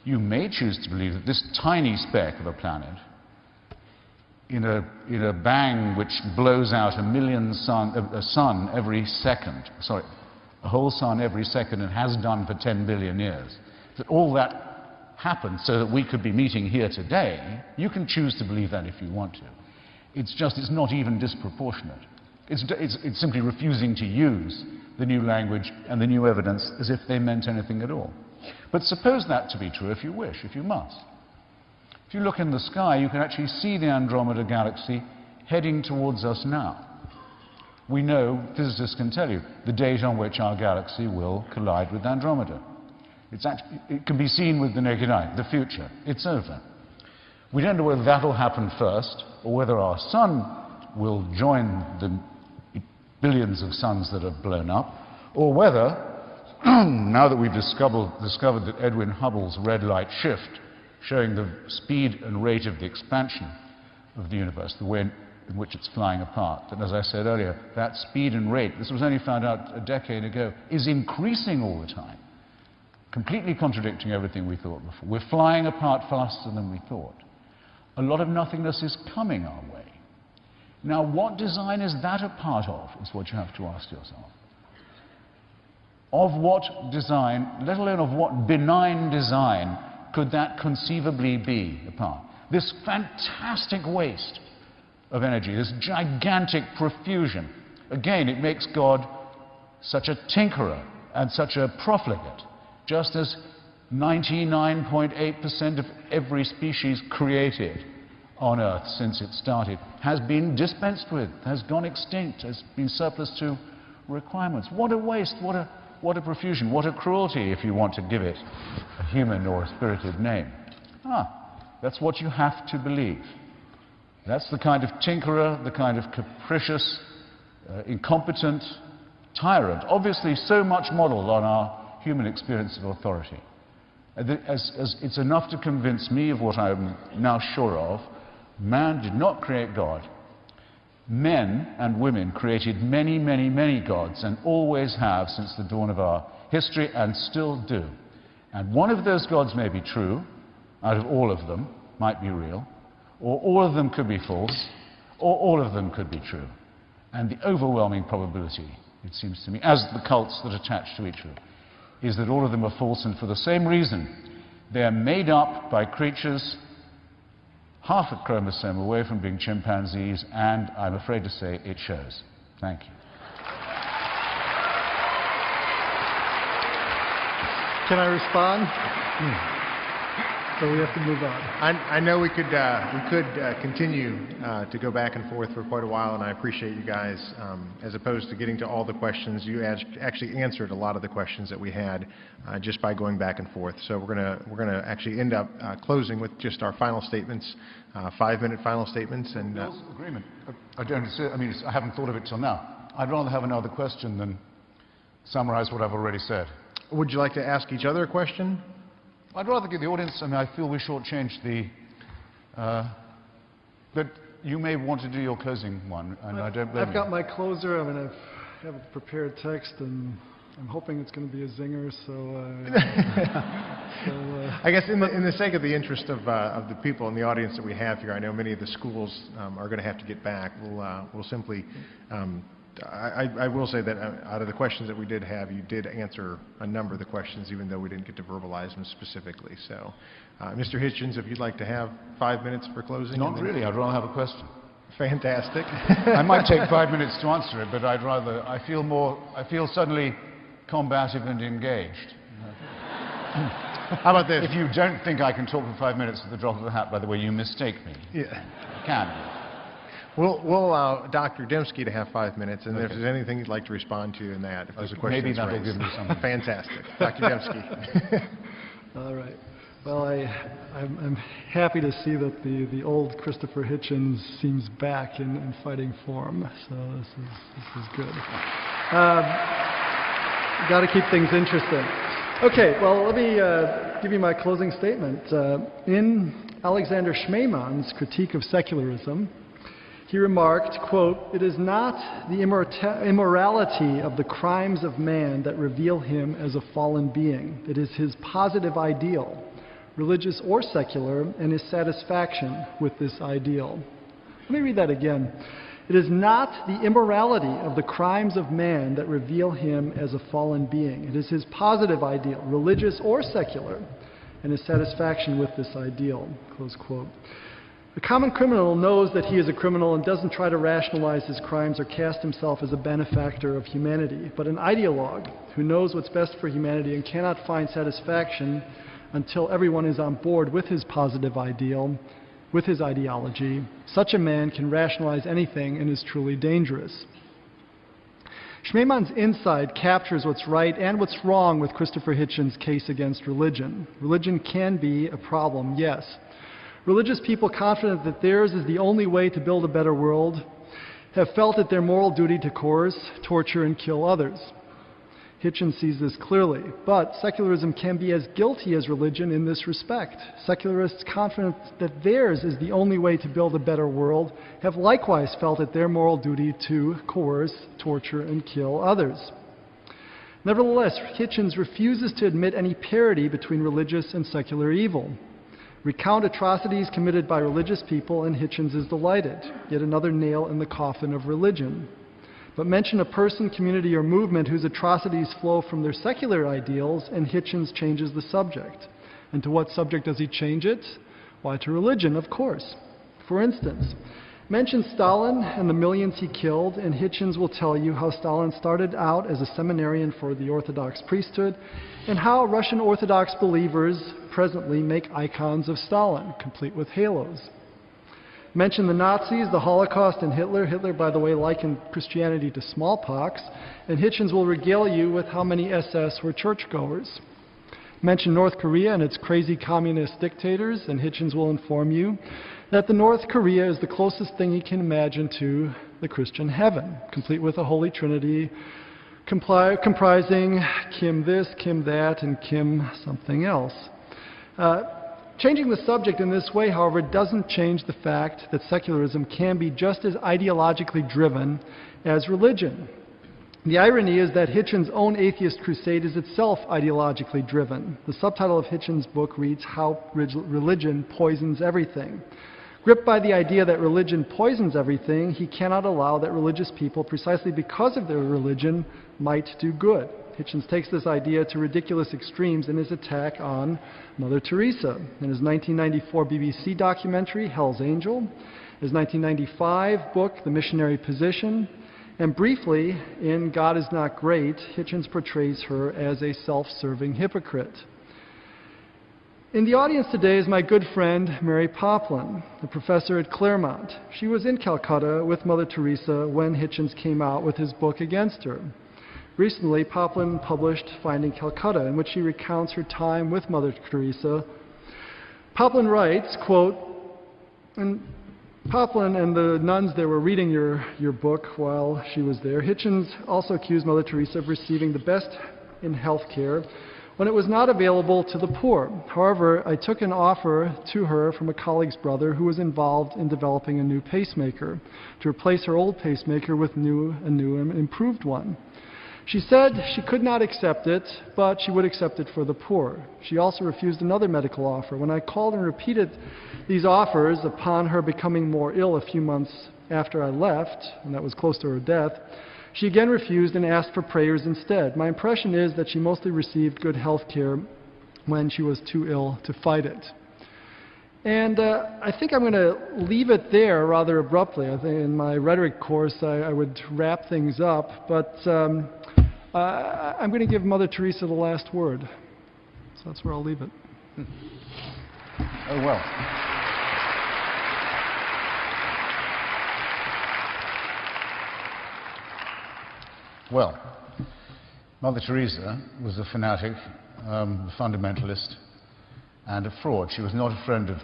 You may choose to believe that this tiny speck of a planet, in a bang which blows out a sun every second, a whole sun every second, and has done for 10 billion years, that all that happened so that we could be meeting here today. You can choose to believe that if you want to. It's not even disproportionate. It's simply refusing to use the new language and the new evidence as if they meant anything at all. But suppose that to be true if you wish, if you must. If you look in the sky, you can actually see the Andromeda galaxy heading towards us now. We know, physicists can tell you, the date on which our galaxy will collide with Andromeda. It can be seen with the naked eye, the future. It's over. We don't know whether that will happen first, or whether our sun will join the billions of suns that have blown up, or whether, now that we've discovered that Edwin Hubble's red light shift, showing the speed and rate of the expansion of the universe, the way in which it's flying apart, that, as I said earlier, that speed and rate, this was only found out a decade ago, is increasing all the time, completely contradicting everything we thought before. We're flying apart faster than we thought. A lot of nothingness is coming our way. Now, what design is that a part of, is what you have to ask yourself. Of what design, let alone of what benign design, could that conceivably be a part? This fantastic waste of energy, this gigantic profusion. Again, it makes God such a tinkerer and such a profligate, just as 99.8% of every species created on Earth since it started has been dispensed with, has gone extinct, has been surplus to requirements. What a waste, what a profusion, what a cruelty, if you want to give it a human or a spirited name. That's what you have to believe. That's the kind of tinkerer, the kind of capricious, incompetent tyrant, obviously so much modeled on our human experience of authority. As it's enough to convince me of what I'm now sure of. Man did not create God. Men and women created many, many, many gods, and always have since the dawn of our history, and still do. And one of those gods may be true, out of all of them, might be real, or all of them could be false, or all of them could be true. And the overwhelming probability, it seems to me, as the cults that attach to each other, is that all of them are false, and for the same reason They're made up by creatures half a chromosome away from being chimpanzees, and I'm afraid to say it shows. Thank you. Can I respond? So we have to move on. I know we could continue to go back and forth for quite a while, and I appreciate you guys. As opposed to getting to all the questions, you actually answered a lot of the questions that we had just by going back and forth. So we're gonna actually end up closing with just our final statements, 5-minute final statements. And agreement. I haven't thought of it till now. I'd rather have another question than summarize what I've already said. Would you like to ask each other a question? I'd rather give the audience, I feel we shortchanged the, but you may want to do your closing one, and I don't blame you. I've got my closer. I have a prepared text, and I'm hoping it's going to be a zinger, I guess in the sake of the interest of the people in the audience that we have here, I know many of the schools are going to have to get back. We'll simply, I will say that out of the questions that we did have, you did answer a number of the questions, even though we didn't get to verbalize them specifically. So, Mr. Hitchens, if you'd like to have 5 minutes for closing. Not really. I'd rather have a question. Fantastic. I might take 5 minutes to answer it, but I feel suddenly combative and engaged. How about this? If you don't think I can talk for 5 minutes at the drop of a hat, by the way, you mistake me. Yeah. I can. We'll allow Dr. Dembski to have 5 minutes, and if there's anything you'd like to respond to in that, if there's a question. Maybe that'll give me something. Fantastic. Dr. Dembski. All right. Well, I'm happy to see that the old Christopher Hitchens seems back in fighting form. So this is good. Got to keep things interesting. Okay. Well, let me give you my closing statement. In Alexander Schmemann's Critique of Secularism, he remarked, quote, "It is not the immorality of the crimes of man that reveal him as a fallen being. It is his positive ideal, religious or secular, and his satisfaction with this ideal." Let me read that again. "It is not the immorality of the crimes of man that reveal him as a fallen being. It is his positive ideal, religious or secular, and his satisfaction with this ideal." Close quote. The common criminal knows that he is a criminal and doesn't try to rationalize his crimes or cast himself as a benefactor of humanity. But an ideologue who knows what's best for humanity and cannot find satisfaction until everyone is on board with his positive ideal, with his ideology, such a man can rationalize anything and is truly dangerous. Schmemann's insight captures what's right and what's wrong with Christopher Hitchens' case against religion. Religion can be a problem, yes. Religious people confident that theirs is the only way to build a better world have felt it their moral duty to coerce, torture, and kill others. Hitchens sees this clearly, but secularism can be as guilty as religion in this respect. Secularists confident that theirs is the only way to build a better world have likewise felt it their moral duty to coerce, torture, and kill others. Nevertheless, Hitchens refuses to admit any parity between religious and secular evil. Recount atrocities committed by religious people, and Hitchens is delighted. Yet another nail in the coffin of religion. But mention a person, community, or movement whose atrocities flow from their secular ideals, and Hitchens changes the subject. And to what subject does he change it? Why, to religion, of course. For instance, mention Stalin and the millions he killed, and Hitchens will tell you how Stalin started out as a seminarian for the Orthodox priesthood, and how Russian Orthodox believers presently make icons of Stalin, complete with halos. Mention the Nazis, the Holocaust, and Hitler. Hitler, by the way, likened Christianity to smallpox, and Hitchens will regale you with how many SS were churchgoers. Mention North Korea and its crazy communist dictators, and Hitchens will inform you that the North Korea is the closest thing you can imagine to the Christian heaven, complete with a holy trinity, comprising Kim this, Kim that, and Kim something else. Changing the subject in this way, however, doesn't change the fact that secularism can be just as ideologically driven as religion. The irony is that Hitchens' own atheist crusade is itself ideologically driven. The subtitle of Hitchens' book reads, "How Religion Poisons Everything." Gripped by the idea that religion poisons everything, he cannot allow that religious people, precisely because of their religion, might do good. Hitchens takes this idea to ridiculous extremes in his attack on Mother Teresa. In his 1994 BBC documentary, Hell's Angel, his 1995 book, The Missionary Position, and briefly, in God Is Not Great, Hitchens portrays her as a self-serving hypocrite. In the audience today is my good friend, Mary Poplin, a professor at Claremont. She was in Calcutta with Mother Teresa when Hitchens came out with his book against her. Recently, Poplin published Finding Calcutta, in which she recounts her time with Mother Teresa. Poplin writes, quote, and Poplin and the nuns there were reading your book while she was there. Hitchens also accused Mother Teresa of receiving the best in health care when it was not available to the poor. However, I took an offer to her from a colleague's brother who was involved in developing a new pacemaker to replace her old pacemaker with a new and improved one. She said she could not accept it, but she would accept it for the poor. She also refused another medical offer. When I called and repeated these offers upon her becoming more ill a few months after I left, and that was close to her death, she again refused and asked for prayers instead. My impression is that she mostly received good health care when she was too ill to fight it. And I think I'm going to leave it there rather abruptly. I think in my rhetoric course I would wrap things up, but I'm going to give Mother Teresa the last word. So that's where I'll leave it. Oh, well. Well, Mother Teresa was a fanatic, a fundamentalist, and a fraud. She was not a friend of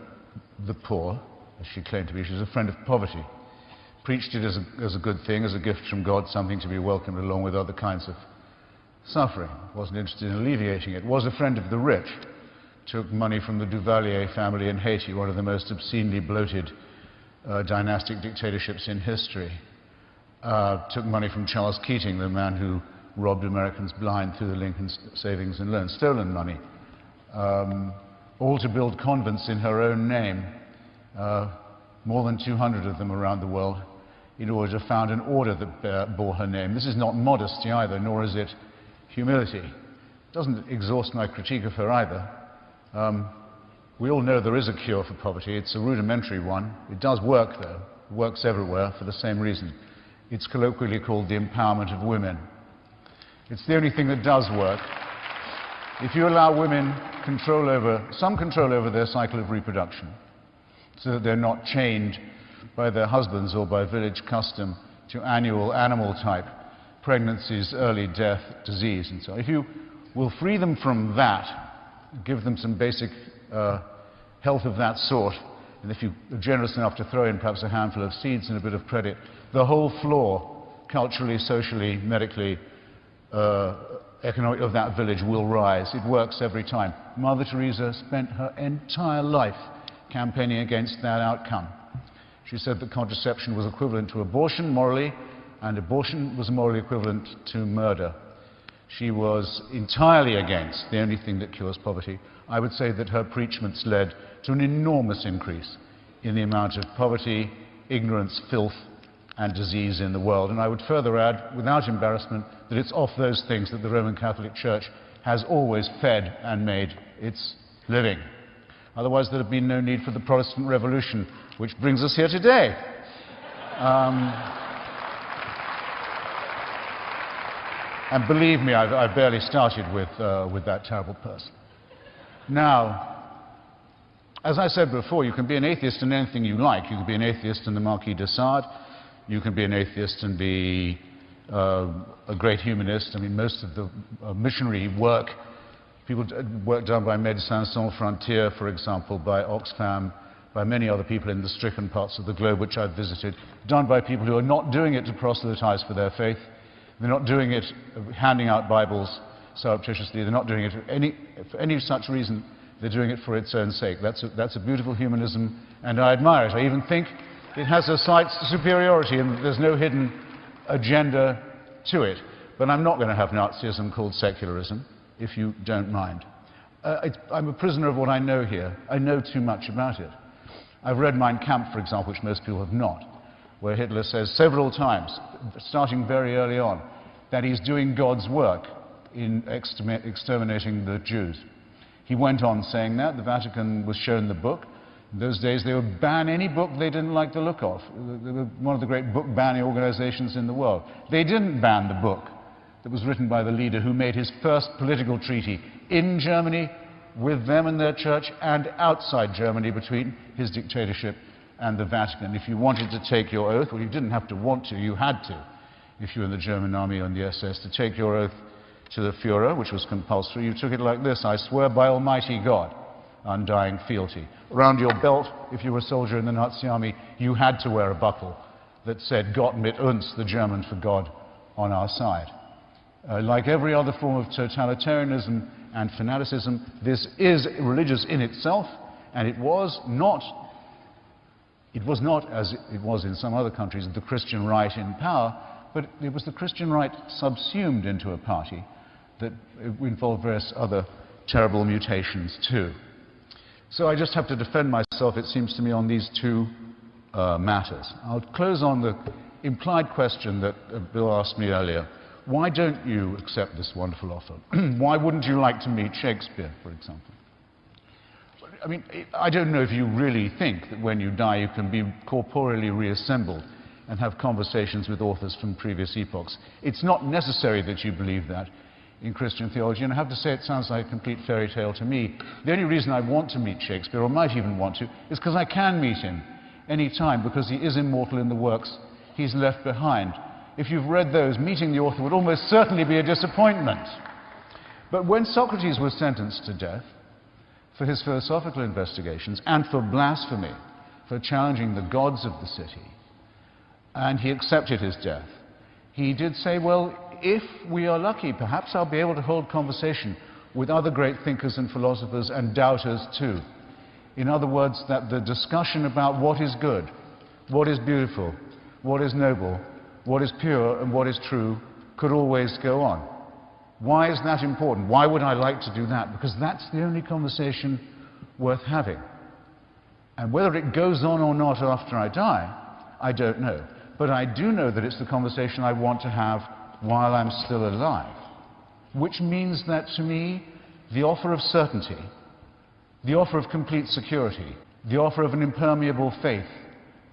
the poor, as she claimed to be. She was a friend of poverty. Preached it as a good thing, as a gift from God, something to be welcomed along with other kinds of suffering. Wasn't interested in alleviating it. Was a friend of the rich. Took money from the Duvalier family in Haiti, one of the most obscenely bloated dynastic dictatorships in history. Took money from Charles Keating, the man who robbed Americans blind through the Lincoln Savings and Loan. Stolen money. All to build convents in her own name, more than 200 of them around the world, in order to found an order that bore her name. This is not modesty either, nor is it humility. It doesn't exhaust my critique of her either. We all know there is a cure for poverty. It's a rudimentary one. It does work, though. It works everywhere for the same reason. It's colloquially called the empowerment of women. It's the only thing that does work. If you allow women some control over their cycle of reproduction, so that they're not chained by their husbands or by village custom to annual animal-type pregnancies, early death, disease, and so on. If you will free them from that, give them some basic health of that sort, and if you're generous enough to throw in perhaps a handful of seeds and a bit of credit, the whole floor, culturally, socially, medically, economic of that village will rise. It works every time. Mother Teresa spent her entire life campaigning against that outcome. She said that contraception was equivalent to abortion morally, and abortion was morally equivalent to murder. She was entirely against the only thing that cures poverty. I would say that her preachments led to an enormous increase in the amount of poverty, ignorance, filth, and disease in the world. And I would further add, without embarrassment, that it's off those things that the Roman Catholic Church has always fed and made its living. Otherwise, there would have been no need for the Protestant Revolution, which brings us here today. And believe me, I've barely started with that terrible person. Now, as I said before, you can be an atheist in anything you like. You can be an atheist in the Marquis de Sade. You can be an atheist and be a great humanist. I mean, most of the missionary work, work done by Médecins Sans Frontières, for example, by Oxfam, by many other people in the stricken parts of the globe which I've visited, done by people who are not doing it to proselytize for their faith. They're not doing it handing out Bibles surreptitiously. They're not doing it for any such reason. They're doing it for its own sake. That's a beautiful humanism, and I admire it. I even think it has a slight superiority, and there's no hidden agenda to it. But I'm not going to have Nazism called secularism, if you don't mind. I'm a prisoner of what I know here. I know too much about it. I've read Mein Kampf, for example, which most people have not, where Hitler says several times, starting very early on, that he's doing God's work. in exterminating the Jews. He went on saying that. The Vatican was shown the book. In those days, they would ban any book they didn't like the look of. They were one of the great book banning organizations in the world. They didn't ban the book that was written by the leader who made his first political treaty in Germany with them and their church, and outside Germany between his dictatorship and the Vatican. If you wanted to take your oath, well, you didn't have to want to, you had to, if you were in the German army or in the SS, to take your oath to the Führer, which was compulsory. You took it like this: I swear by Almighty God, undying fealty. Around your belt, if you were a soldier in the Nazi army, you had to wear a buckle that said Gott mit uns, the German for God on our side. Like every other form of totalitarianism and fanaticism, this is religious in itself, and it was not, as it was in some other countries, the Christian right in power, but it was the Christian right subsumed into a party that involved various other terrible mutations too. So I just have to defend myself, it seems to me, on these two matters. I'll close on the implied question that Bill asked me earlier. Why don't you accept this wonderful offer? Why wouldn't you like to meet Shakespeare, for example? I mean, I don't know if you really think that when you die you can be corporeally reassembled and have conversations with authors from previous epochs. It's not necessary that you believe that in Christian theology, and I have to say it sounds like a complete fairy tale to me. The only reason I want to meet Shakespeare, or might even want to, is because I can meet him any time, because he is immortal in the works he's left behind. If you've read those, meeting the author would almost certainly be a disappointment. But when Socrates was sentenced to death for his philosophical investigations and for blasphemy, for challenging the gods of the city, and he accepted his death, he did say, well, if we are lucky, perhaps I'll be able to hold conversation with other great thinkers and philosophers and doubters too. In other words, that the discussion about what is good, what is beautiful, what is noble, what is pure and what is true could always go on. Why is that important? Why would I like to do that? Because that's the only conversation worth having. And whether it goes on or not after I die, I don't know. But I do know that it's the conversation I want to have while I'm still alive. Which means that to me, the offer of certainty, the offer of complete security, the offer of an impermeable faith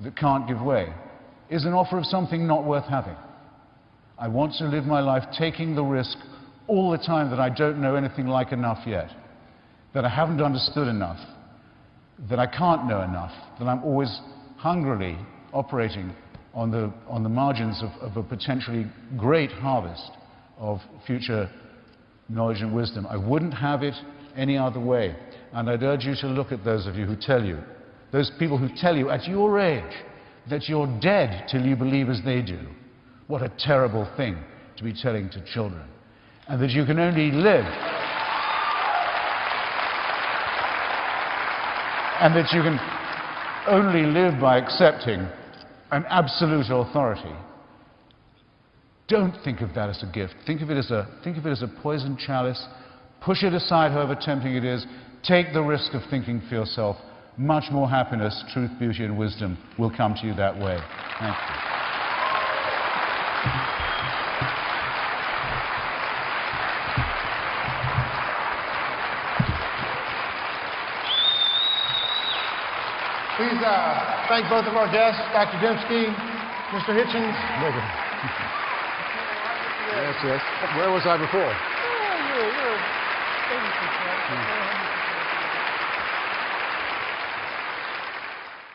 that can't give way, is an offer of something not worth having. I want to live my life taking the risk all the time that I don't know anything like enough yet, that I haven't understood enough, that I can't know enough, that I'm always hungrily operating on the margins of a potentially great harvest of future knowledge and wisdom. I wouldn't have it any other way. And I'd urge you to look at those of you who tell you, those people who tell you at your age, that you're dead till you believe as they do. What a terrible thing to be telling to children. And that you can only live, and that you can only live by accepting an absolute authority. Don't think of that as a gift. Think of it as a poisoned chalice. Push it aside, however tempting it is. Take the risk of thinking for yourself. Much more happiness, truth, beauty, and wisdom will come to you that way. Thank you. Please thank both of our guests, Dr. Dembski, Mr. Hitchens. Yes, yes. Where was I before? Oh, you were